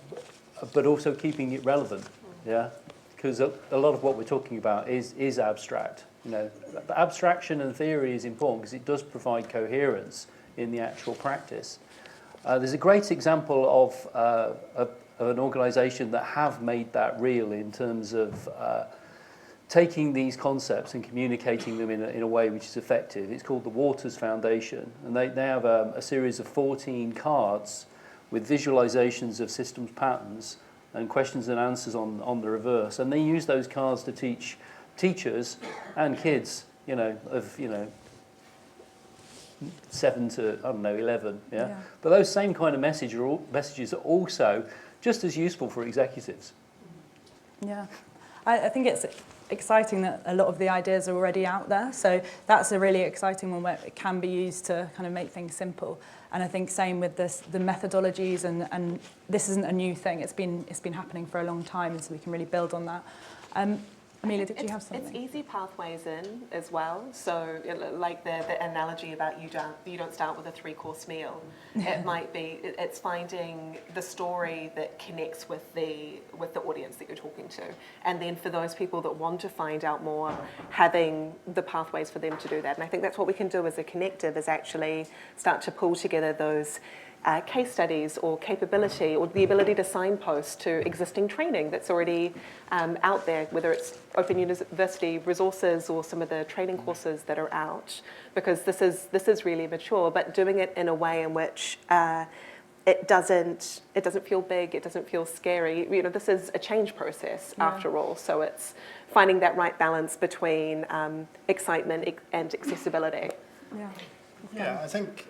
but also keeping it relevant, yeah? Because a lot of what we're talking about is abstract. The abstraction and theory is important because it does provide coherence in the actual practice. There's a great example of an organisation that have made that real in terms of taking these concepts and communicating them in a way which is effective. It's called the Waters Foundation, and they have a series of 14 cards with visualizations of systems patterns and questions and answers on the reverse. And they use those cards to teach teachers and kids, of 7 to, 11, yeah? But those same kind of messages are also just as useful for executives. Yeah, I think it's exciting that a lot of the ideas are already out there. So that's a really exciting one where it can be used to kind of make things simple. And I think same with the methodologies, and this isn't a new thing. It's been happening for a long time, so we can really build on that. Amelia, did you have something? It's easy pathways in as well. So, like the analogy about you don't start with a 3-course meal. It might be it's finding the story that connects with the audience that you're talking to, and then for those people that want to find out more, having the pathways for them to do that. And I think that's what we can do as a connective, is actually start to pull together those case studies or capability or the ability to signpost to existing training that's already out there, whether it's Open University resources or some of the training courses that are out, because this is really mature, but doing it in a way in which it doesn't feel big, it doesn't feel scary. You know, this is a change process after all, so it's finding that right balance between excitement and accessibility. Yeah, I think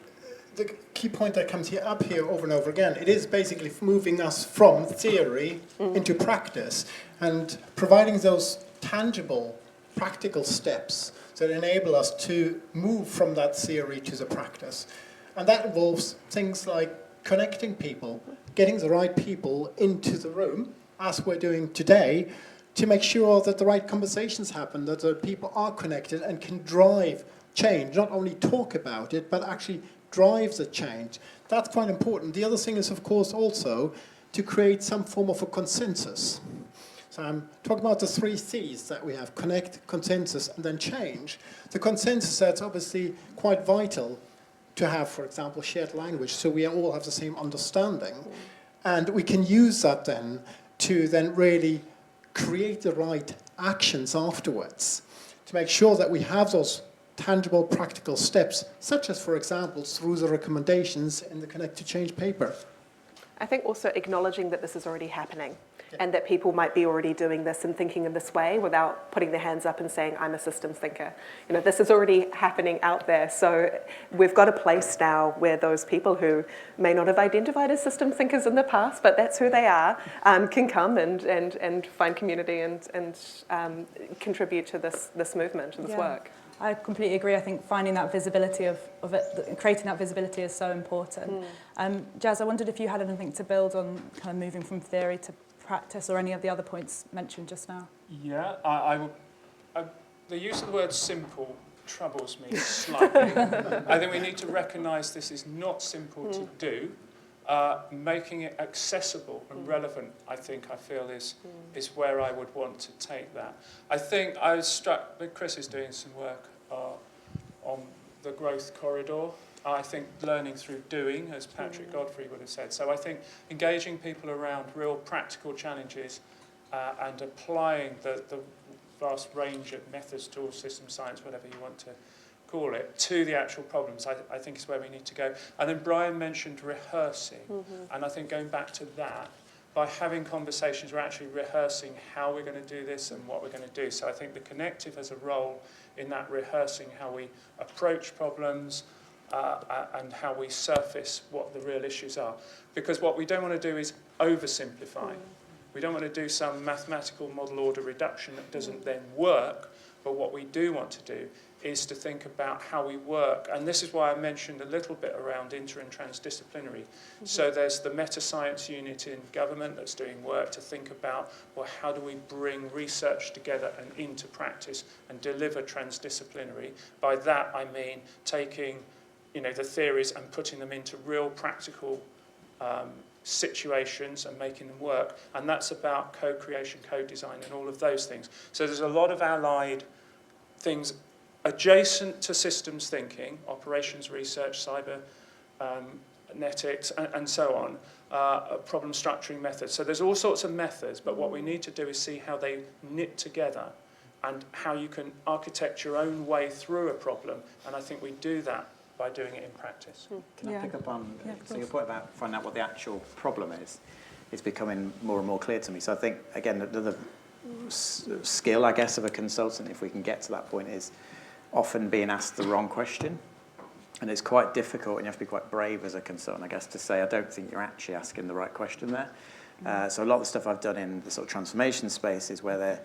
the key point that comes up here over and over again, it is basically moving us from theory into practice and providing those tangible, practical steps that enable us to move from that theory to the practice. And that involves things like connecting people, getting the right people into the room, as we're doing today, to make sure that the right conversations happen, that the people are connected and can drive change, not only talk about it, but actually drive the change. That's quite important. The other thing is, of course, also to create some form of a consensus. So I'm talking about the 3 C's that we have: connect, consensus, and then change. The consensus, that's obviously quite vital to have, for example, shared language, so we all have the same understanding. And we can use that then to then really create the right actions afterwards to make sure that we have those tangible, practical steps, such as, for example, through the recommendations in the Connect to Change paper. I think also acknowledging that this is already happening and that people might be already doing this and thinking in this way without putting their hands up and saying, I'm a systems thinker. You know, this is already happening out there. So we've got a place now where those people who may not have identified as systems thinkers in the past, but that's who they are, can come and find community and contribute to this movement and this work. I completely agree. I think finding that visibility of it, creating that visibility is so important. Jazz, I wondered if you had anything to build on kind of moving from theory to practice or any of the other points mentioned just now. Yeah, the use of the word simple troubles me slightly. I think we need to recognise this is not simple to do. Making it accessible and relevant, I feel is where I would want to take that. I think I was struck that Chris is doing some work on the growth corridor. I think learning through doing, as Patrick Godfrey would have said. So I think engaging people around real practical challenges and applying the vast range of methods, tools, system science, whatever you want to call it, to the actual problems, I think is where we need to go. And then Brian mentioned rehearsing, and I think going back to that, by having conversations, we're actually rehearsing how we're going to do this and what we're going to do. So I think the Connective has a role in that rehearsing, how we approach problems and how we surface what the real issues are. Because what we don't want to do is oversimplify. We don't want to do some mathematical model order reduction that doesn't then work, but what we do want to do is to think about how we work. And this is why I mentioned a little bit around inter and transdisciplinary. So there's the meta-science unit in government that's doing work to think about, well, how do we bring research together and into practice and deliver transdisciplinary? By that, I mean taking, the theories and putting them into real practical situations and making them work. And that's about co-creation, co-design, and all of those things. So there's a lot of allied things adjacent to systems thinking, operations research, cybernetics, and so on, problem structuring methods. So there's all sorts of methods, but what we need to do is see how they knit together and how you can architect your own way through a problem. And I think we do that by doing it in practice. Can I pick up on so your point about finding out what the actual problem is? It's becoming more and more clear to me. So I think, again, the skill, I guess, of a consultant, if we can get to that point, is often being asked the wrong question. And it's quite difficult, and you have to be quite brave as a consultant, I guess, to say, I don't think you're actually asking the right question there. So a lot of the stuff I've done in the sort of transformation space is where they're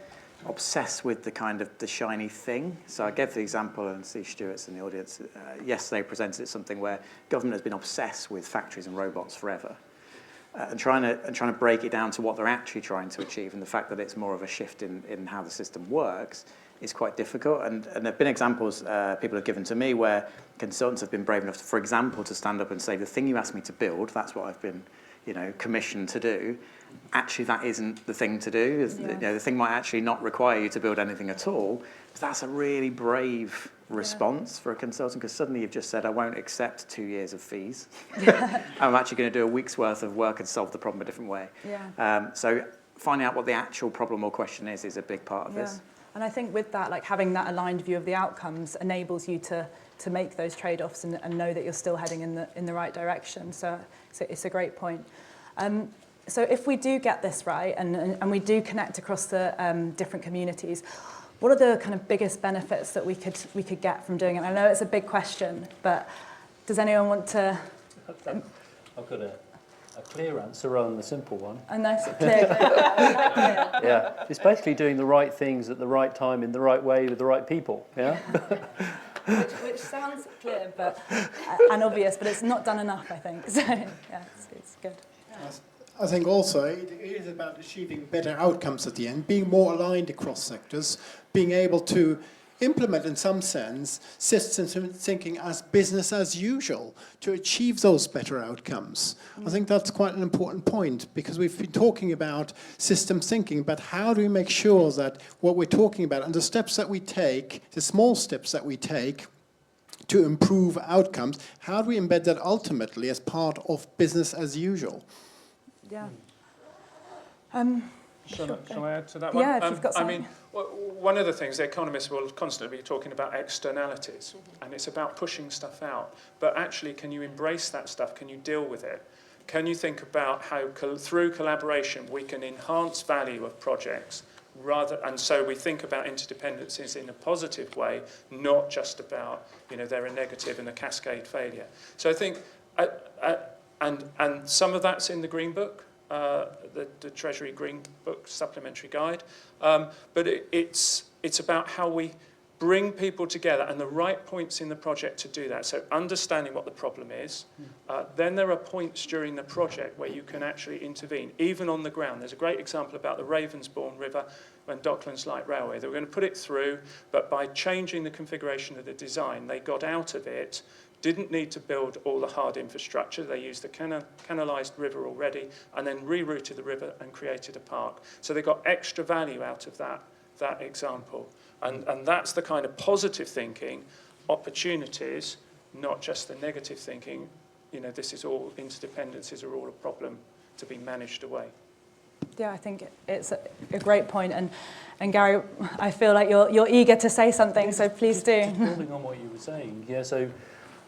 obsessed with the kind of the shiny thing. So I gave the example, and Steve Stewart's in the audience, yesterday presented something where government has been obsessed with factories and robots forever. And trying to break it down to what they're actually trying to achieve, and the fact that it's more of a shift in how the system works is quite difficult. And there have been examples people have given to me where consultants have been brave enough, for example, to stand up and say, the thing you asked me to build, that's what I've been, commissioned to do. Actually, that isn't the thing to do. The thing might actually not require you to build anything at all. But that's a really brave response for a consultant, because suddenly you've just said, I won't accept 2 years of fees. I'm actually going to do a week's worth of work and solve the problem a different way. So finding out what the actual problem or question is a big part of this. And I think with that, like having that aligned view of the outcomes enables you to make those trade-offs and know that you're still heading in the right direction. So it's a great point. So if we do get this right and we do connect across the different communities, what are the kind of biggest benefits that we could get from doing it? I know it's a big question, but does anyone want to? I've got a clear answer rather than a simple one. A nice, clear. Yeah, it's basically doing the right things at the right time in the right way with the right people. Yeah. which sounds clear, but and obvious, but it's not done enough, I think. So yeah, it's good. I think also it is about achieving better outcomes at the end, being more aligned across sectors, being able to implement, in some sense, systems thinking as business as usual to achieve those better outcomes. I think that's quite an important point, because we've been talking about system thinking, but how do we make sure that what we're talking about and the steps that we take, the small steps that we take to improve outcomes, how do we embed that ultimately as part of business as usual? Yeah. Shall I add to that one? Yeah, if you've got something. I mean, one of the things, the economists will constantly be talking about externalities, and it's about pushing stuff out. But actually, can you embrace that stuff? Can you deal with it? Can you think about how, through collaboration, we can enhance value of projects? And so we think about interdependencies in a positive way, not just about, they're a negative and a cascade failure. So I think, and some of that's in the Green Book, the Treasury Green Book Supplementary Guide, but it's about how we bring people together and the right points in the project to do that. So understanding what the problem is. Then there are points during the project where you can actually intervene, even on the ground. There's a great example about the Ravensbourne River and Docklands Light Railway. They were going to put it through, but by changing the configuration of the design, they got out of it, didn't need to build all the hard infrastructure. They used the canalised river already and then rerouted the river and created a park. So they got extra value out of that example. And that's the kind of positive thinking, opportunities, not just the negative thinking. This is all, interdependencies are all a problem to be managed away. Yeah, I think it's a great point. And Gary, I feel like you're eager to say something, so please do. Just building on what you were saying, so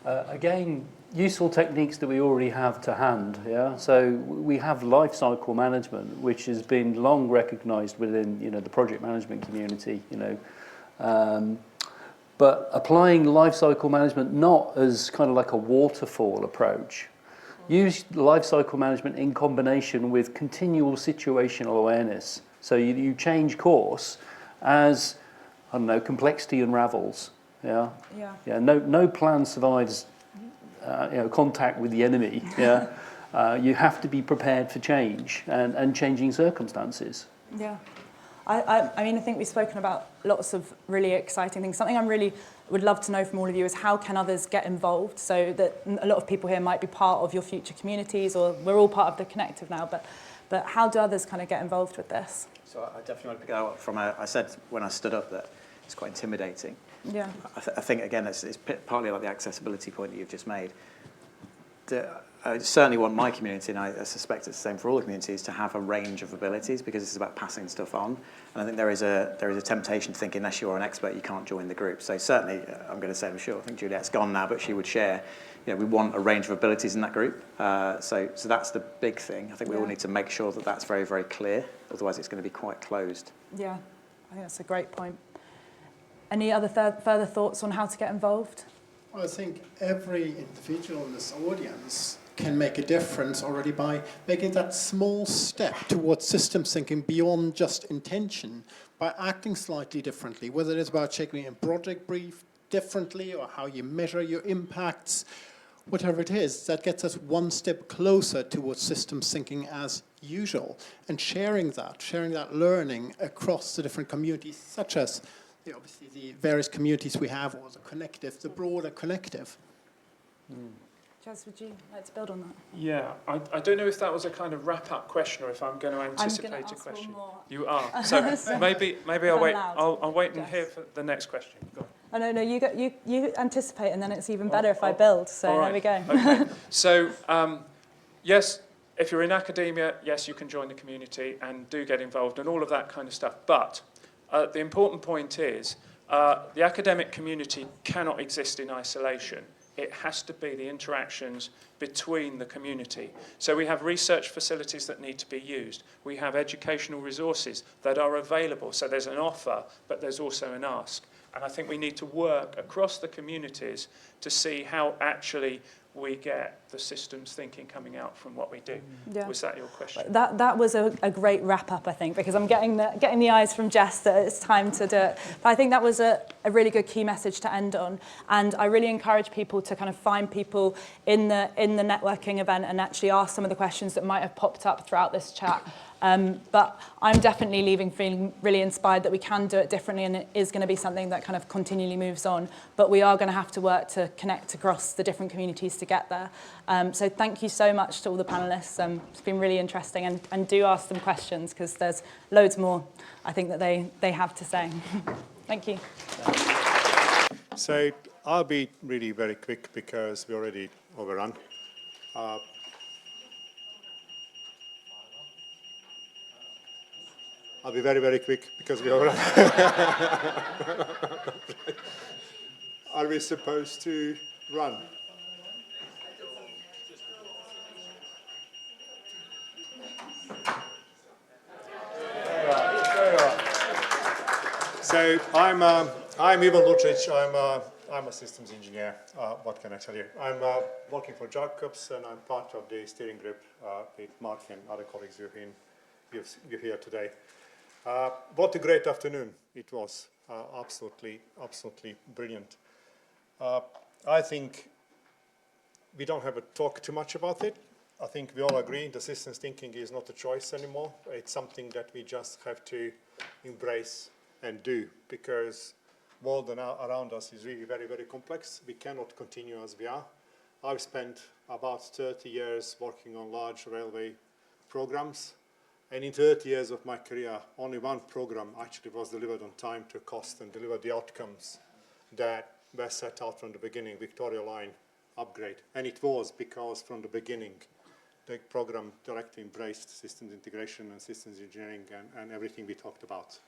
again, useful techniques that we already have to hand, So we have life cycle management, which has been long recognised within, the project management community, but applying life cycle management not as kind of like a waterfall approach. Use life cycle management in combination with continual situational awareness. So you change course as, complexity unravels. No plan survives, contact with the enemy. You have to be prepared for change and changing circumstances. Yeah. I mean, I think we've spoken about lots of really exciting things. Something I really would love to know from all of you is how can others get involved, so that a lot of people here might be part of your future communities, or we're all part of the Connective now, but how do others kind of get involved with this? So I definitely want to pick that up from, I said when I stood up that it's quite intimidating. Yeah. I think, again, it's partly like the accessibility point that you've just made. I certainly want my community, and I suspect it's the same for all the communities, to have a range of abilities, because it's about passing stuff on. And I think there is a temptation to think unless you're an expert, you can't join the group. So certainly, I'm going to say, I'm sure, I think Juliet's gone now, but she would share, we want a range of abilities in that group. So that's the big thing. I think we all need to make sure that that's very, very clear. Otherwise, it's going to be quite closed. Yeah, I think that's a great point. Any other further thoughts on how to get involved? Well, I think every individual in this audience can make a difference already by making that small step towards systems thinking beyond just intention, by acting slightly differently, whether it's about checking a project brief differently or how you measure your impacts, whatever it is, that gets us one step closer towards systems thinking as usual, and sharing that learning across the different communities, such as the obviously the various communities we have, or the connective, the broader connective. Jazz, would you like to build on that? Yeah, I don't know if that was a kind of wrap-up question or if I'm going to anticipate a question. You are. So maybe I'll wait. I'll wait and hear for the next question. Go on. Oh, no, you anticipate, and then it's even better if I build. So right. there we go. Okay. So yes, if you're in academia, yes, you can join the community and do get involved and all of that kind of stuff. But the important point is the academic community cannot exist in isolation. It has to be the interactions between the community. So we have research facilities that need to be used. We have educational resources that are available. So there's an offer, but there's also an ask. And I think we need to work across the communities to see how actually we get the systems thinking coming out from what we do. Yeah. Was that your question? That was a great wrap-up, I think, because I'm getting the eyes from Jess that it's time to do it. But I think that was a really good key message to end on. And I really encourage people to kind of find people in the networking event and actually ask some of the questions that might have popped up throughout this chat. But I'm definitely leaving feeling really inspired that we can do it differently, and it is going to be something that kind of continually moves on. But we are going to have to work to connect across the different communities to get there. So thank you so much to all the panellists. It's been really interesting, and do ask them questions because there's loads more I think that they have to say. Thank you. So I'll be really very quick because we're already overrun. I'll be very, very quick because we overrun. Are we supposed to run? So I'm Ivan Lucic. I'm a systems engineer. What can I tell you? I'm working for Jacobs, and I'm part of the steering group with Mott and other colleagues you're here today. What a great afternoon it was. Absolutely brilliant. I think we don't have to talk too much about it. I think we all agree the systems thinking is not a choice anymore. It's something that we just have to embrace and do, because the world around us is really very, very complex. We cannot continue as we are. I've spent about 30 years working on large railway programs. And in 30 years of my career, only one program actually was delivered on time to cost and delivered the outcomes that were set out from the beginning, Victoria Line upgrade. And it was because from the beginning, the program directly embraced systems integration and systems engineering and everything we talked about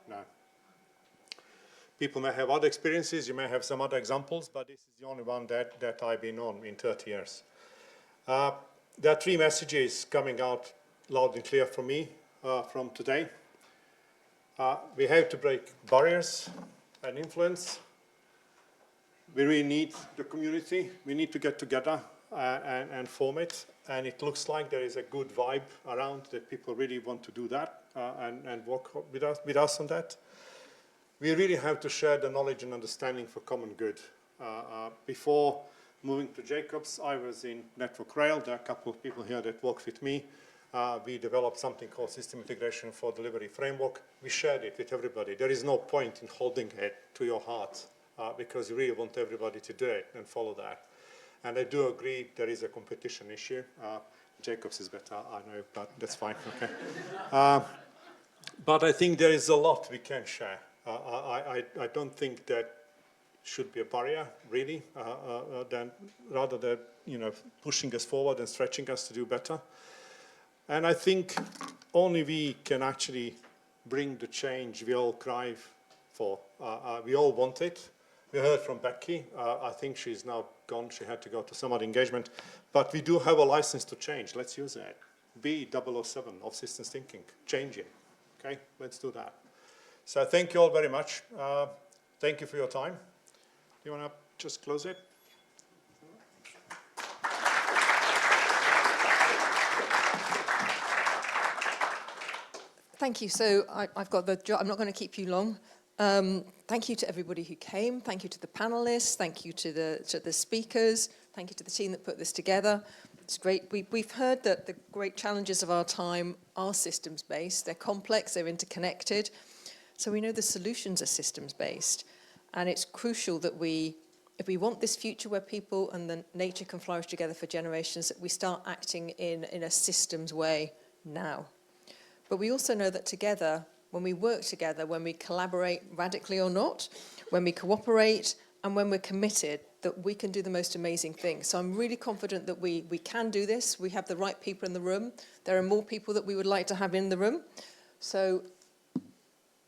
now. People may have other experiences, you may have some other examples, but this is the only one that I've been on in 30 years. There are three messages coming out loud and clear for me from today. We have to break barriers and influence. We really need the community. We need to get together and form it. And it looks like there is a good vibe around that people really want to do that and work with us on that. We really have to share the knowledge and understanding for common good. Before moving to Jacobs, I was in Network Rail. There are a couple of people here that worked with me. We developed something called System Integration for Delivery Framework. We shared it with everybody. There is no point in holding it to your heart because you really want everybody to do it and follow that. And I do agree there is a competition issue. Jacobs is better, I know, but that's fine. Okay. But I think there is a lot we can share. I don't think that should be a barrier, really, rather than pushing us forward and stretching us to do better. And I think only we can actually bring the change we all cry for. We all want it. We heard from Becky. I think she's now gone. She had to go to some other engagement. But we do have a license to change. Let's use it. B007 of systems thinking. Change it. Okay? Let's do that. So thank you all very much. Thank you for your time. Do you want to just close it? Thank you. So I've got the job. I'm not going to keep you long. Thank you to everybody who came. Thank you to the panelists. Thank you to the speakers. Thank you to the team that put this together. It's great. We've heard that the great challenges of our time are systems-based. They're complex. They're interconnected. So we know the solutions are systems-based, and it's crucial that if we want this future where people and the nature can flourish together for generations, that we start acting in a systems way now. But we also know that together, when we work together, when we collaborate radically or not, when we cooperate and when we're committed, that we can do the most amazing things. So I'm really confident that we can do this. We have the right people in the room. There are more people that we would like to have in the room. So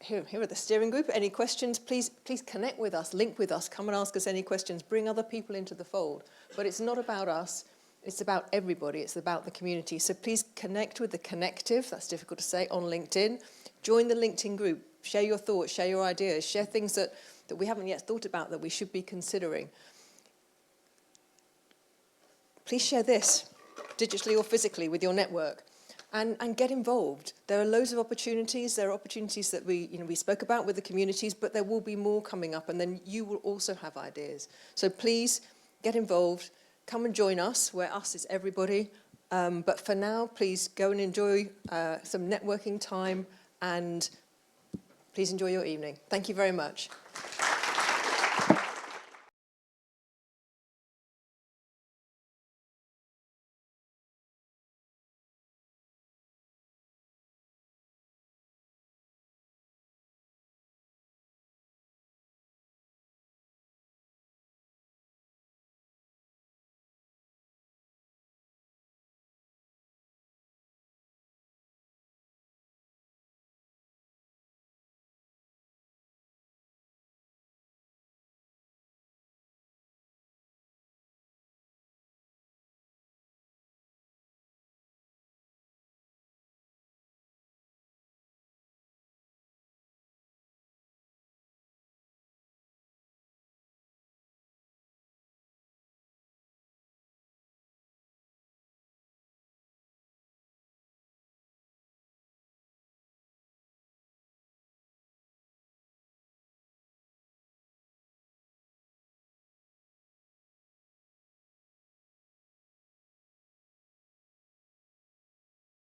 here are the steering group. Any questions, please connect with us, link with us, come and ask us any questions, bring other people into the fold. But it's not about us. It's about everybody. It's about the community. So please connect with the Connective, that's difficult to say, on LinkedIn. Join the LinkedIn group. Share your thoughts, share your ideas, share things that we haven't yet thought about that we should be considering. Please share this, digitally or physically, with your network. And get involved. There are loads of opportunities. There are opportunities that we spoke about with the communities, but there will be more coming up, and then you will also have ideas. So please get involved. Come and join us, where us is everybody. But for now, please go and enjoy some networking time, and please enjoy your evening. Thank you very much.